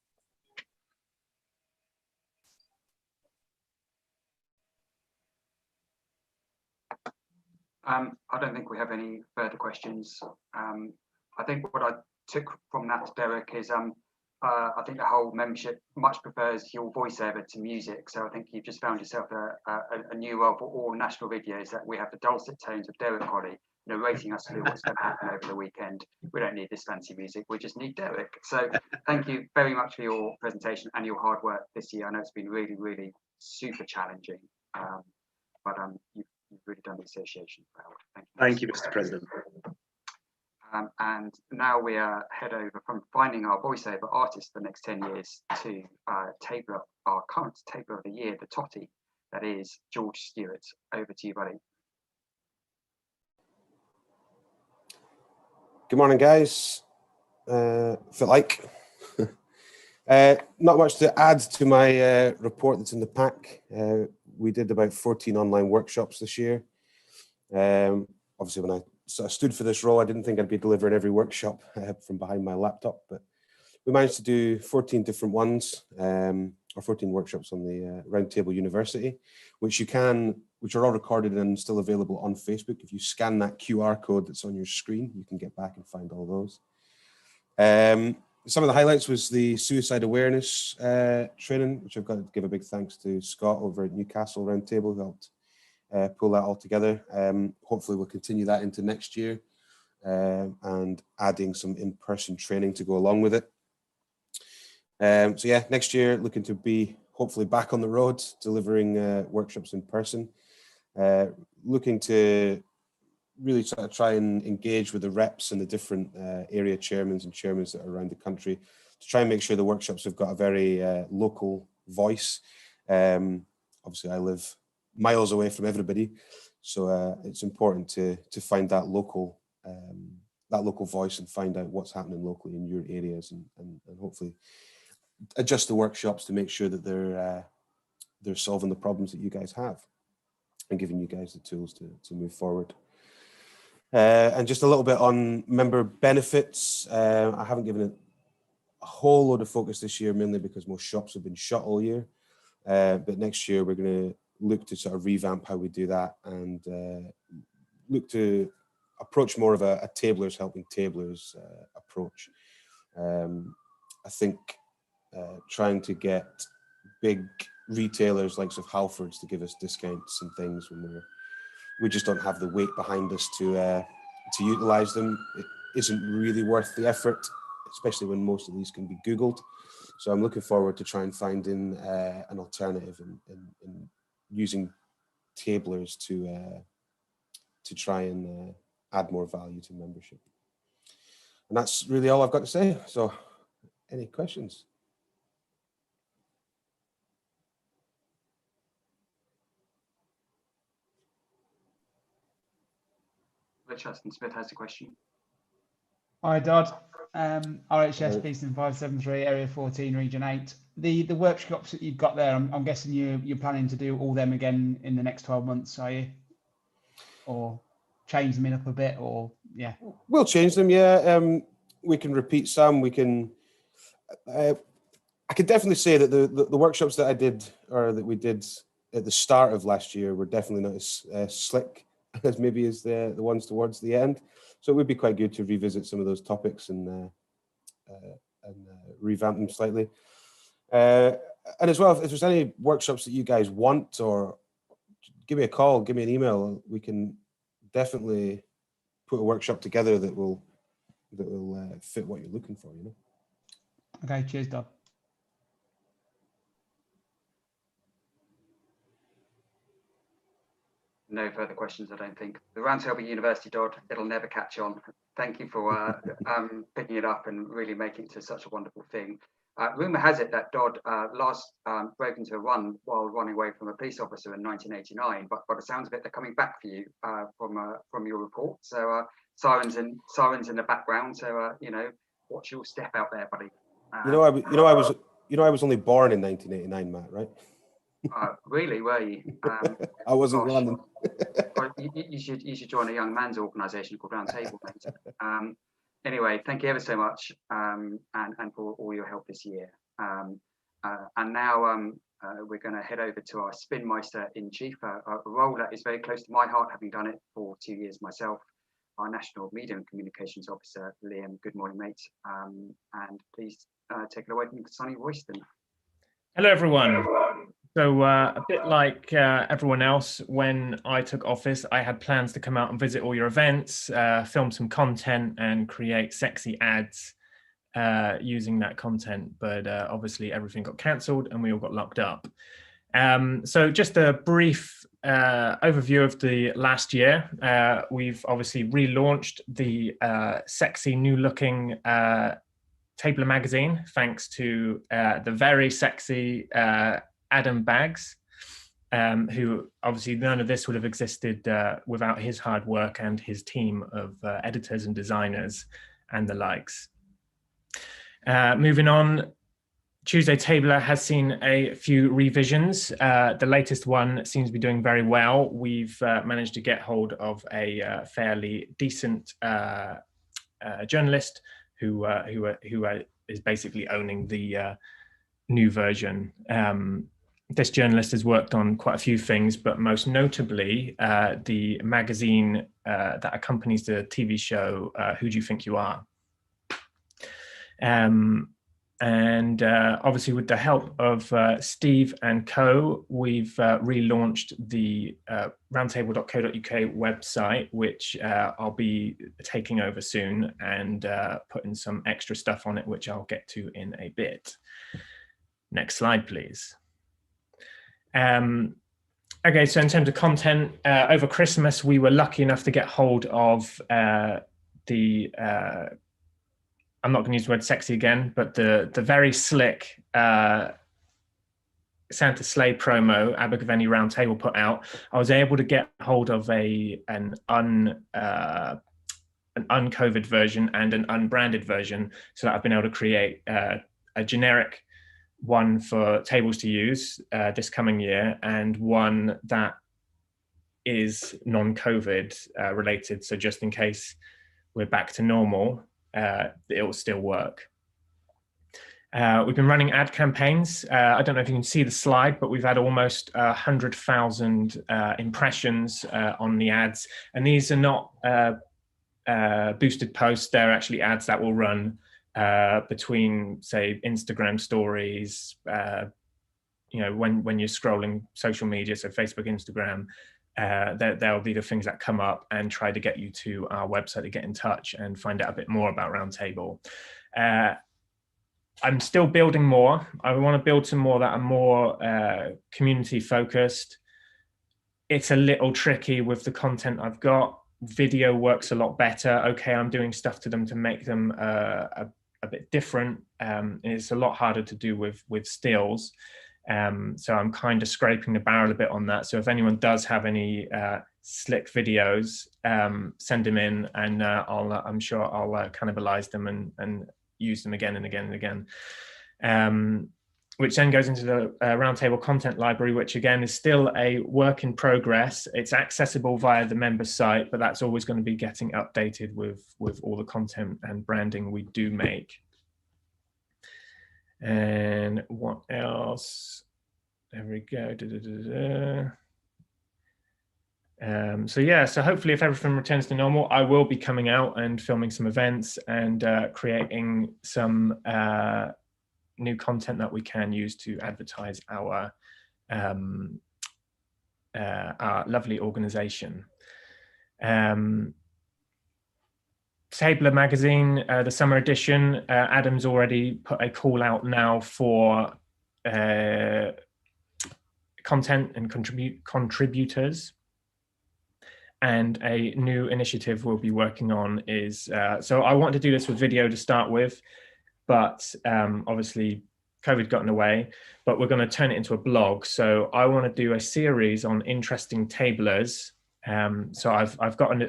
I don't think we have any further questions. I think what I took from that, Derek, is I think the whole membership much prefers your voiceover to music. So I think you've just found yourself a new role for all national videos, that we have the dulcet tones of Derek Hoddy narrating us through what's going to happen over the weekend. We don't need this fancy music, we just need Derek. So thank you very much for your presentation and your hard work this year. I know it's been really, really super challenging, but you've really done the association proud. Thank you, Mr. President. And now we head over from finding our voiceover artist for the next 10 years to our current Tabler of the Year, the Totty, that is George Stewart. Over to you, buddy. Good morning, guys. Feel like not much to add to my report that's in the pack. We did about 14 online workshops this year. Obviously, when I stood for this role, I didn't think I'd be delivering every workshop from behind my laptop, but we managed to do 14 different ones, or 14 workshops on the Roundtable University, which are all recorded and still available on Facebook. If you scan that QR code that's on your screen, you can get back and find all those. Some of the highlights was the suicide awareness training, which I've got to give a big thanks to Scott over at Newcastle Roundtable, who helped pull that all together. Hopefully we'll continue that into next year. and adding some in-person training to go along with it. So yeah, next year looking to be hopefully back on the road, delivering workshops in person. Looking to really sort of try and engage with the reps and the different area chairmen and chairmen that are around the country to try and make sure the workshops have got a very local voice. Obviously, I live miles away from everybody, so it's important to find that local voice and find out what's happening locally in your areas, and hopefully adjust the workshops to make sure that they're solving the problems that you guys have and giving you guys the tools to move forward. And just a little bit on member benefits. I haven't given it a whole load of focus this year, mainly because most shops have been shut all year. But next year we're going to look to sort of revamp how we do that and look to approach more of a tablers helping tablers approach. I think trying to get big retailers like Halfords to give us discounts and things when we just don't have the weight behind us to utilize them. It isn't really worth the effort, especially when most of these can be Googled. So I'm looking forward to try and finding an alternative and using tablers to try and add more value to membership. And that's really all I've got to say. So any questions? Richard Smith has a question. Hi, Dodd. RHS Beeston 573, Area 14, Region 8. The workshops that you've got there, I'm guessing you're planning to do all them again in the next 12 months, are you? Or change them in up a bit, or yeah? We'll change them, yeah. We can repeat some. We can. I can definitely say that the workshops that I did, or that we did at the start of last year, were definitely not as slick as maybe as the ones towards the end. So it would be quite good to revisit some of those topics and revamp them slightly. And as well, if there's any workshops that you guys want, or give me a call, give me an email. We can definitely put a workshop together that will fit what you're looking for. You know. Okay. Cheers, Dodd. No further questions, I don't think. The Roundtable University, Dodd, it'll never catch on. Thank you for picking it up and really making it to such a wonderful thing. Rumour has it that Dodd last broke into a run while running away from a police officer in 1989, but by the sounds of it, they're coming back for you from your report. So sirens in the background. So watch your step out there, buddy. I was only born in 1989, Matt, right? Really, were you? I wasn't running. Well, you should join a young man's organisation called Roundtable, mate. Anyway, thank you ever so much, and for all your help this year. And now we're going to head over to our Spinmeister in Chief, a role that is very close to my heart, having done it for 2 years myself. Our National Media and Communications Officer, Liam. Good morning, mate. And please take it away from Sonny Royston. Hello, everyone. So a bit like everyone else, when I took office, I had plans to come out and visit all your events, film some content and create sexy ads using that content. But obviously everything got cancelled and we all got locked up. So just a brief overview of the last year. We've obviously relaunched the sexy new looking Tabler magazine, thanks to the very sexy Adam Baggs, who obviously none of this would have existed without his hard work and his team of editors and designers and the likes. Moving on, Tuesday Tabler has seen a few revisions. The latest one seems to be doing very well. We've managed to get hold of a fairly decent journalist who is basically owning the new version. This journalist has worked on quite a few things, but most notably the magazine that accompanies the TV show, Who Do You Think You Are? And obviously, with the help of Steve and co, we've relaunched the roundtable.co.uk website, which I'll be taking over soon and putting some extra stuff on it, which I'll get to in a bit. Next slide, please. Okay, so in terms of content, over Christmas, we were lucky enough to get hold of I'm not going to use the word sexy again, but the very slick Santa Sleigh promo Abergavenny Roundtable put out. I was able to get hold of an un-COVID version and an unbranded version, so that I've been able to create a generic one for tables to use this coming year, and one that is non-COVID related. So just in case we're back to normal, it will still work. We've been running ad campaigns. I don't know if you can see the slide, but we've had almost 100,000 impressions on the ads. And these are not boosted posts. They're actually ads that will run between, say, Instagram stories, you know, when you're scrolling social media, so Facebook, Instagram, there'll be the things that come up and try to get you to our website to get in touch and find out a bit more about Roundtable. I'm still building more. I want to build some more that are more community focused. It's a little tricky with the content I've got. Video works a lot better. Okay, I'm doing stuff to them to make them a bit different. It's a lot harder to do with stills. So I'm kind of scraping the barrel a bit on that. So if anyone does have any slick videos, send them in, and I'm sure I'll cannibalize them and use them again and again and again. Which then goes into the Roundtable content library, which again is still a work in progress. It's accessible via the members site, but that's always going to be getting updated with all the content and branding we do make. And what else? There we go. So yeah, so hopefully if everything returns to normal, I will be coming out and filming some events and creating some new content that we can use to advertise our lovely organization. Tabler magazine, the summer edition, Adam's already put a call out now for content and contributors. And a new initiative we'll be working on is, so I want to do this with video to start with, but obviously COVID got in the way, but we're going to turn it into a blog. So I want to do a series on interesting tablers. So I've got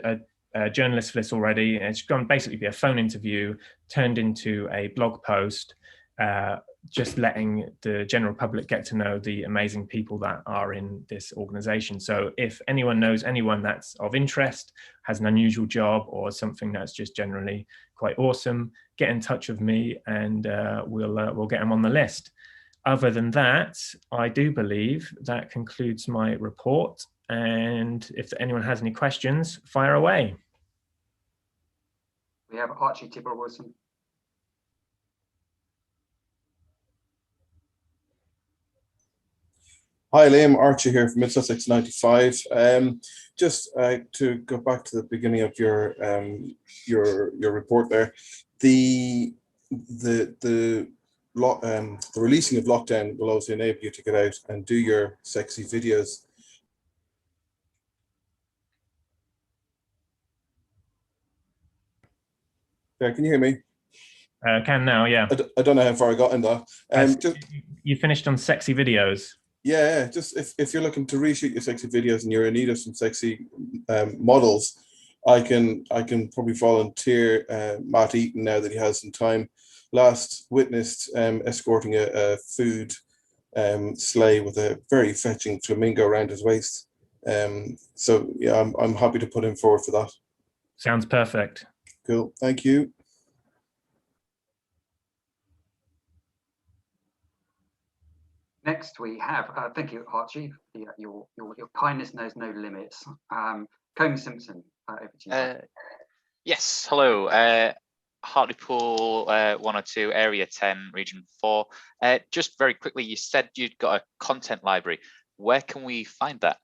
a journalist for this already. It's going to basically be a phone interview turned into a blog post, just letting the general public get to know the amazing people that are in this organization. So if anyone knows anyone that's of interest, has an unusual job or something that's just generally quite awesome, get in touch with me and we'll get them on the list. Other than that, I do believe that concludes my report. And if anyone has any questions, fire away. We have Archie Tibble-Wilson. Hi Liam, Archie here from Mid Sussex 95. Just to go back to the beginning of your report there, the releasing of lockdown will also enable you to get out and do your sexy videos. Yeah, can you hear me? Can now, yeah. I don't know how far I got in that. You finished on sexy videos. Yeah, just if you're looking to reshoot your sexy videos and you're in need of some sexy models, I can probably volunteer Matt Eaton now that he has some time. Last witnessed escorting a food sleigh with a very fetching flamingo around his waist. So yeah, I'm happy to put him forward for that. Sounds perfect. Cool, thank you. Next, we have, thank you, Archie. Your kindness knows no limits. Comey Simpson, over to you. Yes, hello. Hartlepool 102, Area 10, Region 4. Just very quickly, you said you'd got a content library. Where can we find that?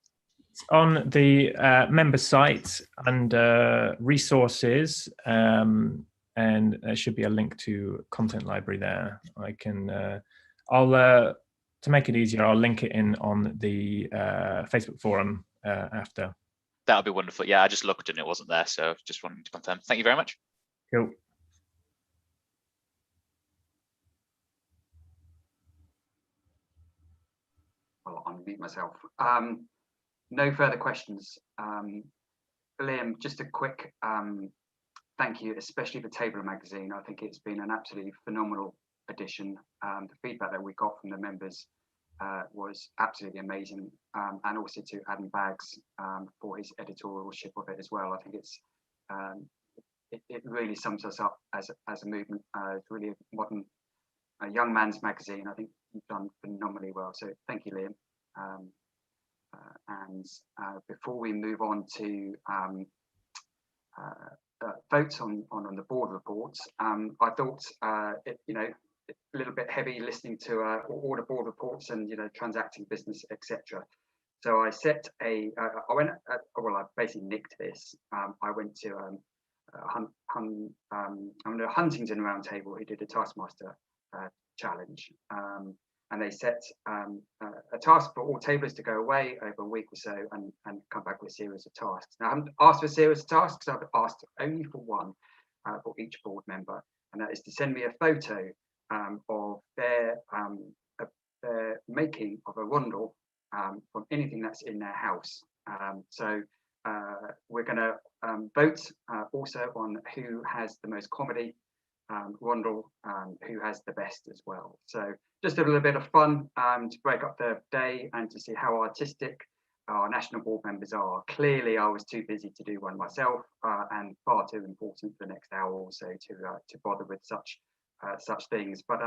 It's on the member site under resources, and there should be a link to content library there. I can, to make it easier, I'll link it in on the Facebook forum after. That would be wonderful. Yeah, I just looked and it wasn't there, so just wanted to confirm. Thank you very much. Cool. I'll unmute myself. No further questions. Liam, just a quick thank you, especially for Tabler Magazine. I think it's been an absolutely phenomenal edition. The feedback that we got from the members was absolutely amazing, and also to Adam Baggs for his editorialship of it as well. I think it's it really sums us up as a movement. It's really a modern young man's magazine. I think you've done phenomenally well. So thank you, Liam. And before we move on to votes on the board reports, I thought a little bit heavy listening to all the board reports and transacting business, etc. So I set I basically nicked this. I went to the Huntington Roundtable, who did a Taskmaster challenge, and they set a task for all tablers to go away over a week or so and come back with a series of tasks. Now, I haven't asked for a series of tasks. I've asked only for one for each board member, and that is to send me a photo of their making of a rondel from anything that's in their house. So we're going to vote also on who has the most comedy rondel, who has the best as well. So just a little bit of fun to break up the day and to see how artistic our national board members are. Clearly, I was too busy to do one myself, and far too important for the next hour or so to bother with such things. But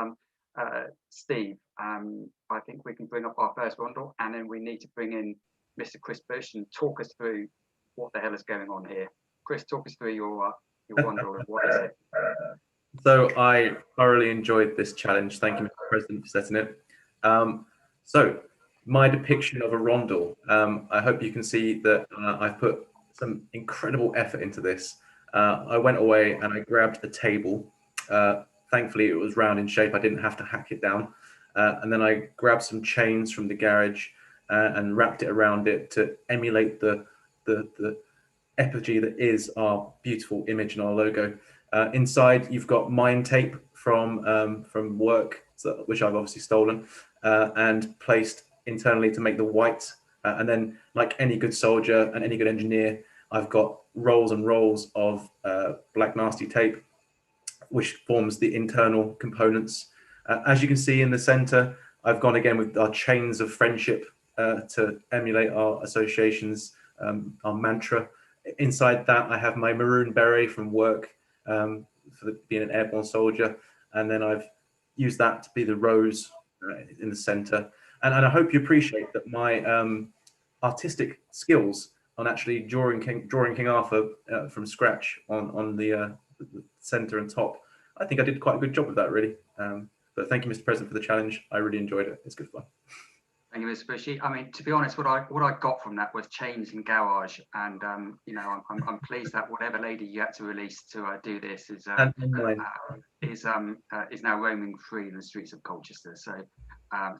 Steve, I think we can bring up our first rondel, and then we need to bring in Mr. Chris Bush and talk us through what the hell is going on here. Chris, talk us through your rondel and what is it? So I thoroughly enjoyed this challenge. Thank you, Mr. President, for setting it. So my depiction of a rondel, I hope you can see that I've put some incredible effort into this. I went away and I grabbed a table. Thankfully, it was round in shape. I didn't have to hack it down. And then I grabbed some chains from the garage and wrapped it around it to emulate the effigy that is our beautiful image and our logo. Inside, you've got mine tape from work, which I've obviously stolen, and placed internally to make the white. And then, like any good soldier and any good engineer, I've got rolls and rolls of black nasty tape, which forms the internal components. As you can see in the center, I've gone again with our chains of friendship to emulate our associations, our mantra. Inside that, I have my maroon beret from work, for being an airborne soldier, and then I've used that to be the rose in the center. And I hope you appreciate that my artistic skills on actually drawing King Arthur from scratch on the center and top. I think I did quite a good job of that, really. But thank you, Mr. President, for the challenge. I really enjoyed it. It's good fun. Thank you, Mr. Bushy. I mean, to be honest, what I got from that was chains and garage, and I'm pleased that whatever lady you had to release to do this is now roaming free in the streets of Colchester. So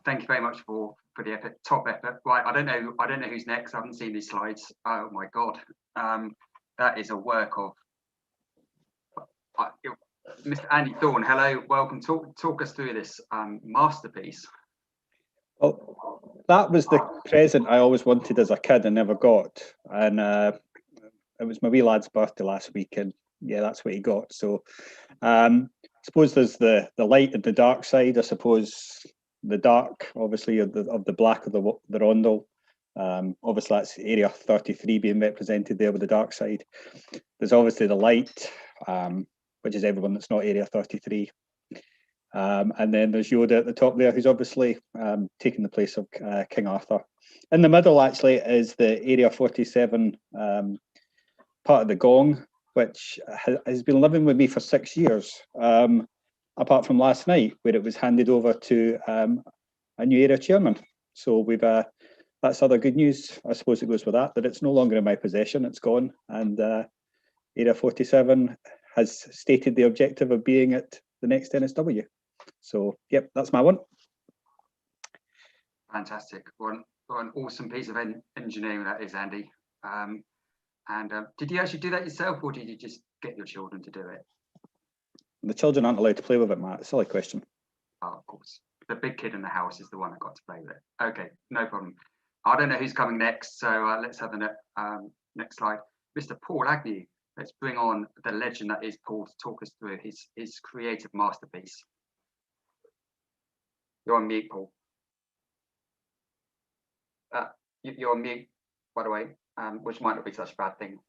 thank you very much for the effort, top effort. Right, I don't know who's next. I haven't seen these slides. Oh my God, that is a work of. Mr. Andy Thorne, hello, welcome. Talk us through this masterpiece. Well, that was the present I always wanted as a kid and never got. And it was my wee lad's birthday last week, and yeah, that's what he got. So I suppose there's the light and the dark side. I suppose the dark, obviously, of the black of the rondel. Obviously, that's Area 33 being represented there with the dark side. There's obviously the light, which is everyone that's not Area 33. And then there's Yoda at the top there, who's obviously taking the place of King Arthur. In the middle, actually, is the Area 47 part of the gong, which has been living with me for 6 years, apart from last night, where it was handed over to a new area chairman. So we've that's other good news, I suppose it goes with that it's no longer in my possession, it's gone. And Area 47 has stated the objective of being at the next NSW. So, yep, that's my one. Fantastic. What an awesome piece of engineering that is, Andy. Did you actually do that yourself, or did you just get your children to do it? The children aren't allowed to play with it, Matt. Silly question. Oh, of course. The big kid in the house is the one that got to play with it. Okay, no problem. I don't know who's coming next, so let's have the next slide. Mr. Paul Agnew. Let's bring on the legend that is Paul to talk us through his creative masterpiece. You're on mute, Paul. You're on mute, by the way, which might not be such a bad thing.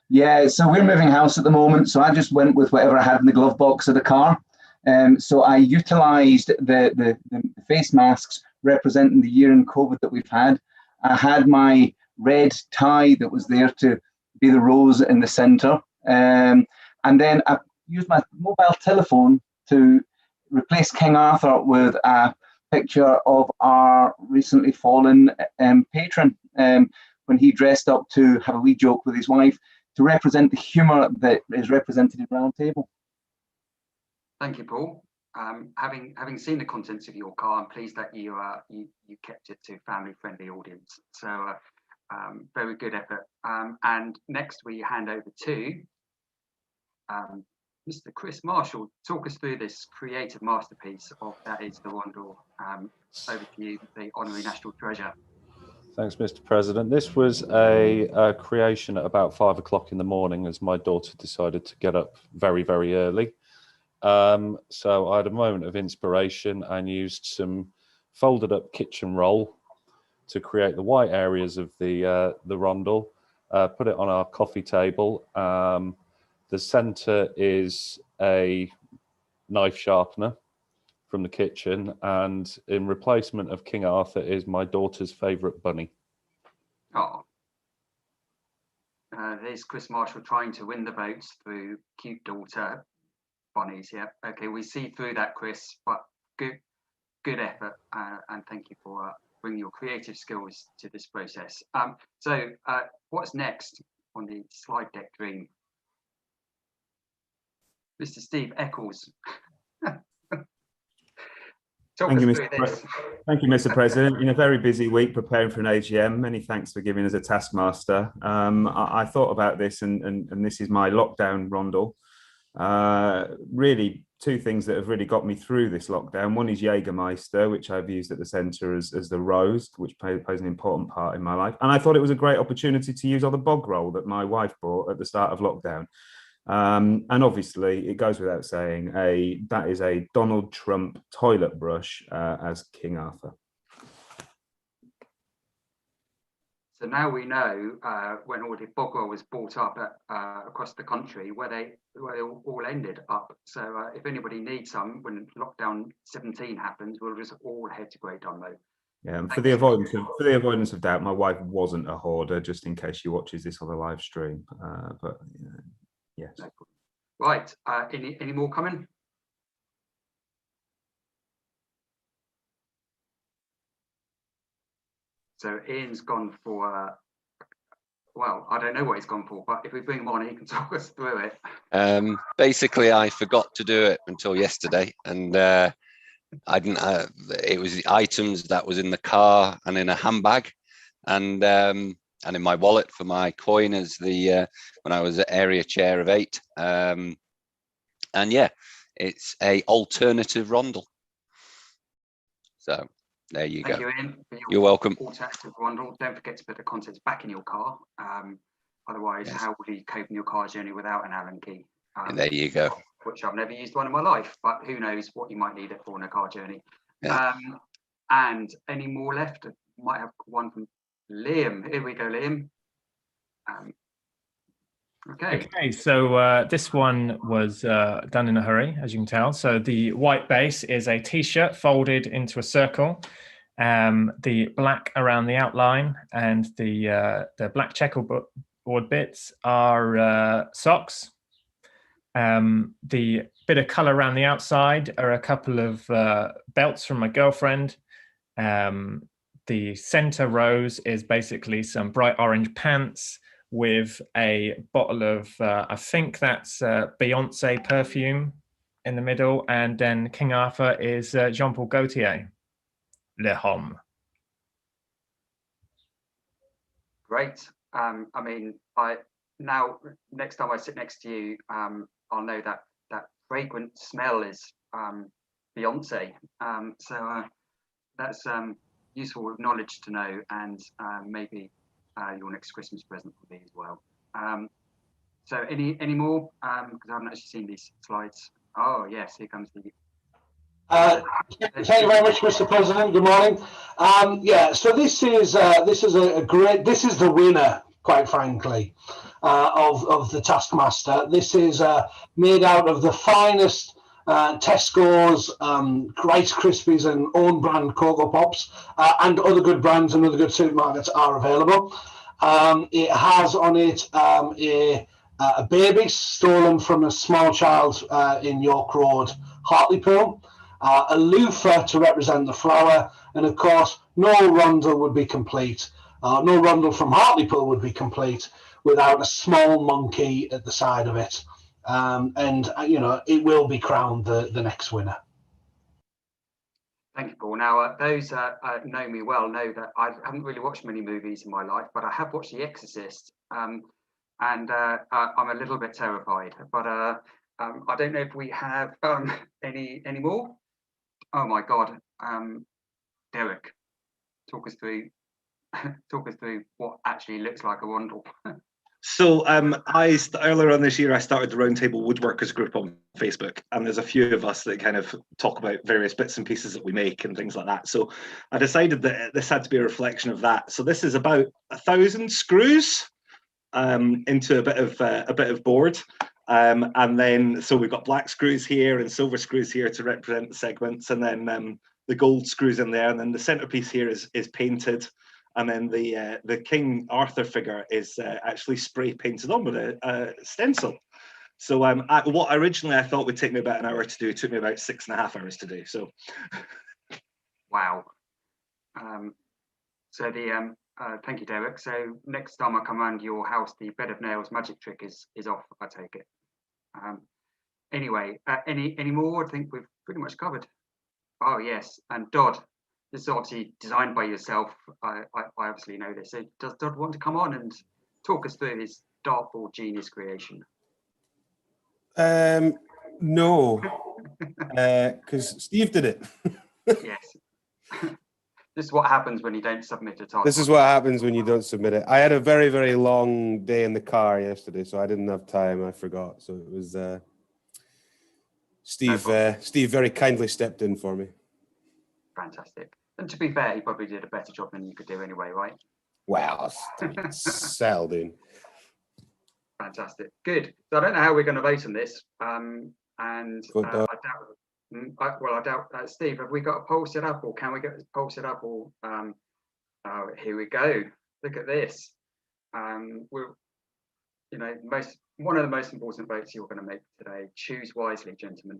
Yeah, so we're moving house at the moment, so I just went with whatever I had in the glove box of the car. So I utilised the face masks representing the year in COVID that we've had. I had my red tie that was there to be the rose in the centre. And then I used my mobile telephone to replace King Arthur with a picture of our recently fallen patron when he dressed up to have a wee joke with his wife to represent the humour that is represented in Round Table. Thank you, Paul. Having seen the contents of your car, I'm pleased that you kept it to family-friendly audience. So very good effort. And next we hand over to Mr. Chris Marshall. Talk us through this creative masterpiece of That Is the Rondel. Over to you, the Honorary National Treasure. Thanks, Mr. President. This was a creation at about 5 o'clock in the morning as my daughter decided to get up very, very early. So I had a moment of inspiration and used some folded up kitchen roll to create the white areas of the rondel, put it on our coffee table. The center is a knife sharpener from the kitchen, and in replacement of King Arthur is my daughter's favorite bunny. Oh. There's Chris Marshall trying to win the votes through cute daughter bunnies. Yeah, okay, we see through that, Chris, but good effort, and thank you for bringing your creative skills to this process. So what's next on the slide deck dream? Mr. Steve Eccles. Thank you, Mr. President. In a very busy week preparing for an AGM, many thanks for giving us a taskmaster. I thought about this, and this is my lockdown rondel. Really, two things that have really got me through this lockdown. One is Jägermeister, which I've used at the centre as the rose, which plays an important part in my life. And I thought it was a great opportunity to use all the bog roll that my wife bought at the start of lockdown. And obviously, it goes without saying, that is a Donald Trump toilet brush as King Arthur. So now we know when all the bog roll was bought up across the country where they all ended up. So if anybody needs some when lockdown 17 happens, we'll just all head to Great Dunmow. Yeah, and for the avoidance of doubt, my wife wasn't a hoarder, just in case she watches this on the live stream. But yes. Right. Any more coming? So Ian's gone for, well, I don't know what he's gone for, but if we bring him on, he can talk us through it. Basically, I forgot to do it until yesterday, and I didn't. It was the items that was in the car and in a handbag, and in my wallet for my coin as the when I was area chair of 8. And yeah, it's a alternative rondel. So. There you go. Thank you, Ian, for your You're welcome. Alternative rondel. Don't forget to put the contents back in your car. Otherwise, how will you cope in your car journey without an Allen key? There you go. Which I've never used one in my life, but who knows what you might need it for in a car journey. Yeah. And any more left? Might have one from Liam. Here we go, Liam. Okay, so this one was done in a hurry, as you can tell. So the white base is a t-shirt folded into a circle, the black around the outline, and the black board bits are socks. The bit of color around the outside are a couple of belts from my girlfriend. The center rose is basically some bright orange pants with a bottle of, I think that's Beyonce perfume in the middle. And then King Arthur is Jean-Paul Gaultier, Le Homme. Great. I mean, now next time I sit next to you, I'll know that that fragrant smell is Beyonce. So that's useful knowledge to know, and maybe your next Christmas present will be as well. So any more? Because I haven't actually seen these slides. Oh yes, here comes the. Thank you very much, Mr. President. Good morning. Yeah, so this is a great. This is the winner, quite frankly, of the Taskmaster. This is made out of the finest Tesco's, Rice Krispies, and own brand Cocoa Pops, and other good brands and other good supermarkets are available. It has on it a baby stolen from a small child in York Road, Hartlepool. A loofah to represent the flower, and of course, no rondel would be complete. No rondel from Hartlepool would be complete without a small monkey at the side of it. And you know, it will be crowned the next winner. Thank you, Paul. Now, those know me well know that I haven't really watched many movies in my life, but I have watched The Exorcist, and I'm a little bit terrified. But I don't know if we have any more. Oh my God, Derek, talk us through what actually looks like a rondel. So earlier on this year, I started the Roundtable Woodworkers group on Facebook, and there's a few of us that kind of talk about various bits and pieces that we make and things like that. So I decided that this had to be a reflection of that. So this is about 1,000 screws into a bit of board. And then, so we've got black screws here and silver screws here to represent the segments, and then the gold screws in there, and then the centerpiece here is painted, and then the King Arthur figure is actually spray painted on with a stencil. So what originally I thought would take me about an hour to do took me about 6.5 hours to do. So, wow. So the thank you, Derek. So next time I come around your house, the bed of nails magic trick is off. I take it. Anyway, any more? I think we've pretty much covered. Oh yes, and Dodd, this is obviously designed by yourself. I obviously know this. So does Dodd want to come on and talk us through his dartboard genius creation? No, because Steve did it. Yes. This is what happens when you don't submit a task. This is what happens when you don't submit it. I had a very, very long day in the car yesterday, so I didn't have time. I forgot. So it was Steve. Steve very kindly stepped in for me. Fantastic. And to be fair, he probably did a better job than you could do anyway, right? Well, settled in. Fantastic. Good. So I don't know how we're going to vote on this. I doubt, Steve, have we got a poll set up, or can we get a poll set up, or here we go. Look at this. We're, you know, one of the most important votes you're going to make today. Choose wisely, gentlemen.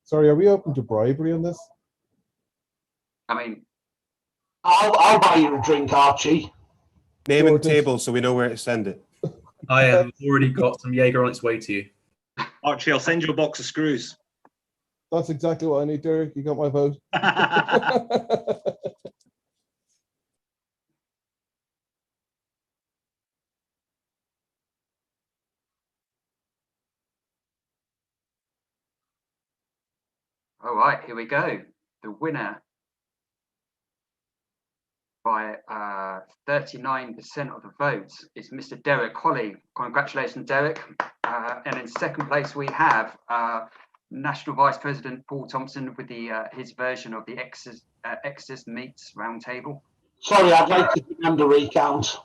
Sorry, are we open to bribery on this? I mean, I'll buy you a drink, Archie. Name and table so we know where to send it. I have already got some Jaeger on its way to you. Archie, I'll send you a box of screws. That's exactly what I need, Derek. You got my vote. all right, here we go. The winner by 39% of the votes is Mr. Derek Holly. Congratulations, Derek. And in second place, we have National Vice President Paul Thompson with his version of the Exorcist Meets Roundtable. Sorry, I'd like to demand a recount.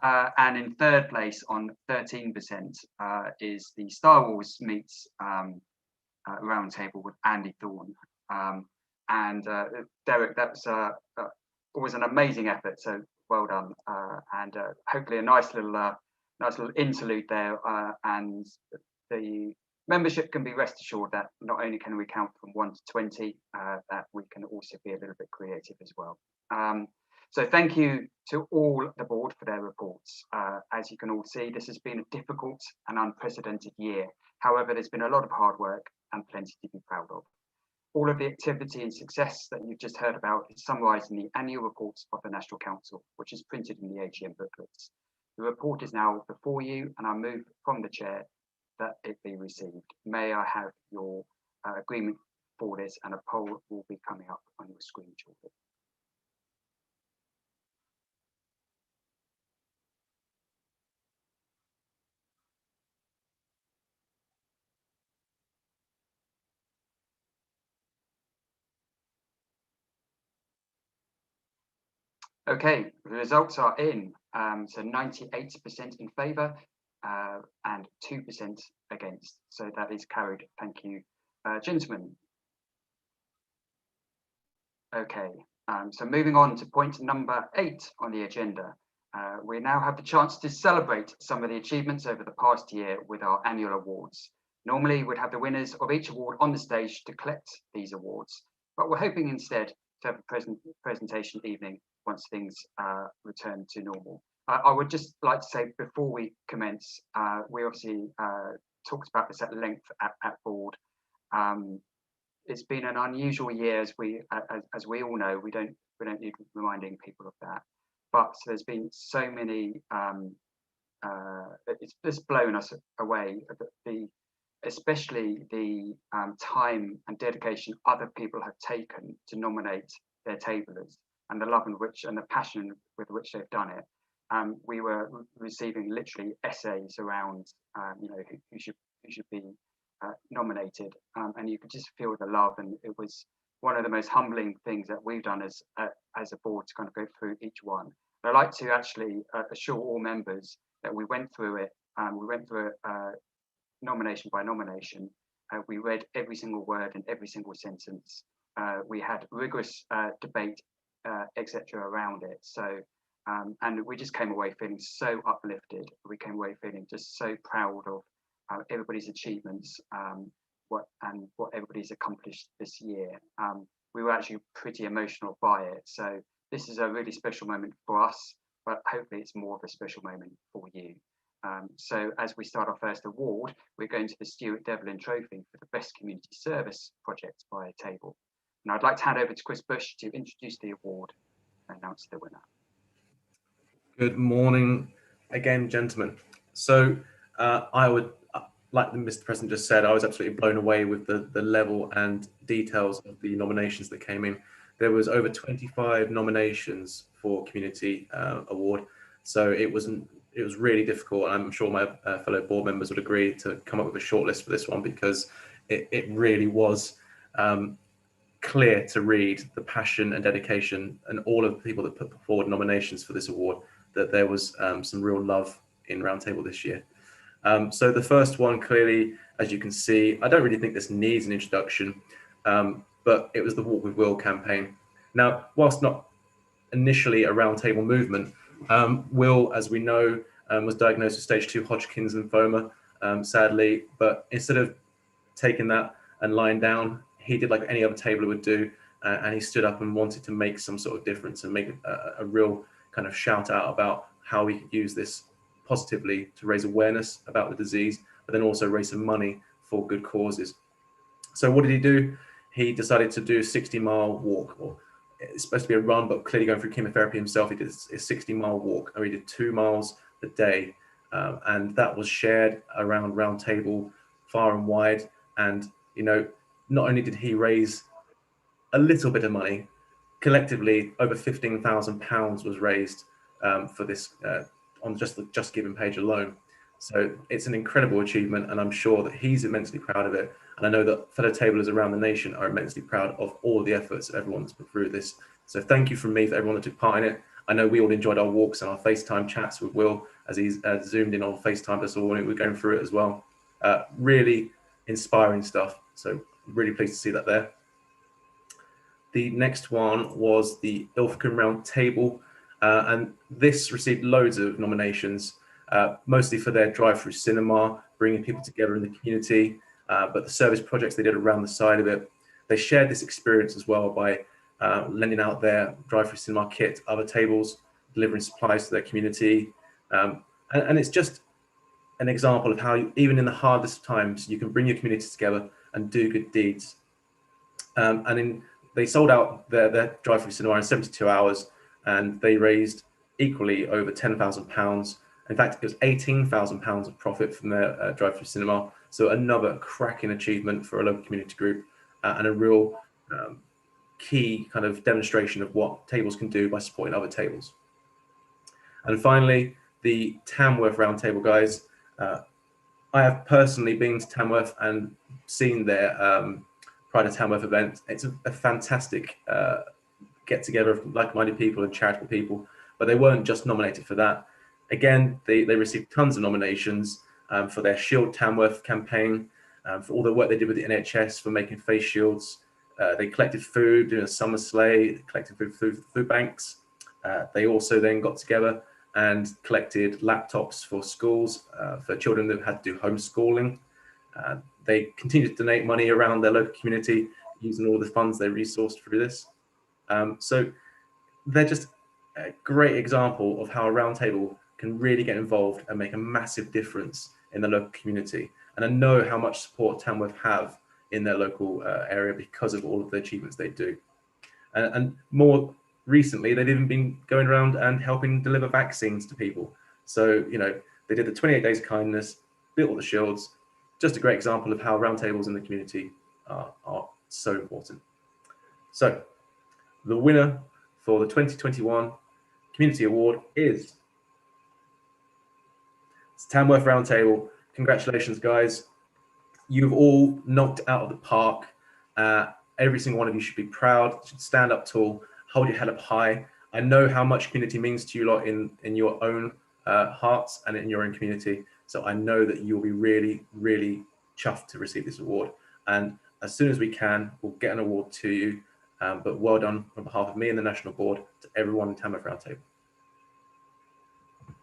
And in third place on 13% is the Star Wars Meets Roundtable with Andy Thorne. And Derek, that's always an amazing effort. So well done. And hopefully a nice little interlude there. And the membership can be rest assured that not only can we count from 1 to 20, that we can also be a little bit creative as well. So thank you to all the board for their reports. As you can all see, this has been a difficult and unprecedented year. However, there's been a lot of hard work and plenty to be proud of. All of the activity and success that you've just heard about is summarised in the annual reports of the National Council, which is printed in the AGM booklets. The report is now before you, and I move from the chair that it be received. May I have your agreement for this, and a poll will be coming up on your screen shortly. Okay, the results are in. So 98% in favour and 2% against. So that is carried. Thank you, gentlemen. Okay, so moving on to point number 8 on the agenda. We now have the chance to celebrate some of the achievements over the past year with our annual awards. Normally, we'd have the winners of each award on the stage to collect these awards, but we're hoping instead to have a presentation evening once things return to normal. I would just like to say before we commence, we obviously talked about this at length at board. It's been an unusual year, as we all know. We don't need reminding people of that. But there's been so many. It's just blown us away. Especially the time and dedication other people have taken to nominate their tablers, and the love and the passion with which they've done it. We were receiving literally essays around, who should be nominated, and you could just feel the love. And it was one of the most humbling things that we've done as a board to kind of go through each one. And I'd like to actually assure all members that we went through it. We went through it nomination by nomination. We read every single word and every single sentence. We had rigorous debate, etc. around it. So, and we just came away feeling so uplifted. We came away feeling just so proud of everybody's achievements, what everybody's accomplished this year. We were actually pretty emotional by it. So this is a really special moment for us, but hopefully it's more of a special moment for you. So as we start our first award, we're going to the Stuart Devlin Trophy for the Best Community Service Project by a table. And I'd like to hand over to Chris Bush to introduce the award and announce the winner. Good morning again, gentlemen. So I would, like Mr. President just said, I was absolutely blown away with the level and details of the nominations that came in. There was over 25 nominations for Community Award. So it was really difficult. I'm sure my fellow board members would agree to come up with a shortlist for this one, because it really was clear to read the passion and dedication and all of the people that put forward nominations for this award, that there was some real love in Roundtable this year. So the first one, clearly, as you can see, I don't really think this needs an introduction, but it was the Walk with Will campaign. Now, whilst not initially a Roundtable movement, Will, as we know, was diagnosed with stage 2 Hodgkin's lymphoma, sadly, but instead of taking that and lying down, he did like any other tabler would do, and he stood up and wanted to make some sort of difference and make a real kind of shout out about how we could use this positively to raise awareness about the disease, but then also raise some money for good causes. So what did he do? He decided to do a 60-mile walk, or it's supposed to be a run, but clearly going through chemotherapy himself, he did a 60-mile walk, and he did 2 miles a day. And that was shared around Roundtable far and wide. And, not only did he raise a little bit of money, collectively over £15,000 was raised for this on just the Just Giving page alone. So it's an incredible achievement, and I'm sure that he's immensely proud of it. And I know that fellow tablers around the nation are immensely proud of all the efforts of everyone that's put through this. So thank you from me for everyone that took part in it. I know we all enjoyed our walks and our FaceTime chats with Will as he's zoomed in on FaceTime us all, and we're going through it as well. Really inspiring stuff. So really pleased to see that there. The next one was the Ilfracombe Round Table, and this received loads of nominations, mostly for their drive-through cinema, bringing people together in the community, but the service projects they did around the side of it. They shared this experience as well by lending out their drive-through cinema kit to other tables, delivering supplies to their community. And it's just an example of how, even in the hardest times, you can bring your community together and do good deeds. They sold out their drive-through cinema in 72 hours, and they raised equally over £10,000. In fact, it was £18,000 of profit from their drive-through cinema. So another cracking achievement for a local community group, and a real key kind of demonstration of what tables can do by supporting other tables. And finally, the Tamworth Roundtable guys. I have personally been to Tamworth and seen their Pride of Tamworth event. It's a fantastic get together of like-minded people and charitable people, but they weren't just nominated for that. Again, they received tons of nominations for their Shield Tamworth campaign, for all the work they did with the NHS for making face shields. They collected food, doing a summer sleigh, collected food for food banks. They also then got together and collected laptops for schools, for children that had to do homeschooling. They continue to donate money around their local community using all the funds they resourced through this. So they're just a great example of how a roundtable can really get involved and make a massive difference in the local community. And I know how much support Tamworth have in their local area because of all of the achievements they do. And more recently, they've even been going around and helping deliver vaccines to people. So, you know, they did the 28 Days of Kindness, built all the shields. Just a great example of how roundtables in the community are so important. So the winner for the 2021 Community Award is Tamworth Roundtable. Congratulations, guys. You've all knocked out of the park. Every single one of you should be proud, should stand up tall, hold your head up high. I know how much community means to you lot in your own hearts and in your own community. So I know that you'll be really, really chuffed to receive this award. And as soon as we can, we'll get an award to you. But well done on behalf of me and the National Board to everyone in Tamworth Roundtable.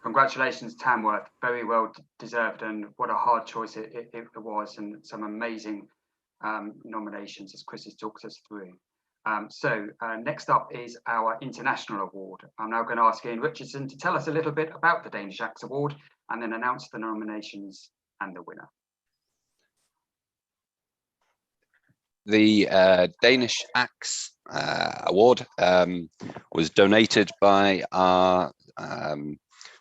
Congratulations, Tamworth. Very well deserved, and what a hard choice it was, and some amazing nominations as Chris has talked us through. So next up is our International Award. I'm now going to ask Ian Richardson to tell us a little bit about the Danish Axe Award and then announce the nominations and the winner. The Danish Axe Award was donated by our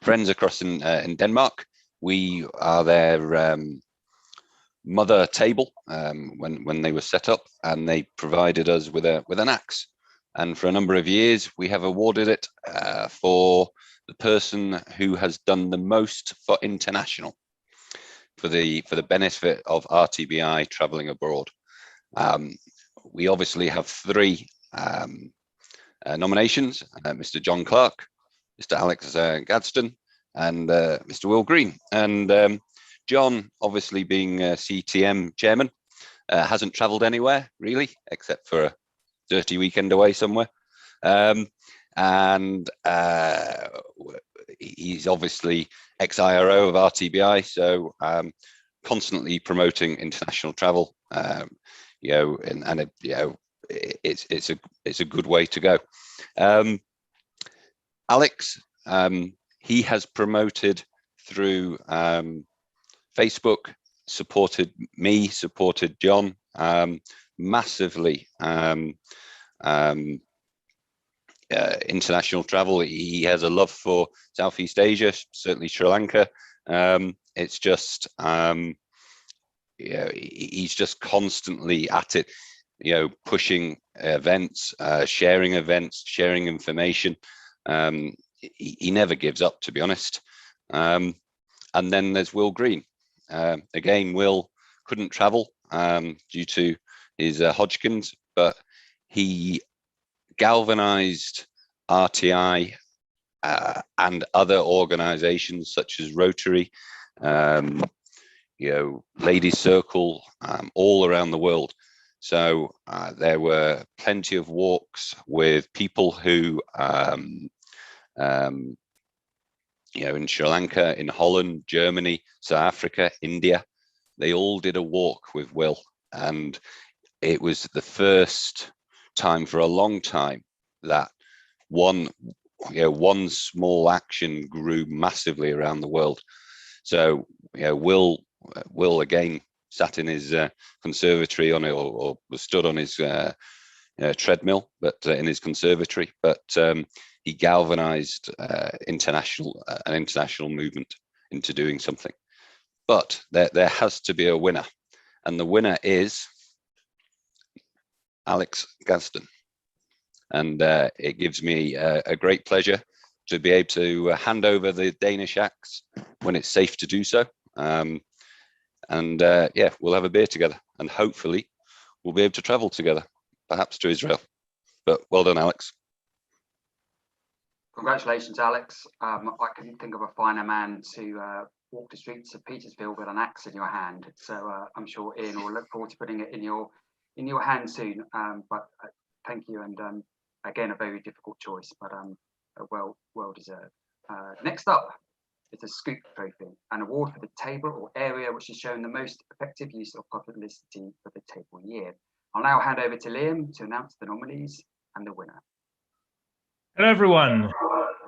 friends across in Denmark. We are their mother table when they were set up, and they provided us with an axe. And for a number of years, we have awarded it for the person who has done the most for international, for the benefit of RTBI traveling abroad. We obviously have three nominations: Mr. John Clark, Mr. Alex Gadsden, and Mr. Will Green. And John, obviously being CTM chairman, hasn't travelled anywhere really, except for a dirty weekend away somewhere. And he's obviously ex-IRO of RTBI, so constantly promoting international travel. You know, and you know, it's a good way to go. Alex, he has promoted through Facebook, supported me, supported John massively. International travel. He has a love for Southeast Asia, certainly Sri Lanka. It's just he's just constantly at it, you know, pushing events, sharing information. He never gives up, to be honest. And then there's Will Green. Again, Will couldn't travel due to his Hodgkin's, but he galvanized RTI and other organizations such as Rotary, you know, Ladies Circle, all around the world So there were plenty of walks with people who, in Sri Lanka, in Holland, Germany, South Africa, India, they all did a walk with Will. And it was the first time for a long time that one small action grew massively around the world. So, Will again sat in his conservatory on it, or was stood on his treadmill, but in his conservatory. But he galvanized an international movement into doing something. But there has to be a winner, and the winner is Alex Gaston. And it gives me a great pleasure to be able to hand over the Danish axe when it's safe to do so. We'll have a beer together, and hopefully we'll be able to travel together, perhaps to Israel. But well done, Alex. Congratulations, Alex. I couldn't think of a finer man to walk the streets of Petersfield with an axe in your hand. So I'm sure Ian will look forward to putting it in your hand soon. But thank you, and again, a very difficult choice, but well deserved. Next up is the Scoop Trophy, an award for the table or area which has shown the most effective use of publicity for the table year. I'll now hand over to Liam to announce the nominees and the winner. Hello, everyone.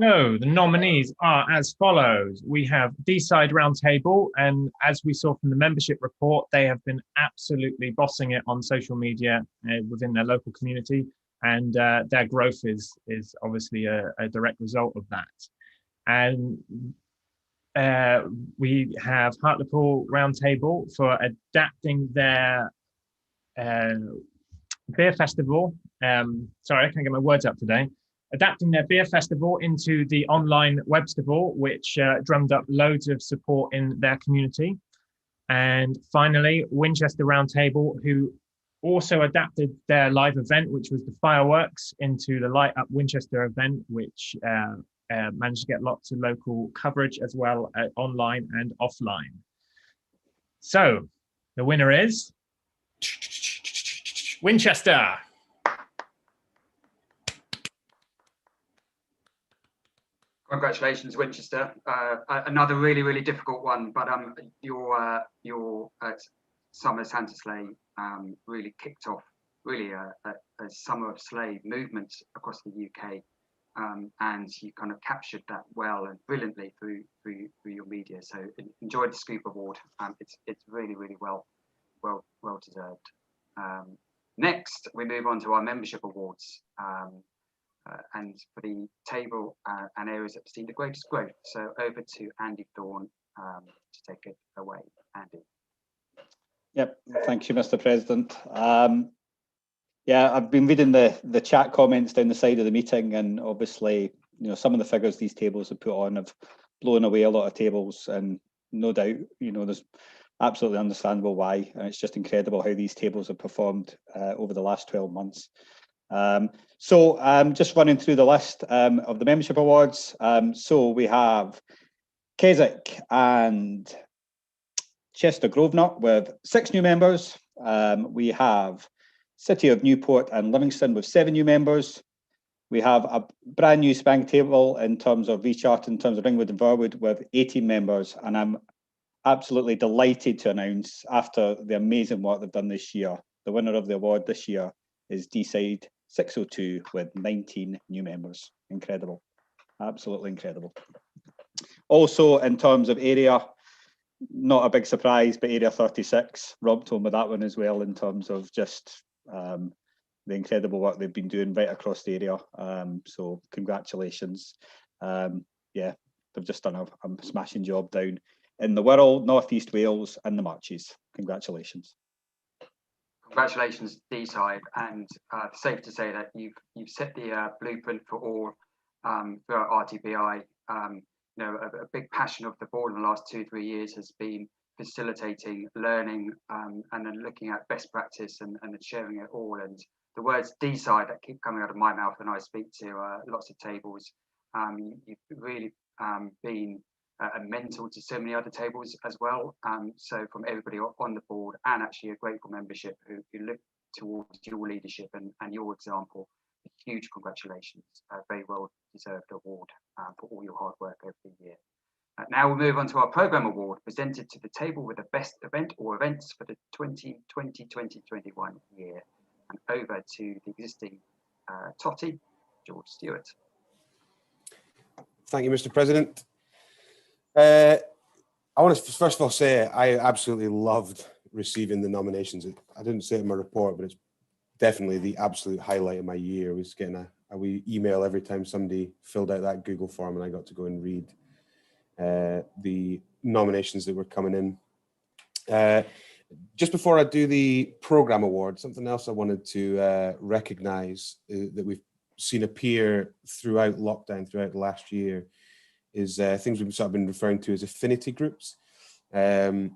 So the nominees are as follows. We have D-Side Roundtable, and as we saw from the membership report, they have been absolutely bossing it on social media within their local community, and their growth is obviously a direct result of that. And we have Hartlepool Roundtable for adapting their beer festival. Sorry, I can't get my words out today. Adapting their beer festival into the online Webstival, which drummed up loads of support in their community. And finally, Winchester Roundtable, who also adapted their live event, which was the fireworks, into the Light Up Winchester event, which managed to get lots of local coverage as well, online and offline. So the winner is Winchester. Congratulations, Winchester. Another really, really difficult one, but your Summer Santa Sleigh really kicked off really a Summer of Sleigh movement across the UK, and you kind of captured that well and brilliantly through your media. So enjoyed the Scoop Award. It's really, really well deserved. Next, we move on to our membership awards. And for the table and areas that have seen the greatest growth. So over to Andy Thorne to take it away. Andy. Yep, thank you, Mr. President. I've been reading the chat comments down the side of the meeting, and obviously, some of the figures these tables have put on have blown away a lot of tables, and no doubt, there's absolutely understandable why, and it's just incredible how these tables have performed over the last 12 months. Just running through the list of the membership awards. So we have Keswick and Chester Grosvenor with 6 new members. We have City of Newport and Livingston with 7 new members. We have a brand new spank table in terms of Rechart, in terms of Ringwood and Verwood, with 18 members. And I'm absolutely delighted to announce, after the amazing work they've done this year, the winner of the award this year is D-Side 602 with 19 new members. Incredible, absolutely incredible. Also, in terms of area, not a big surprise, but Area 36 robbed home with that one as well, in terms of just the incredible work they've been doing right across the area. So congratulations. They've just done a smashing job down in the Wirral, North East Wales and the Marches. Congratulations. Congratulations, D-Side, and safe to say that you've set the blueprint for all throughout RTBI. A big passion of the board in the last 2-3 years has been facilitating learning and then looking at best practice and sharing it all. And the words D-Side that keep coming out of my mouth when I speak to lots of tables, you've really been a mentor to so many other tables as well. So from everybody on the board, and actually a grateful membership who look towards your leadership and your example. A huge congratulations, a very well deserved award for all your hard work over the year. Now we'll move on to our programme award, presented to the table with the best event or events for the 2020-2021 year. And over to the existing Totty, George Stewart. Thank you, Mr. President. I want to first of all say I absolutely loved receiving the nominations. I didn't say it in my report, but it's definitely the absolute highlight of my year, was getting a wee email every time somebody filled out that Google form and I got to go and read the nominations that were coming in. Just before I do the programme award, something else I wanted to recognise that we've seen appear throughout lockdown, throughout the last year, is things we've sort of been referring to as affinity groups. I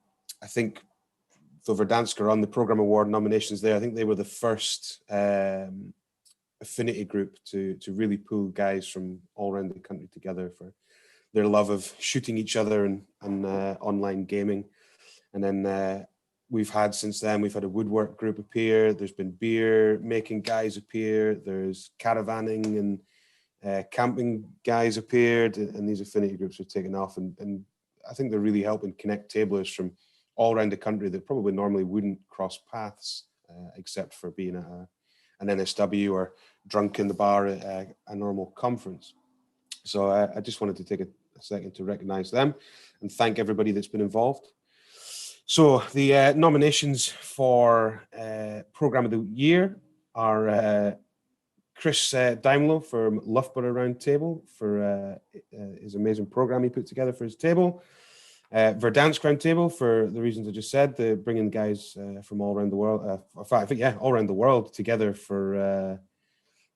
think the Verdansk are on the programme award nominations there. I think they were the first affinity group to really pull guys from all around the country together for their love of shooting each other and online gaming. And then we've had since then, we've had a woodwork group appear, there's been beer making guys appear, there's caravanning and camping guys appeared, and these affinity groups have taken off. And I think they're really helping connect tablers from all around the country that probably normally wouldn't cross paths, except for being at an NSW or drunk in the bar at a normal conference. So I just wanted to take a second to recognise them and thank everybody that's been involved. So the nominations for Programme of the Year are Chris Daimlo from Loughborough Roundtable for his amazing programme he put together for his table. Verdansk Roundtable for the reasons I just said, the bringing guys from all around the world, I think, yeah, all around the world together for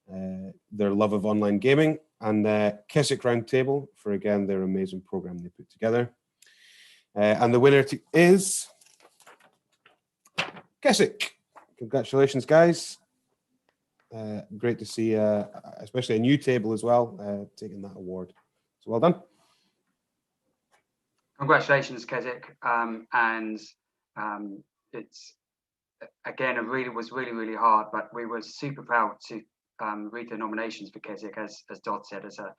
their love of online gaming. And Keswick Roundtable for, again, their amazing programme they put together. And the winner is Keswick. Congratulations, guys. Great to see, especially a new table as well, taking that award. So well done. Congratulations, Keswick. It's, again, it was really hard, but we were super proud to read the nominations for Keswick, as Dodd said, as a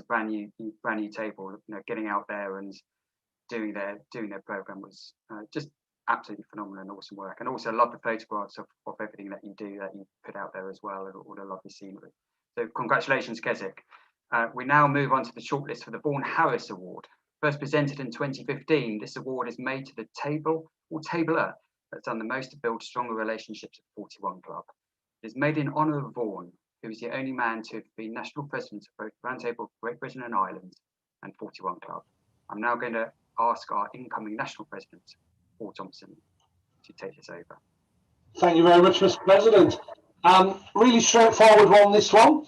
brand new table. You know, getting out there and doing their program was just absolutely phenomenal and awesome work. And also love the photographs of everything that you do, that you put out there as well, and all the lovely scenery. So congratulations, Keswick. We now move on to the shortlist for the Vaughan Harris Award. First presented in 2015, this award is made to the table or tabler that's done the most to build stronger relationships at 41 Club. It is made in honour of Vaughan, who is the only man to have been national president of both Roundtable Great Britain and Ireland and 41 Club. I'm now going to ask our incoming national president, Paul Thompson, to take this over. Thank you very much, Mr. President. Really straightforward one, this one.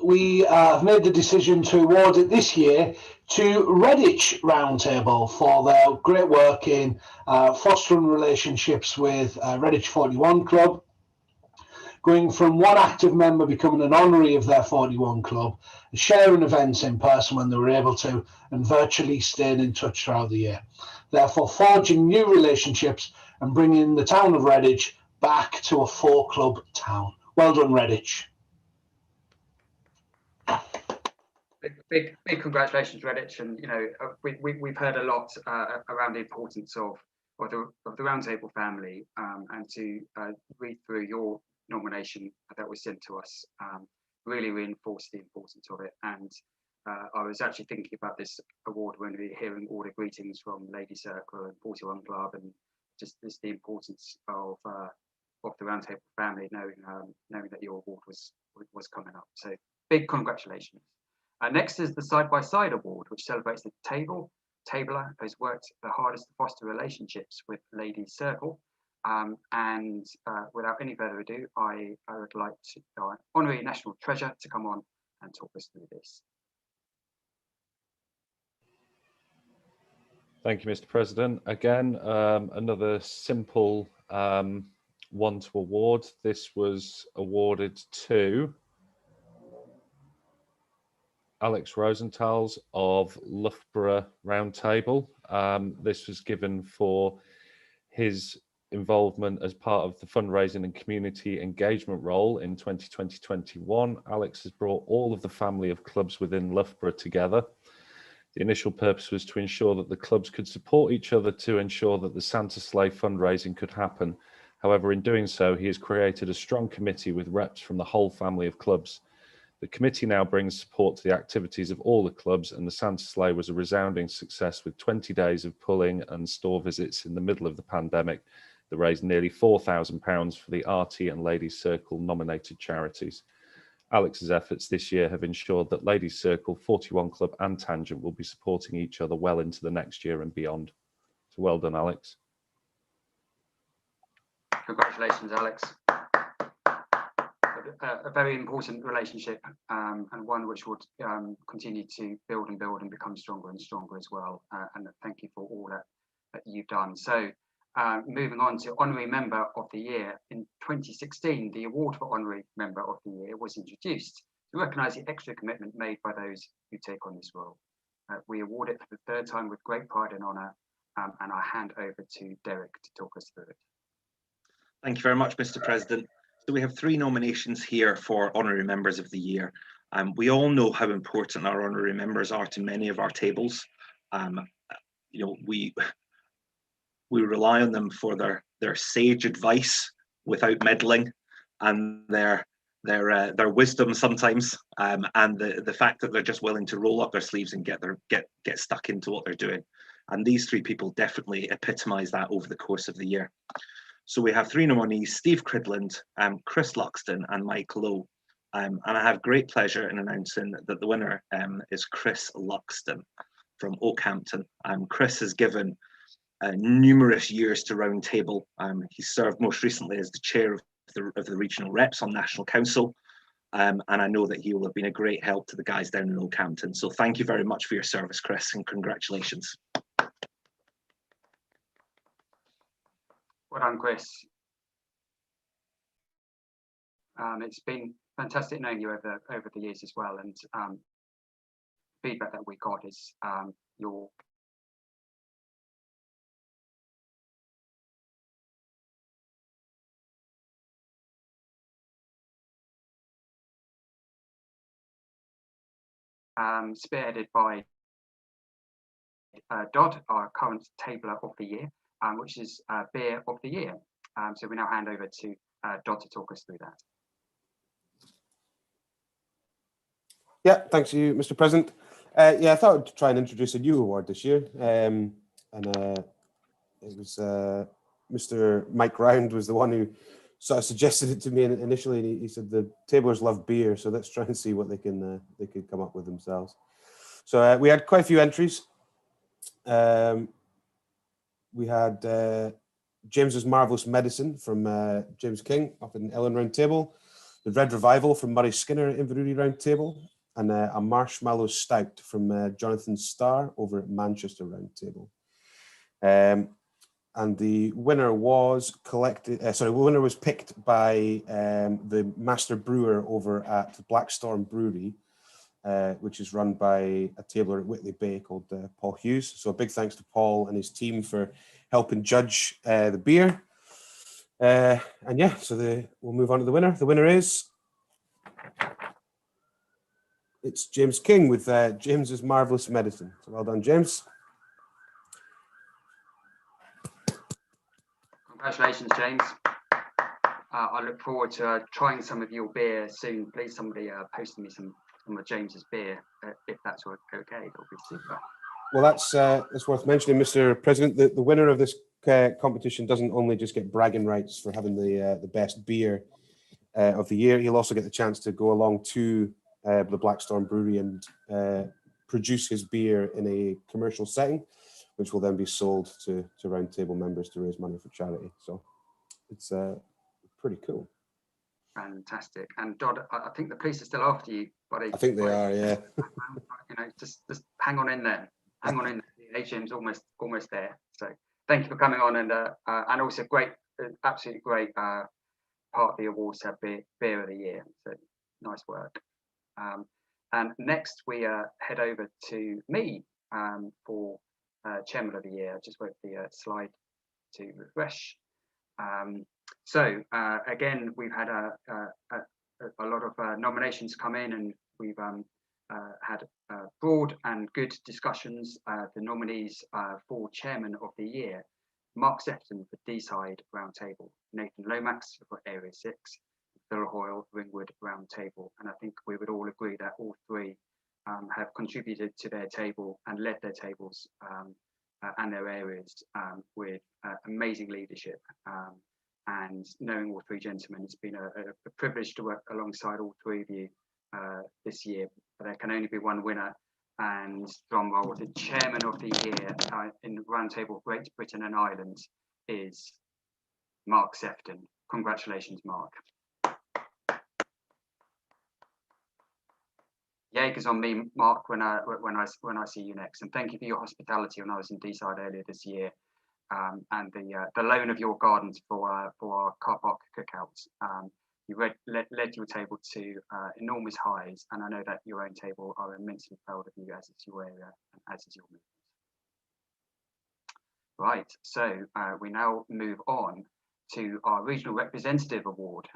We have made the decision to award it this year to Redditch Roundtable for their great work in fostering relationships with Redditch 41 Club, going from one active member becoming an honorary of their 41 Club, sharing events in person when they were able to, and virtually staying in touch throughout the year. Therefore, forging new relationships and bringing the town of Redditch back to a 4-club town. Well done, Redditch. Big congratulations, Redditch. And you know, we've heard a lot around the importance of the Roundtable family, and to read through your nomination that was sent to us really reinforced the importance of it. And I was actually thinking about this award when we were hearing all the greetings from Lady Circle and 41 Club, and just the importance of the Roundtable family, knowing that your award was coming up. So big congratulations. Next is the Side by Side Award, which celebrates the tabler who has worked the hardest to foster relationships with Lady Circle. And without any further ado, I would like to our honorary national treasure to come on and talk us through this. Thank you, Mr. President. Again, another simple one to award. This was awarded to Alex Rosenthal's of Loughborough Roundtable. This was given for his involvement as part of the fundraising and community engagement role in 2020-21, Alex has brought all of the family of clubs within Loughborough together. The initial purpose was to ensure that the clubs could support each other to ensure that the Santa Sleigh fundraising could happen. However, in doing so, he has created a strong committee with reps from the whole family of clubs. The committee now brings support to the activities of all the clubs, and the Santa Sleigh was a resounding success with 20 days of pulling and store visits in the middle of the pandemic that raised nearly £4,000 for the RT and Ladies Circle nominated charities. Alex's efforts this year have ensured that Ladies Circle, 41 Club and Tangent will be supporting each other well into the next year and beyond. So well done, Alex. Congratulations, Alex. A very important relationship, and one which would continue to build and become stronger and stronger as well. And thank you for all that you've done. So moving on to Honorary Member of the Year. In 2016, the award for Honorary Member of the Year was introduced to recognise the extra commitment made by those who take on this role. We award it for the third time with great pride and honour, and I'll hand over to Derek to talk us through it. Thank you very much, Mr. President. So we have 3 nominations here for Honorary Members of the Year. We all know how important our Honorary Members are to many of our tables. You know, we rely on them for their sage advice without meddling, and their wisdom sometimes, and the fact that they're just willing to roll up their sleeves and get stuck into what they're doing. And these 3 people definitely epitomise that over the course of the year. So we have 3 nominees: Steve Cridland, Chris Luxton, and Mike Lowe. And I have great pleasure in announcing that the winner is Chris Luxton from Oakhampton. Chris has given numerous years to Round Table. He served most recently as the chair of the regional reps on National Council. And I know that he will have been a great help to the guys down in Oakhampton. So thank you very much for your service, Chris, and congratulations. Well done, Chris. It's been fantastic knowing you over the years as well, and feedback that we got is your spearheaded by Dodd, our current tabler of the year, which is Beer of the Year. So we now hand over to Dodd to talk us through that. Yeah, thanks to you, Mr. President. Yeah, I thought I'd try and introduce a new award this year. And it was Mr. Mike Round was the one who sort of suggested it to me initially. And he said the tablers love beer, so let's try and see what they can come up with themselves. So we had quite a few entries. We had James's Marvellous Medicine from James King up in Ellen Round Table, the Red Revival from Murray Skinner at Inverurie Round Table, and a Marshmallow Stout from Jonathan Starr over at Manchester Round Table. And the winner was picked by the master brewer over at Blackstorm Brewery, which is run by a tabler at Whitley Bay called Paul Hughes. So a big thanks to Paul and his team for helping judge the beer. And yeah, so we'll move on to the winner. The winner is, it's James King with James's Marvellous Medicine. So well done, James. Congratulations, James. I look forward to trying some of your beer soon. Please, somebody post me some of James's beer, if that's okay. That would be super. Well, that's worth mentioning, Mr. President. The winner of this competition doesn't only just get bragging rights for having the best beer of the year. He'll also get the chance to go along to the Blackstorm Brewery and produce his beer in a commercial setting, which will then be sold to Round Table members to raise money for charity. So it's pretty cool. Fantastic. And Dodd, I think the police are still after you, buddy. I think they are, yeah. You know, just hang on in there. Hang on in there. The AGM's almost there. So thank you for coming on, and also great, absolutely great part of the awards have beer of the year. So nice work. And next we head over to me for Chairman of the Year. I just wait for the slide to refresh. So again, we've had a lot of nominations come in, and we've had broad and good discussions. The nominees for Chairman of the Year: Mark Sefton for Deeside Roundtable, Nathan Lomax for Area 6, Phil Hoyle, Ringwood Roundtable. And I think we would all agree that all three have contributed to their table and led their tables and their areas with amazing leadership. And knowing all three gentlemen, it's been a privilege to work alongside all three of you this year. But there can only be one winner. And drum roll, the Chairman of the Year in Roundtable Great Britain and Ireland is Mark Sefton. Congratulations, Mark. Jaeger's on me, Mark, when I see you next. And thank you for your hospitality when I was in Deeside earlier this year, and the loan of your gardens for our car park cookouts. You led your table to enormous highs, and I know that your own table are immensely proud of you, as is your area and as is your movement. Right, so we now move on to our Regional Representative Award.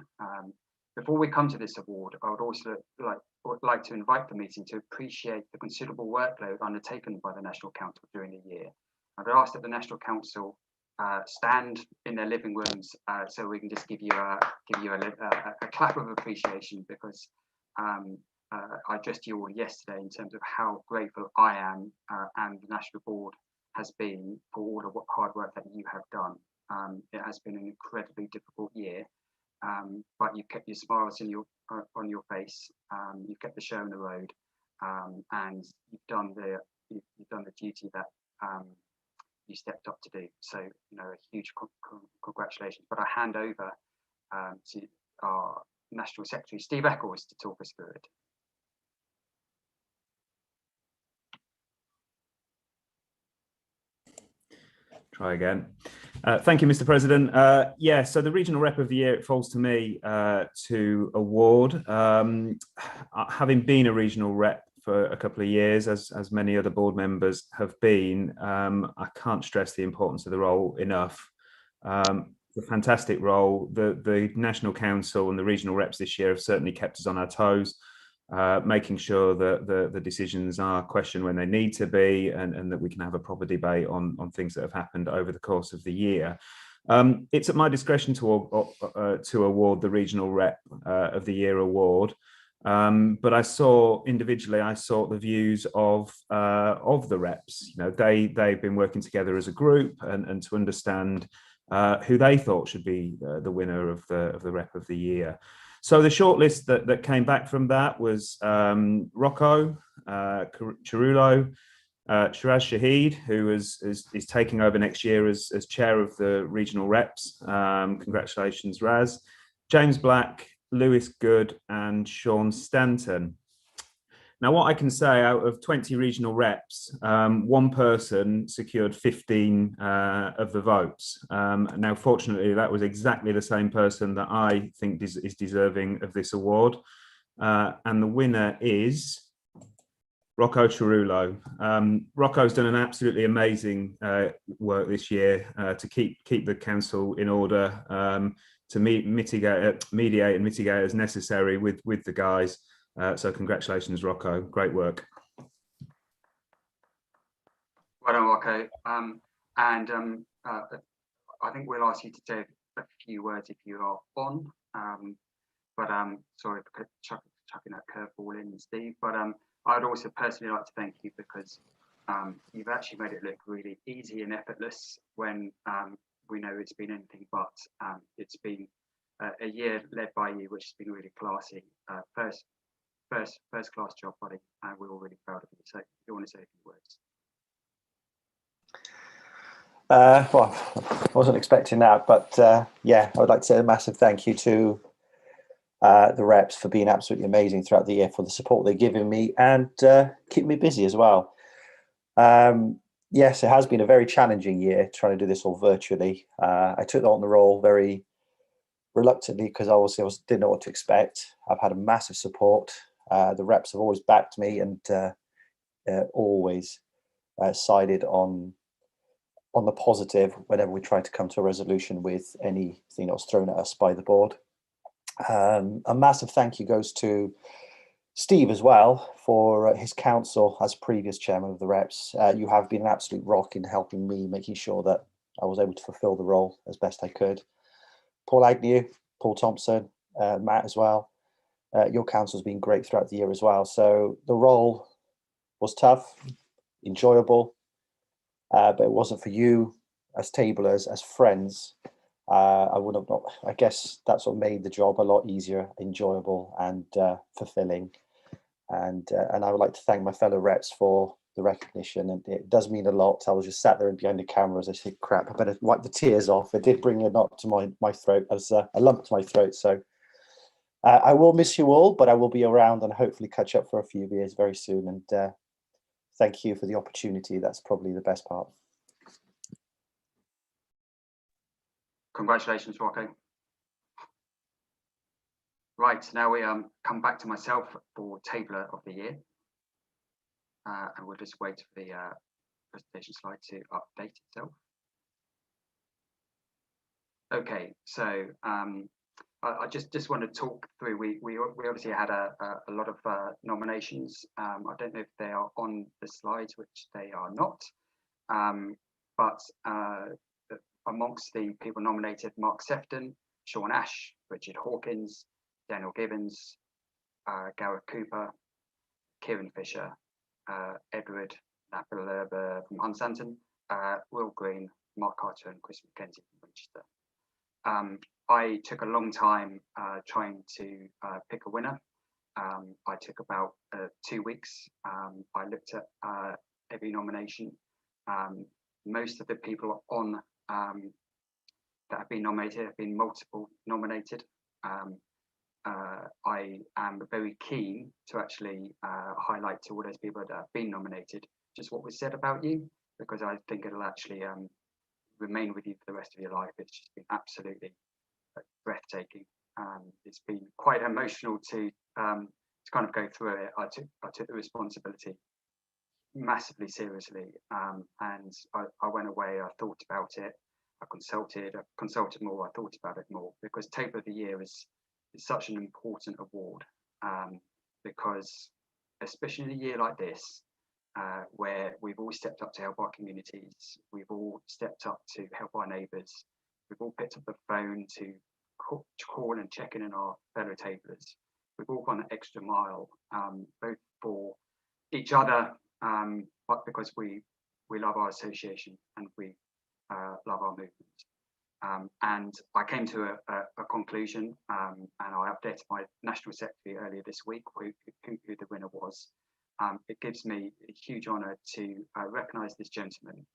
Before we come to this award, I would also like to invite the meeting to appreciate the considerable workload undertaken by the National Council during the year. I'd ask that the National Council stand in their living rooms so we can just give you a clap of appreciation, because I addressed you all yesterday in terms of how grateful I am and the National Board has been for all the hard work that you have done. It has been an incredibly difficult year. But you've kept your smiles on your face. You've kept the show on the road, and you've done the duty that you stepped up to do. So, a huge congratulations. But I hand over to our National Secretary, Steve Eccles, to talk us through it. Try again. Thank you, Mr. President. Yeah, so the Regional Rep of the Year, it falls to me to award. Having been a regional rep for a couple of years, as many other board members have been, I can't stress the importance of the role enough. It's a fantastic role. The National Council and the regional reps this year have certainly kept us on our toes, making sure that the decisions are questioned when they need to be, and that we can have a proper debate on things that have happened over the course of the year. It's at my discretion to award the Regional Rep of the Year award, but I saw individually, I sought the views of the reps. They've been working together as a group and to understand who they thought should be the winner of the Rep of the Year. So the shortlist that came back from that was Rocco Cerullo, Shiraz Shahid, who is taking over next year as chair of the regional reps. Congratulations, Raz. James Black, Lewis Good, and Sean Stanton. Now, what I can say, out of 20 regional reps, one person secured 15 of the votes. Now, fortunately, that was exactly the same person that I think is deserving of this award. And the winner is Rocco Cerullo. Rocco's done an absolutely amazing work this year to keep the council in order, to mediate and mitigate as necessary with the guys. So congratulations, Rocco. Great work. Well done, Rocco. I think we'll ask you to say a few words if you are on. Sorry for chucking that curveball in, Steve. But I'd also personally like to thank you, because you've actually made it look really easy and effortless when we know it's been anything but. It's been a year led by you, which has been really classy. First class job, buddy, and we're all really proud of you. So if you want to say a few words. Well, I wasn't expecting that, but yeah, I would like to say a massive thank you to the reps for being absolutely amazing throughout the year, for the support they've given me and keep me busy as well. Yes, it has been a very challenging year trying to do this all virtually. I took on the role very reluctantly because I didn't know what to expect. I've had a massive support. The reps have always backed me and always sided on on the positive whenever we try to come to a resolution with anything that was thrown at us by the board. A massive thank you goes to Steve as well for his counsel as previous chairman of the reps. You have been an absolute rock in helping me, making sure that I was able to fulfill the role as best I could. Paul Agnew, Paul Thompson, Matt as well. Your counsel's been great throughout the year as well. So the role was tough, enjoyable, but it wasn't for you as tablers, as friends. I would have not. I guess that's what made the job a lot easier, enjoyable, and fulfilling. And I would like to thank my fellow reps for the recognition, and it does mean a lot. I was just sat there behind the cameras. I said, "Crap, I better wipe the tears off." It did bring a knot to my throat, as a lump to my throat. So I will miss you all, but I will be around and hopefully catch up for a few beers very soon. And thank you for the opportunity. That's probably the best part. Congratulations, Rocco. Right, now we come back to myself for Tabler of the Year. And we'll just wait for the presentation slide to update itself. Okay, so I just want to talk through, we obviously had a lot of nominations. I don't know if they are on the slides, which they are not, but amongst the people nominated, Mark Sefton, Sean Ash, Richard Hawkins, Daniel Gibbons, Gareth Cooper, Kieran Fisher, Edward Napper from Hunstanton, Will Green, Mark Carter, and Chris McKenzie from Winchester. I took a long time trying to pick a winner. I took about 2 weeks. I looked at every nomination. Most of the people on that have been nominated have been multiple nominated. I am very keen to actually highlight to all those people that have been nominated just what was said about you, because I think it'll actually remain with you for the rest of your life. It's just been absolutely breathtaking. It's been quite emotional to kind of go through it. I took the responsibility massively seriously, and I went away. I thought about it. I consulted more. I thought about it more, because Table of the Year is such an important award, because especially in a year like this, where we've all stepped up to help our communities, we've all stepped up to help our neighbours, we've all picked up the phone to call and check in on our fellow tablers. We've all gone an extra mile, both for each other, but because we love our association and we love our movement. And I came to a conclusion, and I updated my National Secretary earlier this week who the winner was. It gives me a huge honour to recognise this gentleman,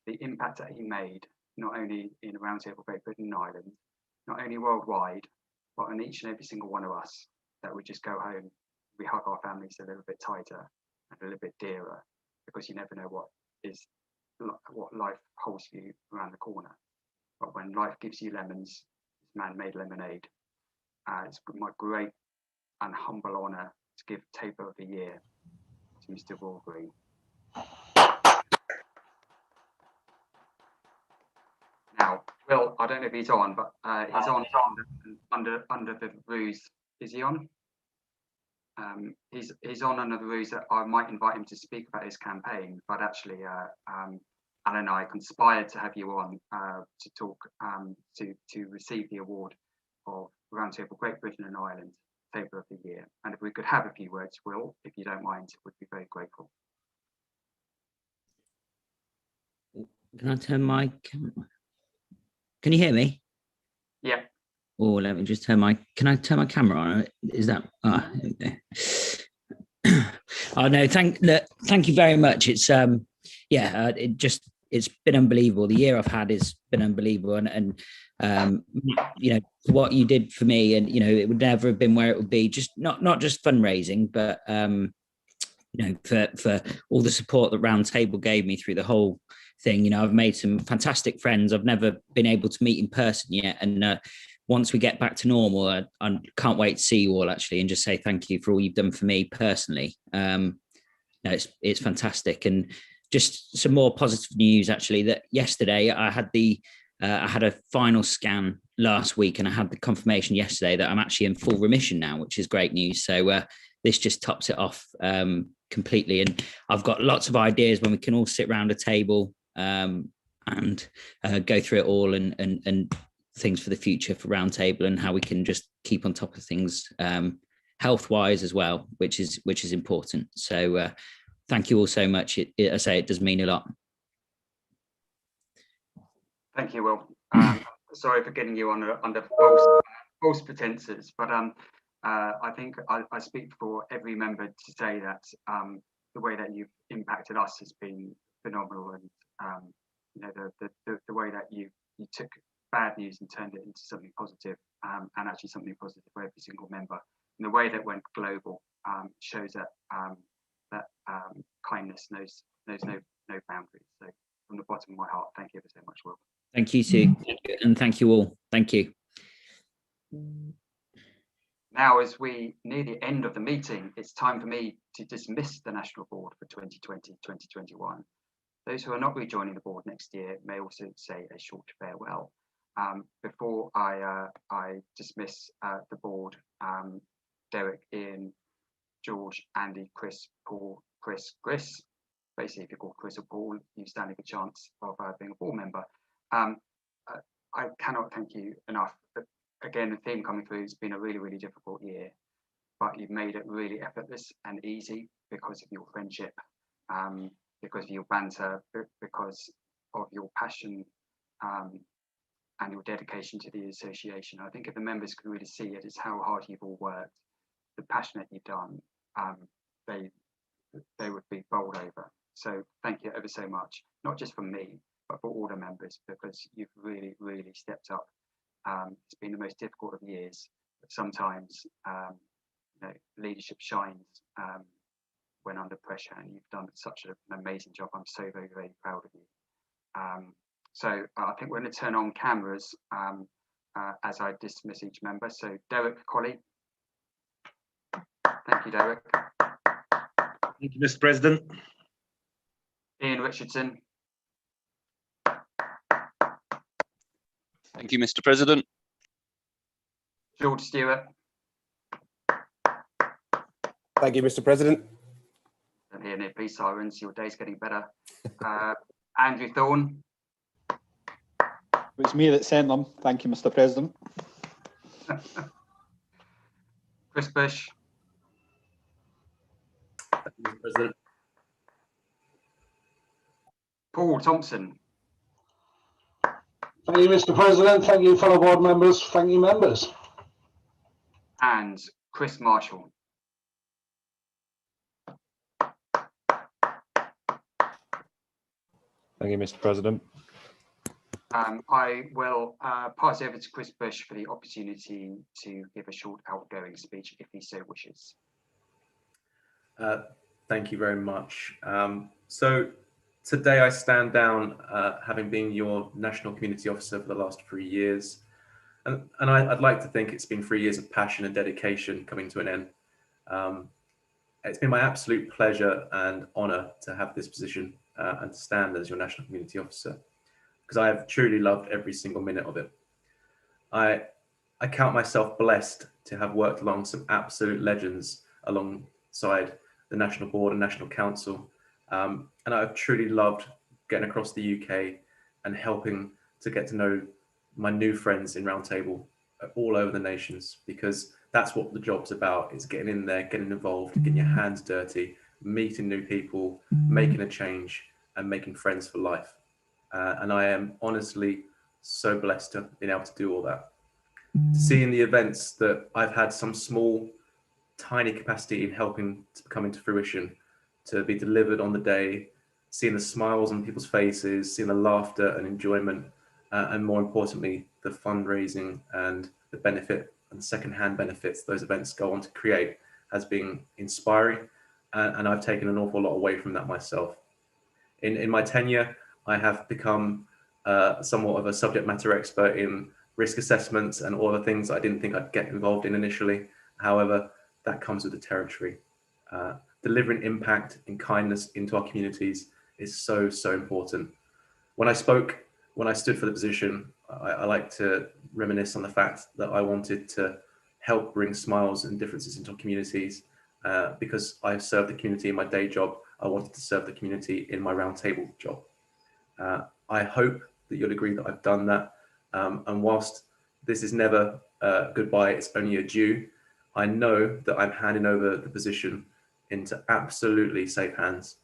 the impact that he made, not only in Roundtable Great Britain and Ireland, not only worldwide, but on each and every single one of us, that we just go home, we hug our families a little bit tighter and a little bit dearer, because you never know what life holds for you around the corner. But when life gives you lemons, this man made lemonade. It's my great and humble honour to give Table of the Year to Mr. Will Green. Now, Will, I don't know if he's on, but he's on under the ruse. Is he on? He's on under the ruse that I might invite him to speak about his campaign, but actually, Alan and I conspired to have you on to talk to receive the award of Roundtable Great Britain and Ireland Table of the Year. And if we could have a few words, Will, if you don't mind, we'd be very grateful. Can I turn my camera? Can you hear me? Yeah. Oh, let me just turn my. Can I turn my camera on? Is that? Ah, there we go. Oh no, thank you very much. It's it's been unbelievable. The year I've had has been unbelievable, and you know what you did for me, and you know it would never have been where it would be. Just not just fundraising, but you know for all the support that Roundtable gave me through the whole thing. You know, I've made some fantastic friends I've never been able to meet in person yet, and once we get back to normal, I can't wait to see you all actually, and just say thank you for all you've done for me personally. No, it's fantastic, and just some more positive news, actually, that yesterday I had a final scan last week, and I had the confirmation yesterday that I'm actually in full remission now, which is great news. So this just tops it off completely. And I've got lots of ideas when we can all sit around a table and go through it all, and things for the future for Roundtable, and how we can just keep on top of things health-wise as well, which is important. So thank you all so much. I say it does mean a lot. Thank you, Will. Sorry for getting you under false pretenses, but I think I speak for every member to say that the way that you've impacted us has been phenomenal, and you know, the way that you took bad news and turned it into something positive, and actually something positive for every single member. And the way that went global shows that kindness knows no boundaries. So from the bottom of my heart, thank you ever so much, Will. Thank you, Sue, and thank you all. Thank you. Now, as we near the end of the meeting, it's time for me to dismiss the National Board for 2020-2021. Those who are not rejoining the board next year may also say a short farewell. Before I dismiss the board, Derek, Ian, George, Andy, Chris, Paul, Chris, basically if you call Chris or Paul, you stand a good chance of being a board member. I cannot thank you enough. But again, the theme coming through, it's been a really, really difficult year, but you've made it really effortless and easy because of your friendship, because of your banter, because of your passion and your dedication to the association. I think if the members could really see it, it's how hard you've all worked, the passion that you've done, they would be bowled over. So thank you ever so much, not just from me, but for all the members, because you've really, really stepped up. It's been the most difficult of years, but sometimes you know, leadership shines when under pressure, and you've done such an amazing job. I'm so very, very proud of you. So I think we're going to turn on cameras as I dismiss each member. So Derek Colley. Thank you, Derek. Thank you, Mr. President. Ian Richardson. Thank you, Mr. President. George Stewart. Thank you, Mr. President. And here near Peace Sirens, your day's getting better. Andrew Thorne. It was me that sent them. Thank you, Mr. President. Chris Bush. Thank you, Mr. President. Paul Thompson. Thank you, Mr. President. Thank you, fellow board members. Thank you, members. And Chris Marshall. Thank you, Mr. President. I will pass over to Chris Bush for the opportunity to give a short outgoing speech if he so wishes. Thank you very much. So today I stand down having been your National Community Officer for the last 3 years. And I'd like to think it's been 3 years of passion and dedication coming to an end. It's been my absolute pleasure and honour to have this position and to stand as your National Community Officer, because I have truly loved every single minute of it. I count myself blessed to have worked along some absolute legends alongside the National Board and National Council. And I've truly loved getting across the UK and helping to get to know my new friends in Roundtable all over the nations, because that's what the job's about. It's getting in there, getting involved, getting your hands dirty, meeting new people, making a change and making friends for life. And I am honestly so blessed to have been able to do all that. Seeing the events that I've had some small, tiny capacity in helping to come into fruition, to be delivered on the day, seeing the smiles on people's faces, seeing the laughter and enjoyment, and more importantly, the fundraising and the benefit and second-hand benefits those events go on to create has been inspiring. And I've taken an awful lot away from that myself. In my tenure, I have become somewhat of a subject matter expert in risk assessments and all the things I didn't think I'd get involved in initially. However, that comes with the territory. Delivering impact and kindness into our communities is so, so important. When I stood for the position, I like to reminisce on the fact that I wanted to help bring smiles and differences into communities. Because I served the community in my day job, I wanted to serve the community in my roundtable job. I hope that you'll agree that I've done that. And whilst this is never goodbye, it's only adieu, I know that I'm handing over the position into absolutely safe hands.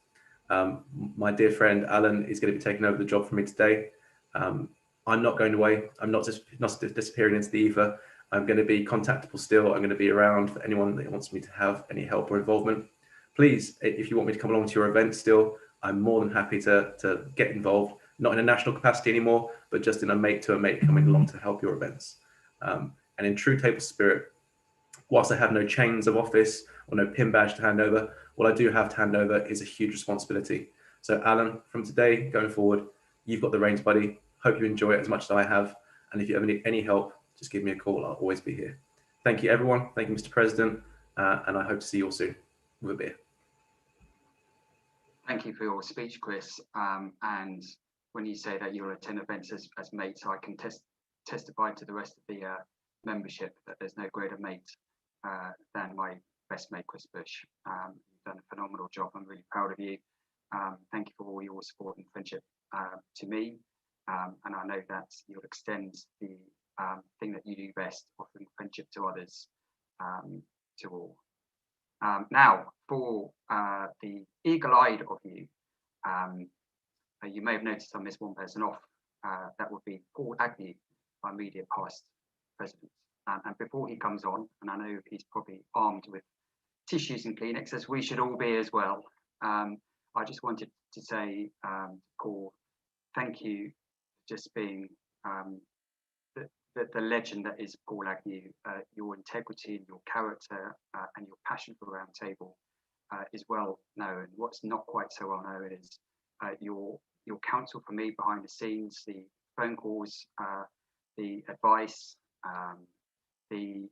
My dear friend Alan is going to be taking over the job from me today. I'm not going away. I'm not disappearing into the ether. I'm going to be contactable still. I'm going to be around for anyone that wants me to have any help or involvement. Please, if you want me to come along to your event still, I'm more than happy to get involved, not in a national capacity anymore, but just in a mate to a mate coming along to help your events. And in true table spirit, whilst I have no chains of office or no pin badge to hand over, what I do have to hand over is a huge responsibility. So Alan, from today going forward, you've got the reins, buddy. Hope you enjoy it as much as I have. And if you ever need any help, just give me a call. I'll always be here. Thank you, everyone. Thank you, Mr. President. And I hope to see you all soon with a beer. Thank you for your speech, Chris. And when you say that you'll attend events as mates, I can testify to the rest of the membership that there's no greater mate than my best mate, Chris Bush. You've done a phenomenal job. I'm really proud of you. Thank you for all your support and friendship to me. And I know that you'll extend the thing that you do best, offering friendship to others, to all. Now, for the eagle-eyed of you, you may have noticed I missed one person off. That would be Paul Agnew, our immediate past president. And before he comes on, and I know he's probably armed with tissues and Kleenex, as we should all be as well, I just wanted to say, Paul, thank you for just being the legend that is Paul Agnew. Your integrity and your character and your passion for Roundtable is well known. What's not quite so well known is your counsel for me behind the scenes, the phone calls, the advice, the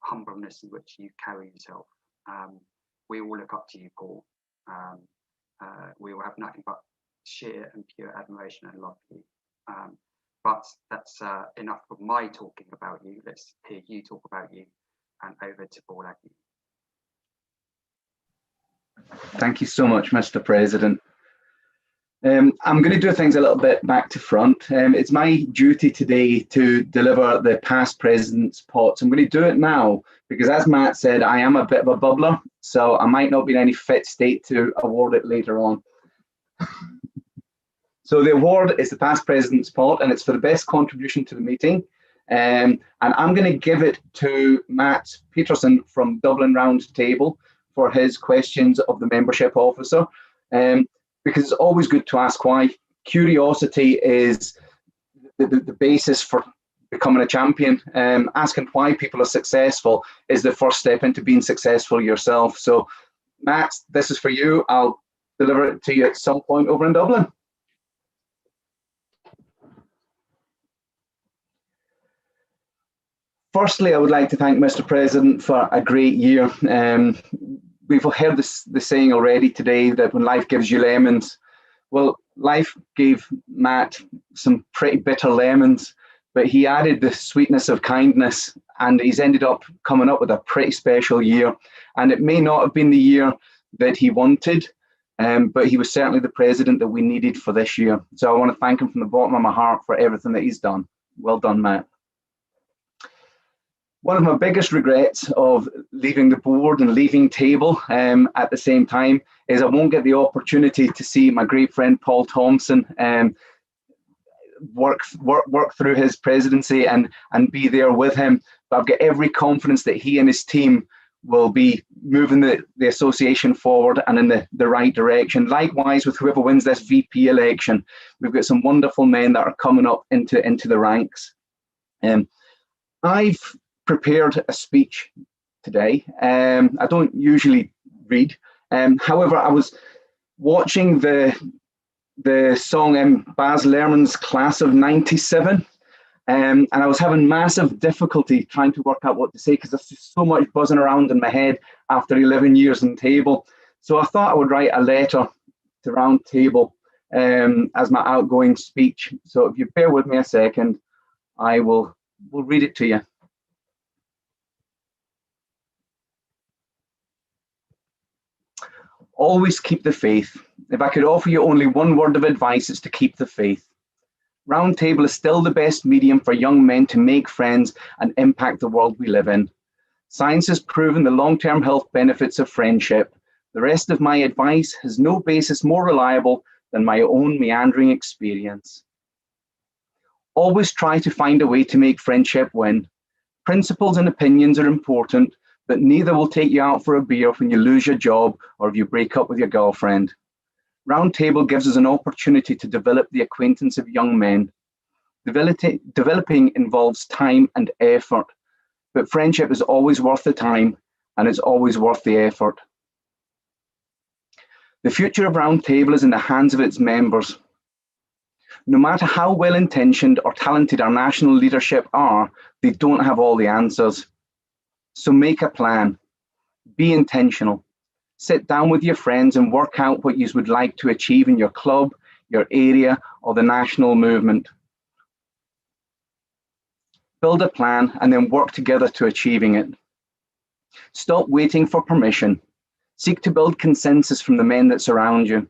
humbleness in which you carry yourself. We all look up to you, Paul. We will have nothing but sheer and pure admiration and love for you. But that's enough of my talking about you. Let's hear you talk about you. And over to Paul Agnew. Thank you so much, Mr. President. I'm going to do things a little bit back to front. It's my duty today to deliver the past president's pots. I'm going to do it now because, as Matt said, I am a bit of a bubbler, so I might not be in any fit state to award it later on. So the award is the past president's pot, and it's for the best contribution to the meeting. And I'm going to give it to Matt Peterson from Dublin Roundtable for his questions of the membership officer. Because it's always good to ask why. Curiosity is the basis for becoming a champion. Asking why people are successful is the first step into being successful yourself. So, Matt, this is for you. I'll deliver it to you at some point over in Dublin. Firstly, I would like to thank Mr. President for a great year. We've heard the saying already today that when life gives you lemons, well, life gave Matt some pretty bitter lemons, but he added the sweetness of kindness, and he's ended up coming up with a pretty special year. And it may not have been the year that he wanted, but he was certainly the president that we needed for this year. So I want to thank him from the bottom of my heart for everything that he's done. Well done, Matt. One of my biggest regrets of leaving the board and leaving table at the same time is I won't get the opportunity to see my great friend Paul Thompson work through his presidency and be there with him. But I've got every confidence that he and his team will be moving the association forward and in the right direction. Likewise, with whoever wins this VP election, we've got some wonderful men that are coming up into the ranks. I've prepared a speech today. I don't usually read. However, I was watching the song Baz Luhrmann's Class of '97, and I was having massive difficulty trying to work out what to say because there's just so much buzzing around in my head after 11 years on table. So I thought I would write a letter to Roundtable as my outgoing speech. So if you bear with me a second, I will read it to you. Always keep the faith. If I could offer you only one word of advice, it's to keep the faith. Roundtable is still the best medium for young men to make friends and impact the world we live in. Science has proven the long-term health benefits of friendship. The rest of my advice has no basis more reliable than my own meandering experience. Always try to find a way to make friendship win. Principles and opinions are important, but neither will take you out for a beer when you lose your job or if you break up with your girlfriend. Roundtable gives us an opportunity to develop the acquaintance of young men. Developing involves time and effort, but friendship is always worth the time and it's always worth the effort. The future of Roundtable is in the hands of its members. No matter how well-intentioned or talented our national leadership are, they don't have all the answers. So make a plan. Be intentional. Sit down with your friends and work out what you would like to achieve in your club, your area, or the national movement. Build a plan and then work together to achieving it. Stop waiting for permission. Seek to build consensus from the men that surround you.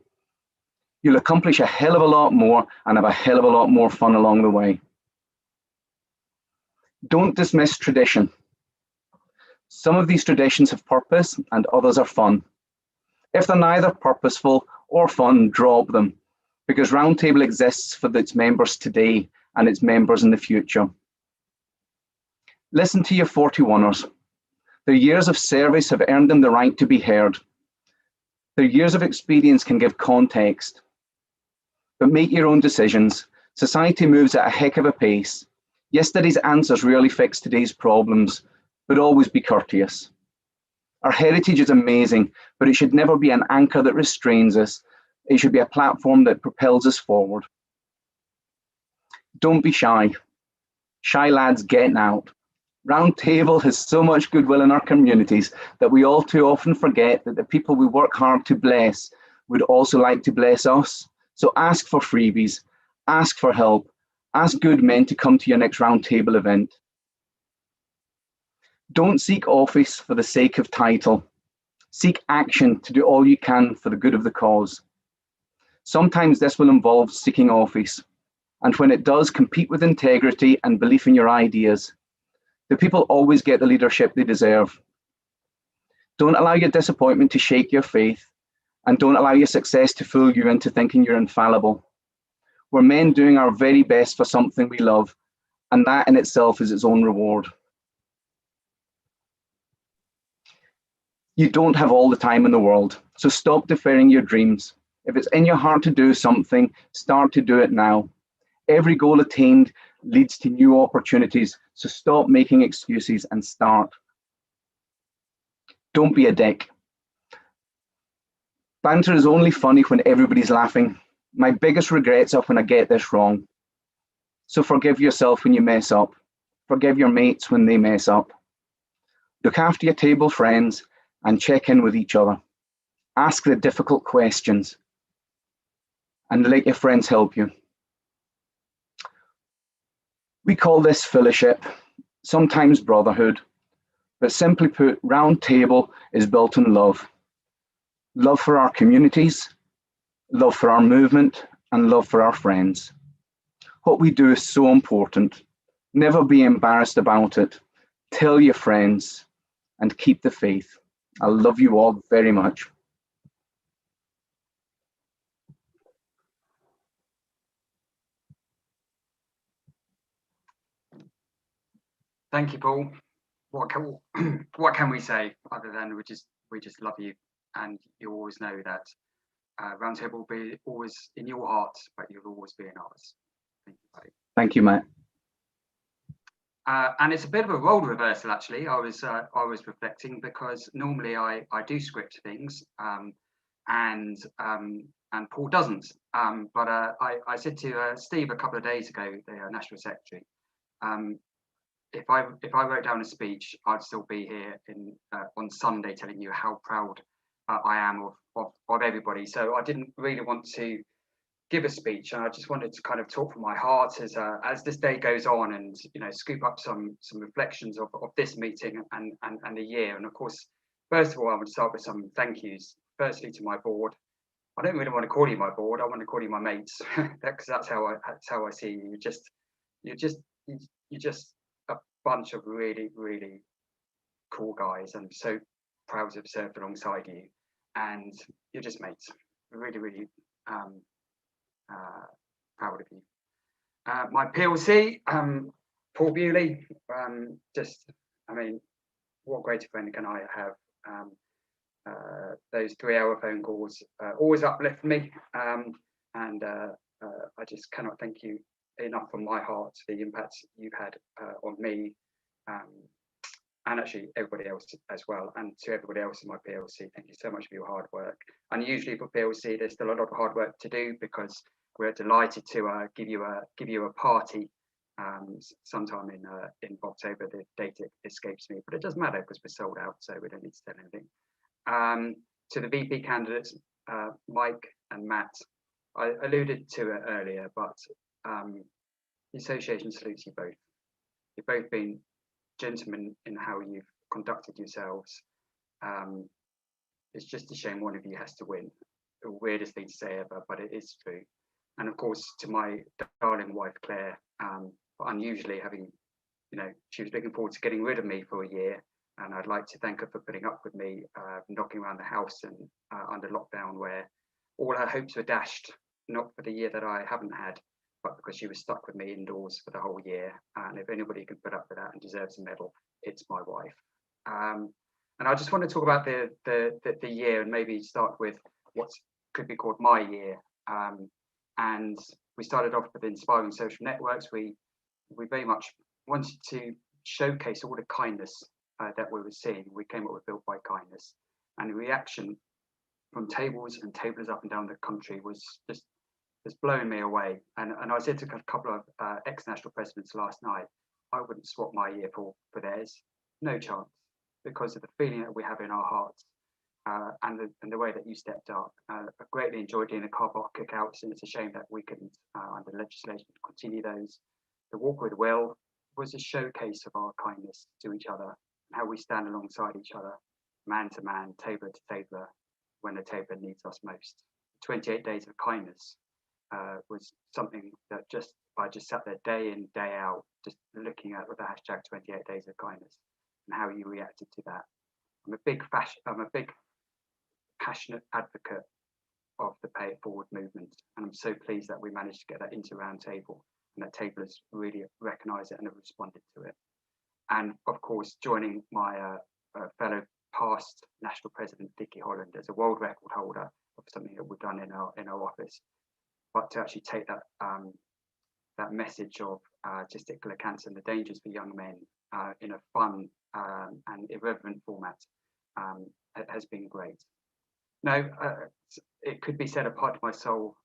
You'll accomplish a hell of a lot more and have a hell of a lot more fun along the way. Don't dismiss tradition. Some of these traditions have purpose and others are fun. If they're neither purposeful or fun, drop them, because Roundtable exists for its members today and its members in the future. Listen to your 41ers. Their years of service have earned them the right to be heard. Their years of experience can give context. But make your own decisions. Society moves at a heck of a pace. Yesterday's answers rarely fix today's problems, but always be courteous. Our heritage is amazing, but it should never be an anchor that restrains us. It should be a platform that propels us forward. Don't be shy. Shy lads getting out. Roundtable has so much goodwill in our communities that we all too often forget that the people we work hard to bless would also like to bless us. So ask for freebies, ask for help, ask good men to come to your next Roundtable event. Don't seek office for the sake of title. Seek action to do all you can for the good of the cause. Sometimes this will involve seeking office, and when it does, compete with integrity and belief in your ideas. The people always get the leadership they deserve. Don't allow your disappointment to shake your faith, and don't allow your success to fool you into thinking you're infallible. We're men doing our very best for something we love, and that in itself is its own reward. You don't have all the time in the world, so stop deferring your dreams. If it's in your heart to do something, start to do it now. Every goal attained leads to new opportunities, so stop making excuses and start. Don't be a dick. Banter is only funny when everybody's laughing. My biggest regrets are when I get this wrong. So forgive yourself when you mess up. Forgive your mates when they mess up. Look after your table friends and check in with each other. Ask the difficult questions and let your friends help you. We call this fellowship, sometimes brotherhood, but simply put, Roundtable is built on love. Love for our communities, love for our movement, and love for our friends. What we do is so important. Never be embarrassed about it. Tell your friends and keep the faith. I love you all very much. Thank you, Paul. What can we say other than we just love you, and you always know that Roundtable will be always in your heart, but you'll always be in ours. Thank you, buddy. Thank you, Matt. And it's a bit of a role reversal, actually. I was reflecting because normally I do script things, and Paul doesn't. But I said to Steve a couple of days ago, the National Secretary, if I wrote down a speech, I'd still be here on Sunday telling you how proud I am of everybody. So I didn't really want to give a speech, and I just wanted to kind of talk from my heart as this day goes on, and scoop up some reflections of this meeting and the year. And of course, first of all, I would start with some thank yous. Firstly, to my board. I don't really want to call you my board. I want to call you my mates, because that's how I see you. You're just a bunch of really, really cool guys. I'm so proud to have served alongside you, and you're just mates. Really, really proud of you. My PLC, Paul Bewley, what a great friend can I have? Those 3-hour phone calls always uplift me, and I just cannot thank you enough from my heart for the impact you've had on me, and actually everybody else as well, and to everybody else in my PLC. Thank you so much for your hard work. Unusually for PLC, there's still a lot of hard work to do, because we're delighted to give you a party sometime in October. The date escapes me, but it doesn't matter because we're sold out, so we don't need to tell anything. To the VP candidates, Mike and Matt, I alluded to it earlier, but the association salutes you both. You've both been gentlemen in how you've conducted yourselves. It's just a shame one of you has to win. The weirdest thing to say ever, but it is true. And of course, to my darling wife Claire, unusually having, she was looking forward to getting rid of me for a year, and I'd like to thank her for putting up with me knocking around the house and under lockdown, where all her hopes were dashed, not for the year that I haven't had, but because she was stuck with me indoors for the whole year. And if anybody can put up with that and deserves a medal, it's my wife. And I just want to talk about the year, and maybe start with what could be called my year. And we started off with inspiring social networks. We very much wanted to showcase all the kindness that we were seeing. We came up with Built by Kindness, and the reaction from tables and tablers up and down the country was just blowing me away. And I said to a couple of ex-national presidents last night, I wouldn't swap my year for theirs, no chance, because of the feeling that we have in our hearts, and the way that you stepped up. I greatly enjoyed doing the car park cookouts, and it's a shame that we couldn't, under legislation, continue those. The Walk with Will was a showcase of our kindness to each other, and how we stand alongside each other, man to man, tabler to tabler, when the tabler needs us most. 28 Days of Kindness was something that I just sat there day in, day out, just looking at with the hashtag 28 Days of Kindness, and how you reacted to that. I'm a big passionate advocate of the Pay It Forward movement, and I'm so pleased that we managed to get that into Roundtable, and that tablers really recognise it and have responded to it. And of course, joining my fellow past national president Vicky Holland as a world record holder of something that we've done in our office, but to actually take that message of testicular cancer and the dangers for young men in a fun and irreverent format has been great. Now, it could be said a part of my soul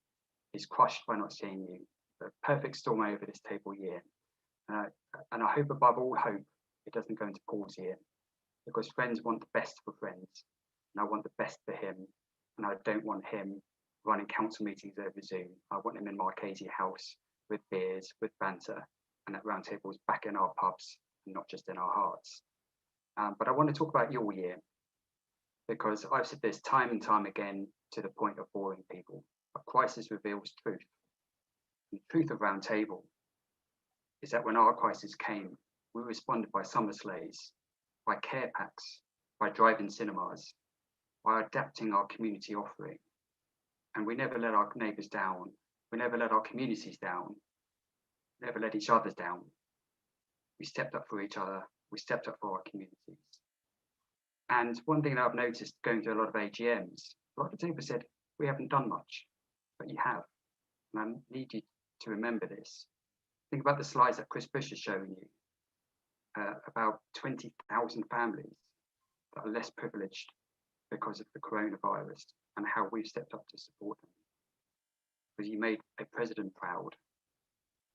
is crushed by not seeing you. The perfect storm over this table year. And I hope above all hope it doesn't go into Paul's year, because friends want the best for friends, and I want the best for him, and I don't want him running council meetings over Zoom. I want him in Marchese House with beers, with banter, and at round tables back in our pubs, and not just in our hearts. But I want to talk about your year, because I've said this time and time again to the point of boring people. A crisis reveals truth. And the truth of Round Table is that when our crisis came, we responded by summer sleighs, by care packs, by drive-in cinemas, by adapting our community offering. And we never let our neighbours down. We never let our communities down. We never let each other down. We stepped up for each other. We stepped up for our communities. And one thing that I've noticed going through a lot of AGMs, a lot of people said, we haven't done much, but you have. And I need you to remember this. Think about the slides that Chris Bush has shown you, about 20,000 families that are less privileged because of the coronavirus, and how we've stepped up to support them. Because you made a president proud,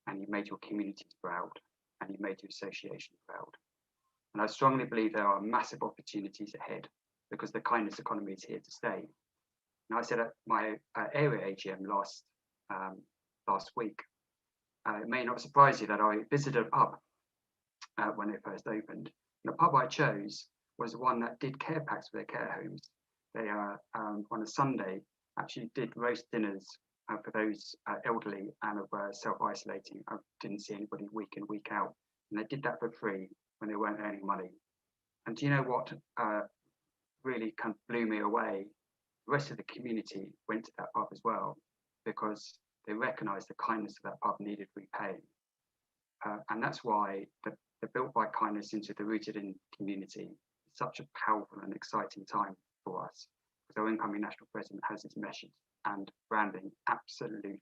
and you made your communities proud, and you made your association proud. And I strongly believe there are massive opportunities ahead, because the kindness economy is here to stay. And I said at my area AGM last last week. It may not surprise you that I visited a pub when it first opened. And the pub I chose was one that did care packs for their care homes. They on a Sunday actually did roast dinners for those elderly and self-isolating. I didn't see anybody week in, week out. And they did that for free when they weren't earning money. And do you know what really kind of blew me away? The rest of the community went to that pub as well, because they recognised the kindness of that pub needed repaying. And that's why the Built by Kindness into the Rooted in community is such a powerful and exciting time for us, because our incoming national president has his message and branding absolutely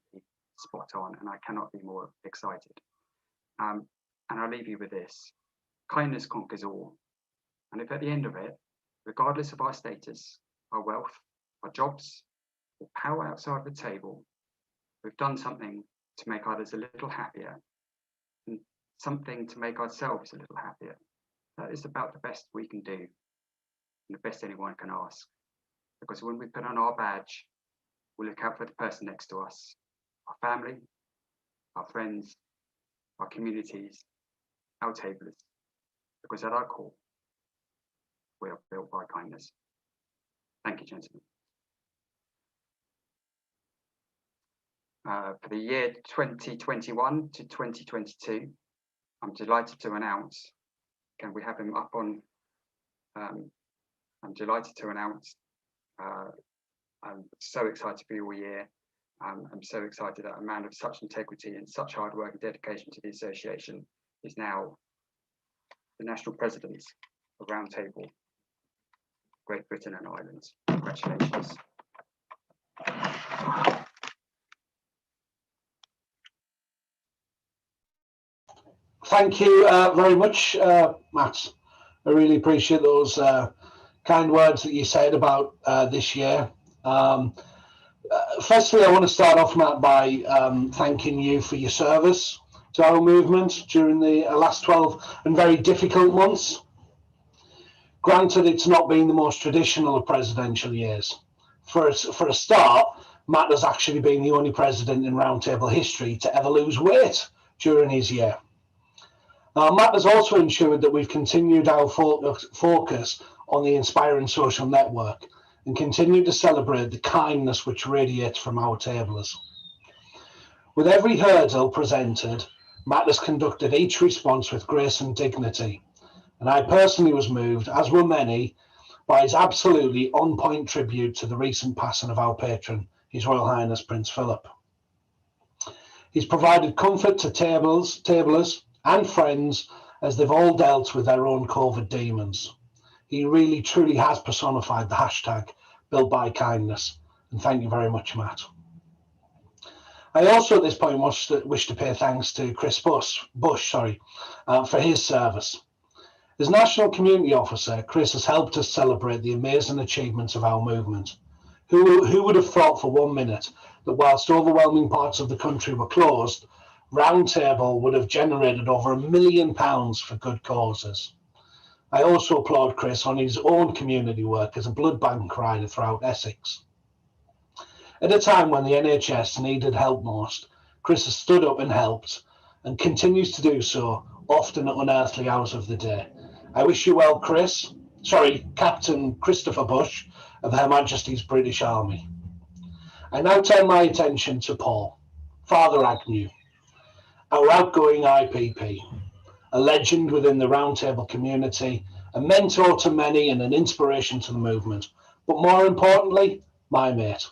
spot on, and I cannot be more excited. And I'll leave you with this: kindness conquers all. And if at the end of it, regardless of our status, our wealth, our jobs, or power outside the table, we've done something to make others a little happier, and something to make ourselves a little happier, that is about the best we can do, and the best anyone can ask. Because when we put on our badge, we look out for the person next to us, our family, our friends, our communities, our tablers, because at our core, we are built by kindness. Thank you, gentlemen. For the year 2021 to 2022, I'm delighted to announce, can we have him up on, I'm delighted to announce, I'm so excited for you all year. I'm so excited that a man of such integrity and such hard work and dedication to the association is now the national president of Roundtable, Great Britain and Ireland. Congratulations. Thank you very much, Matt. I really appreciate those kind words that you said about this year. Firstly, I want to start off, Matt, by thanking you for your service to our movement during the last 12 and very difficult months. Granted, it's not been the most traditional of presidential years. For a start, Matt has actually been the only president in Roundtable history to ever lose weight during his year. Matt has also ensured that we've continued our focus on the Inspiring Social Network and continue to celebrate the kindness which radiates from our tablers. With every hurdle presented, Matt has conducted each response with grace and dignity, and I personally was moved, as were many, by his absolutely on-point tribute to the recent passing of our patron, His Royal Highness Prince Philip. He's provided comfort to tablers and friends as they've all dealt with their own COVID demons. He really, truly has personified the hashtag Built by Kindness, and thank you very much, Matt. I also at this point wish to pay thanks to Chris Bush for his service. As National Community Officer, Chris has helped us celebrate the amazing achievements of our movement. Who would have thought for 1 minute that whilst overwhelming parts of the country were closed, Roundtable would have generated over £1 million for good causes. I also applaud Chris on his own community work as a blood bank rider throughout Essex. At a time when the NHS needed help most, Chris has stood up and helped, and continues to do so, often at unearthly hours of the day. I wish you well, Captain Christopher Bush of Her Majesty's British Army. I now turn my attention to Paul, Father Agnew, our outgoing IPP, a legend within the Roundtable community, a mentor to many and an inspiration to the movement, but more importantly, my mate.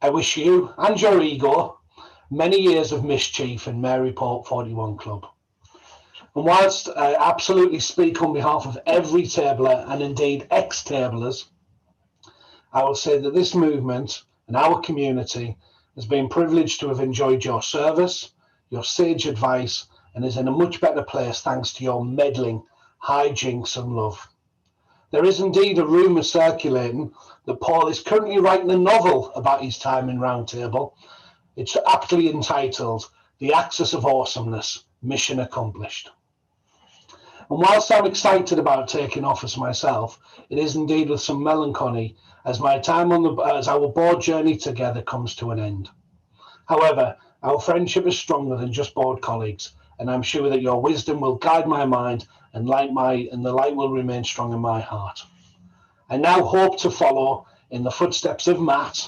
I wish you and your ego many years of mischief in Maryport 41 Club. And whilst I absolutely speak on behalf of every tabler and indeed ex-tablers, I will say that this movement and our community has been privileged to have enjoyed your service, your sage advice, and is in a much better place thanks to your meddling, hijinks and love. There is indeed a rumour circulating that Paul is currently writing a novel about his time in Roundtable. It's aptly entitled The Axis of Awesomeness, Mission Accomplished. And whilst I'm excited about taking office myself, it is indeed with some melancholy as my time as our board journey together comes to an end. However, our friendship is stronger than just board colleagues, and I'm sure that your wisdom will guide my mind and the light will remain strong in my heart. I now hope to follow in the footsteps of Matt,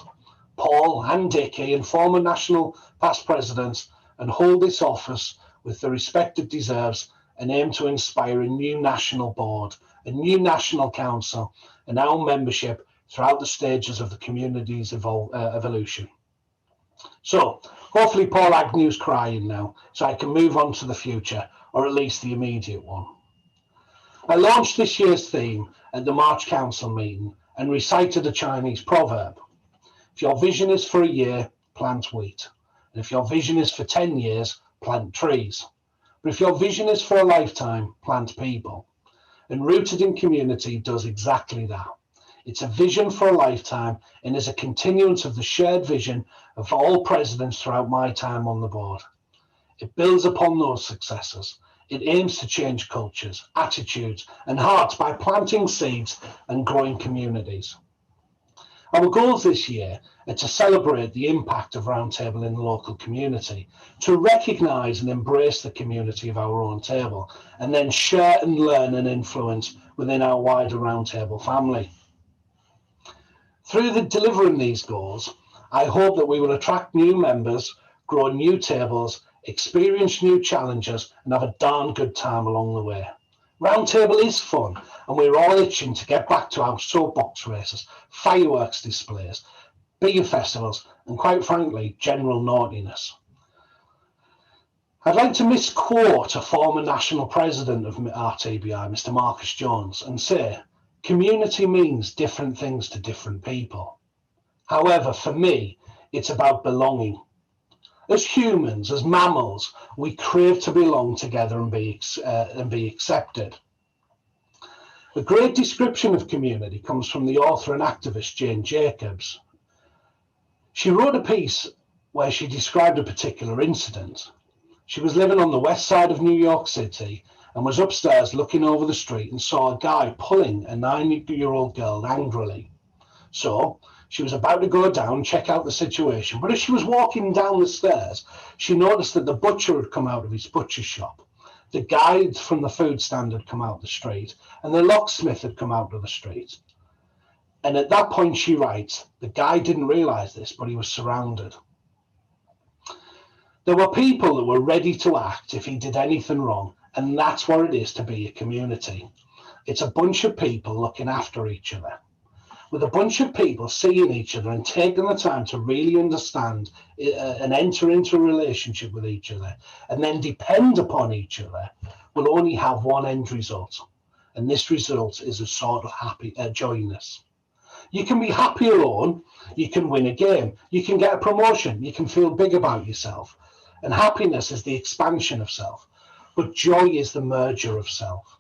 Paul and Dickie and former national past presidents and hold this office with the respect it deserves and aim to inspire a new national board, a new national council and our membership throughout the stages of the community's evolution. So hopefully Paul Agnew's crying now so I can move on to the future, or at least the immediate one. I launched this year's theme at the March Council meeting and recited a Chinese proverb. If your vision is for a year, plant wheat. And if your vision is for 10 years, plant trees. But if your vision is for a lifetime, plant people. And Rooted in Community does exactly that. It's a vision for a lifetime and is a continuance of the shared vision of all presidents throughout my time on the board. It builds upon those successes. It aims to change cultures, attitudes, and hearts by planting seeds and growing communities. Our goals this year are to celebrate the impact of Roundtable in the local community, to recognise and embrace the community of our own table, and then share and learn and influence within our wider Roundtable family. Through delivering these goals, I hope that we will attract new members, grow new tables, experience new challenges, and have a darn good time along the way. Roundtable is fun, and we're all itching to get back to our soapbox races, fireworks displays, beer festivals, and quite frankly, general naughtiness. I'd like to misquote a former national president of Rtbi, Mr. Marcus Jones, and say, community means different things to different people. However, for me, it's about belonging. As humans, as mammals, we crave to belong together and be accepted. A great description of community comes from the author and activist Jane Jacobs. She wrote a piece where she described a particular incident. She was living on the west side of New York City and was upstairs looking over the street and saw a guy pulling a 9-year-old girl angrily. So she was about to go down, check out the situation, but as she was walking down the stairs, she noticed that the butcher had come out of his butcher shop. The guide from the food stand had come out the street, and the locksmith had come out of the street. And at that point, she writes, the guy didn't realise this, but he was surrounded. There were people that were ready to act if he did anything wrong, and that's what it is to be a community. It's a bunch of people looking after each other. With a bunch of people seeing each other and taking the time to really understand and enter into a relationship with each other and then depend upon each other, will only have one end result. And this result is a sort of happy joyness. You can be happy alone, you can win a game, you can get a promotion, you can feel big about yourself. And happiness is the expansion of self, but joy is the merger of self.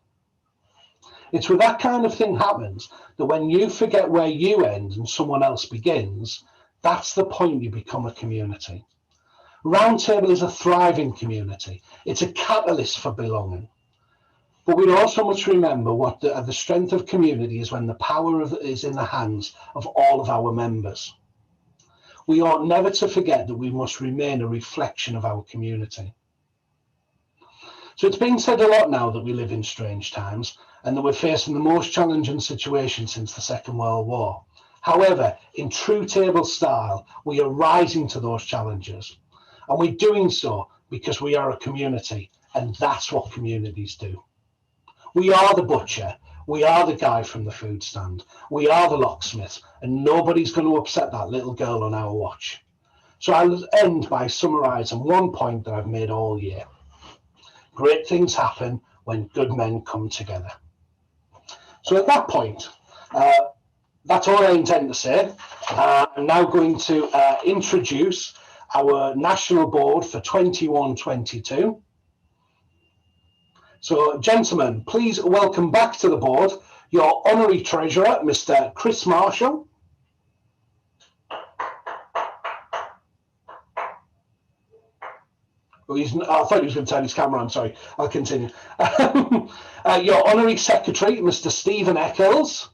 It's when that kind of thing happens that when you forget where you end and someone else begins, that's the point you become a community. Roundtable is a thriving community. It's a catalyst for belonging. But we also must remember what the strength of community is when the power is in the hands of all of our members. We ought never to forget that we must remain a reflection of our community. So it's been said a lot now that we live in strange times and that we're facing the most challenging situation since the Second World War. However, in true table style, we are rising to those challenges. And we're doing so because we are a community, and that's what communities do. We are the butcher, we are the guy from the food stand, we are the locksmith, and nobody's going to upset that little girl on our watch. So I'll end by summarising one point that I've made all year. Great things happen when good men come together. So at that point, that's all I intend to say. I'm now going to introduce our national board for 21-22. So gentlemen, please welcome back to the board your honorary treasurer, Mr. Chris Marshall. Oh, I thought he was going to turn his camera on. Sorry, I'll continue. Your Honorary Secretary, Mr. Stephen Eccles.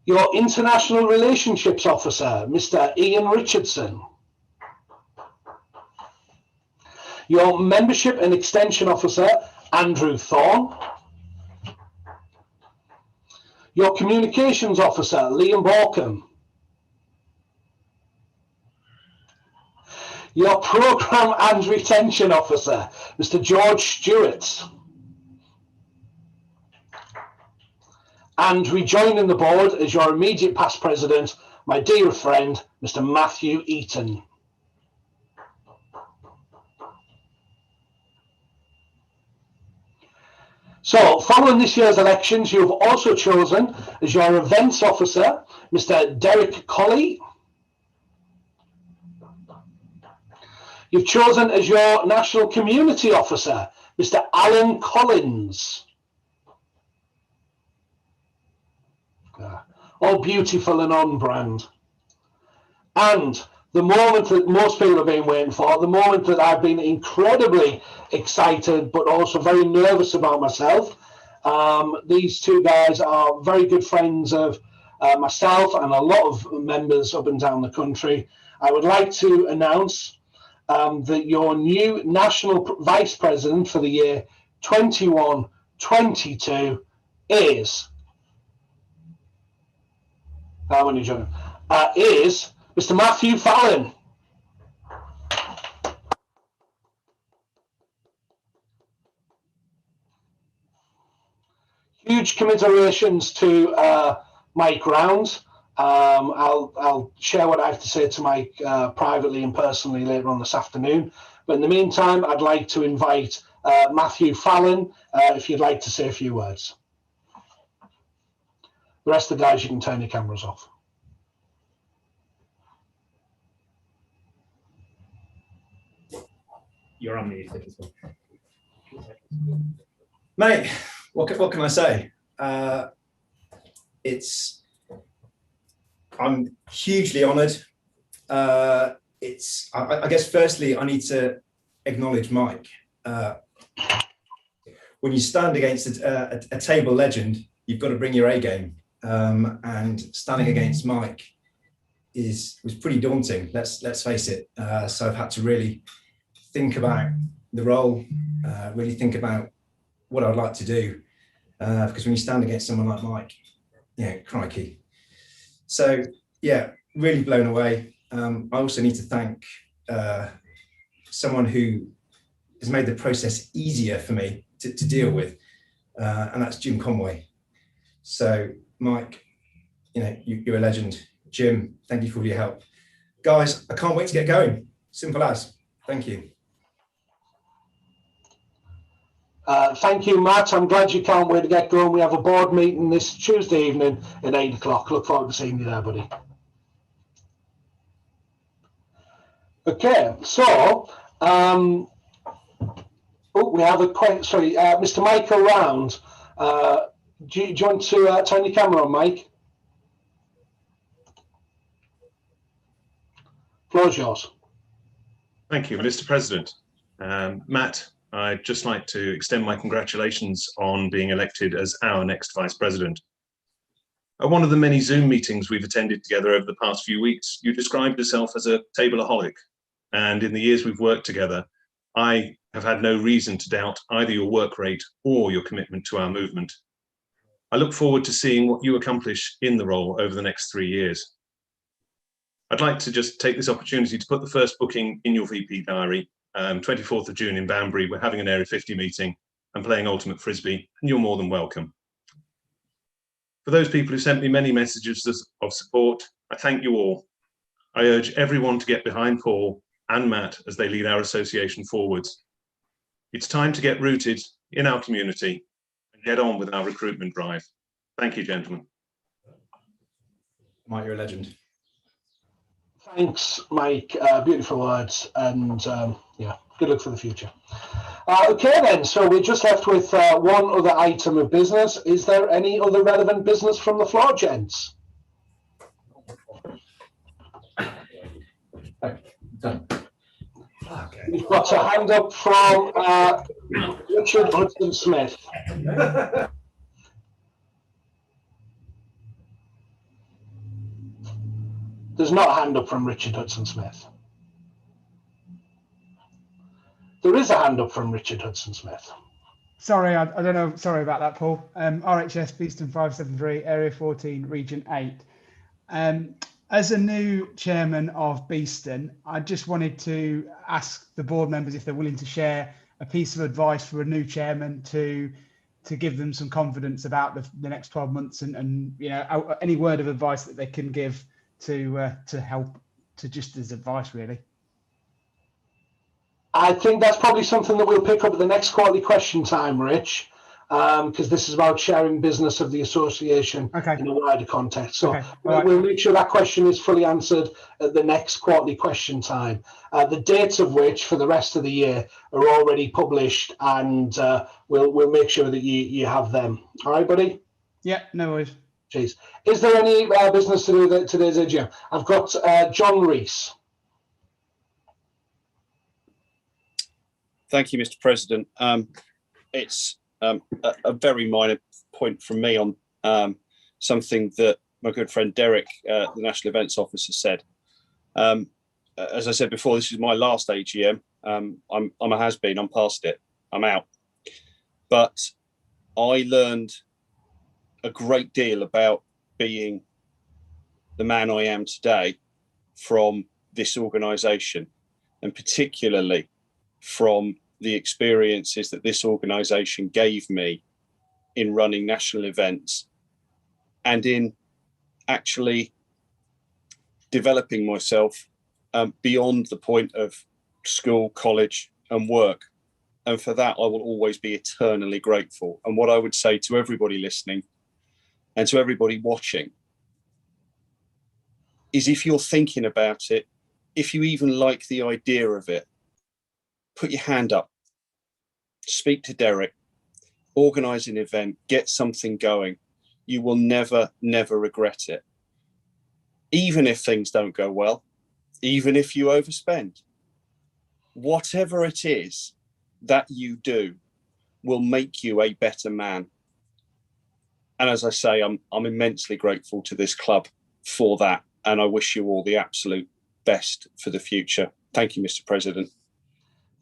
Your International Relationships Officer, Mr. Ian Richardson. Your Membership and Extension Officer, Andrew Thorne. Your Communications Officer, Liam Borkham. Your Programme and Retention Officer, Mr. George Stewart. And rejoining the board as your immediate past president, my dear friend, Mr. Matthew Eaton. So, following this year's elections, you have also chosen as your events officer, Mr. Derek Colley. You've chosen as your national community officer, Mr. Alan Collins. All beautiful and on brand. And the moment that most people have been waiting for, the moment that I've been incredibly excited but also very nervous about myself. These two guys are very good friends of myself and a lot of members up and down the country. I would like to announce that your new National Vice President for the year 21-22 is... is Mr. Matthew Fallon. Huge commiserations to Mike Rounds. I'll share what I have to say to Mike privately and personally later on this afternoon. But in the meantime, I'd like to invite Matthew Fallon, if you'd like to say a few words. The rest of the guys, you can turn your cameras off. You're unmuted as well. Mate, what can I say? I'm hugely honoured. I guess firstly, I need to acknowledge Mike. When you stand against a table legend, you've got to bring your A game. And standing against Mike was pretty daunting. Let's face it. So I've had to really think about the role, really think about what I'd like to do. Because when you stand against someone like Mike, yeah, crikey. So yeah, really blown away. I also need to thank someone who has made the process easier for me to deal with, and that's Jim Conway. So Mike, you're a legend. Jim, thank you for all your help. Guys, I can't wait to get going. Simple as. Thank you. Thank you, Matt. I'm glad you can't wait to get going. We have a board meeting this Tuesday evening at 8 o'clock. Look forward to seeing you there, buddy. Okay, so we have a question. Sorry, Mr. Michael Round. Do you want to turn your camera on, Mike? Floor's yours. Thank you, Mr. President. Matt, I'd just like to extend my congratulations on being elected as our next Vice President. At one of the many Zoom meetings we've attended together over the past few weeks, you described yourself as a tableaholic. And in the years we've worked together, I have had no reason to doubt either your work rate or your commitment to our movement. I look forward to seeing what you accomplish in the role over the next 3 years. I'd like to just take this opportunity to put the first booking in your VP diary. 24th of June in Banbury, we're having an Area 50 meeting and playing Ultimate Frisbee, and you're more than welcome. For those people who sent me many messages of support, I thank you all. I urge everyone to get behind Paul and Matt as they lead our association forwards. It's time to get rooted in our community and get on with our recruitment drive. Thank you, gentlemen. Mike, you're a legend. Thanks, Mike. Beautiful words, and yeah, good luck for the future. Okay, then. So we're just left with one other item of business. Is there any other relevant business from the floor, gents? Done. We've got a hand up from Richard Hudson Smith. There's not a hand up from Richard Hudson Smith. There is a hand up from Richard Hudson Smith. Sorry, I don't know. Sorry about that, Paul. RHS Beeston 573, Area 14, Region 8. As a new chairman of Beeston, I just wanted to ask the board members if they're willing to share a piece of advice for a new chairman to give them some confidence about the next 12 months and you know, any word of advice that they can give to help, to just as advice, really. I think that's probably something that we'll pick up at the next quarterly question time, Rich, because this is about sharing business of the association in a wider context. So we'll make sure that question is fully answered at the next quarterly question time. The dates of which for the rest of the year are already published, and we'll make sure that you have them. All right, buddy? Yeah, no worries. Jeez. Is there any business to do with today's AGM? I've got John Rees. Thank you, Mr. President. It's a very minor point from me on something that my good friend Derek, the National Events Officer, said. As I said before, this is my last AGM. I'm a has-been, I'm past it, I'm out. But I learned a great deal about being the man I am today from this organisation, and particularly from the experiences that this organisation gave me in running national events and in actually developing myself beyond the point of school, college and work. And for that, I will always be eternally grateful. And what I would say to everybody listening and to everybody watching is, if you're thinking about it, if you even like the idea of it, put your hand up, speak to Derek, organise an event, get something going. You will never, never regret it. Even if things don't go well, even if you overspend, whatever it is that you do will make you a better man. And as I say, I'm immensely grateful to this club for that. And I wish you all the absolute best for the future. Thank you, Mr. President.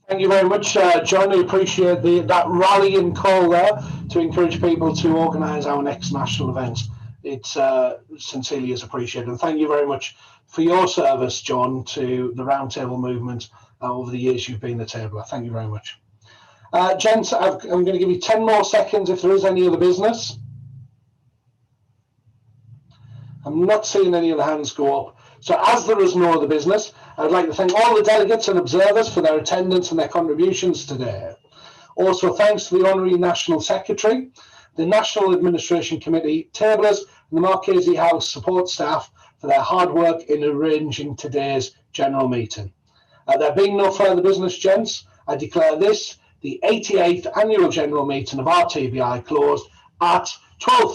Thank you very much, John. I appreciate that rallying call there to encourage people to organise our next national event. It's sincerely is appreciated. And thank you very much for your service, John, to the roundtable movement over the years you've been the tabler. Thank you very much. Gents, I'm going to give you 10 more seconds if there is any other business. I'm not seeing any other hands go up. So as there is no other business, I would like to thank all the delegates and observers for their attendance and their contributions today. Also, thanks to the Honorary National Secretary, the National Administration Committee, tablers, and the Marchese House support staff for their hard work in arranging today's general meeting. There being no further business, gents, I declare this, the 88th Annual General Meeting of RTBI, closed at 12:30.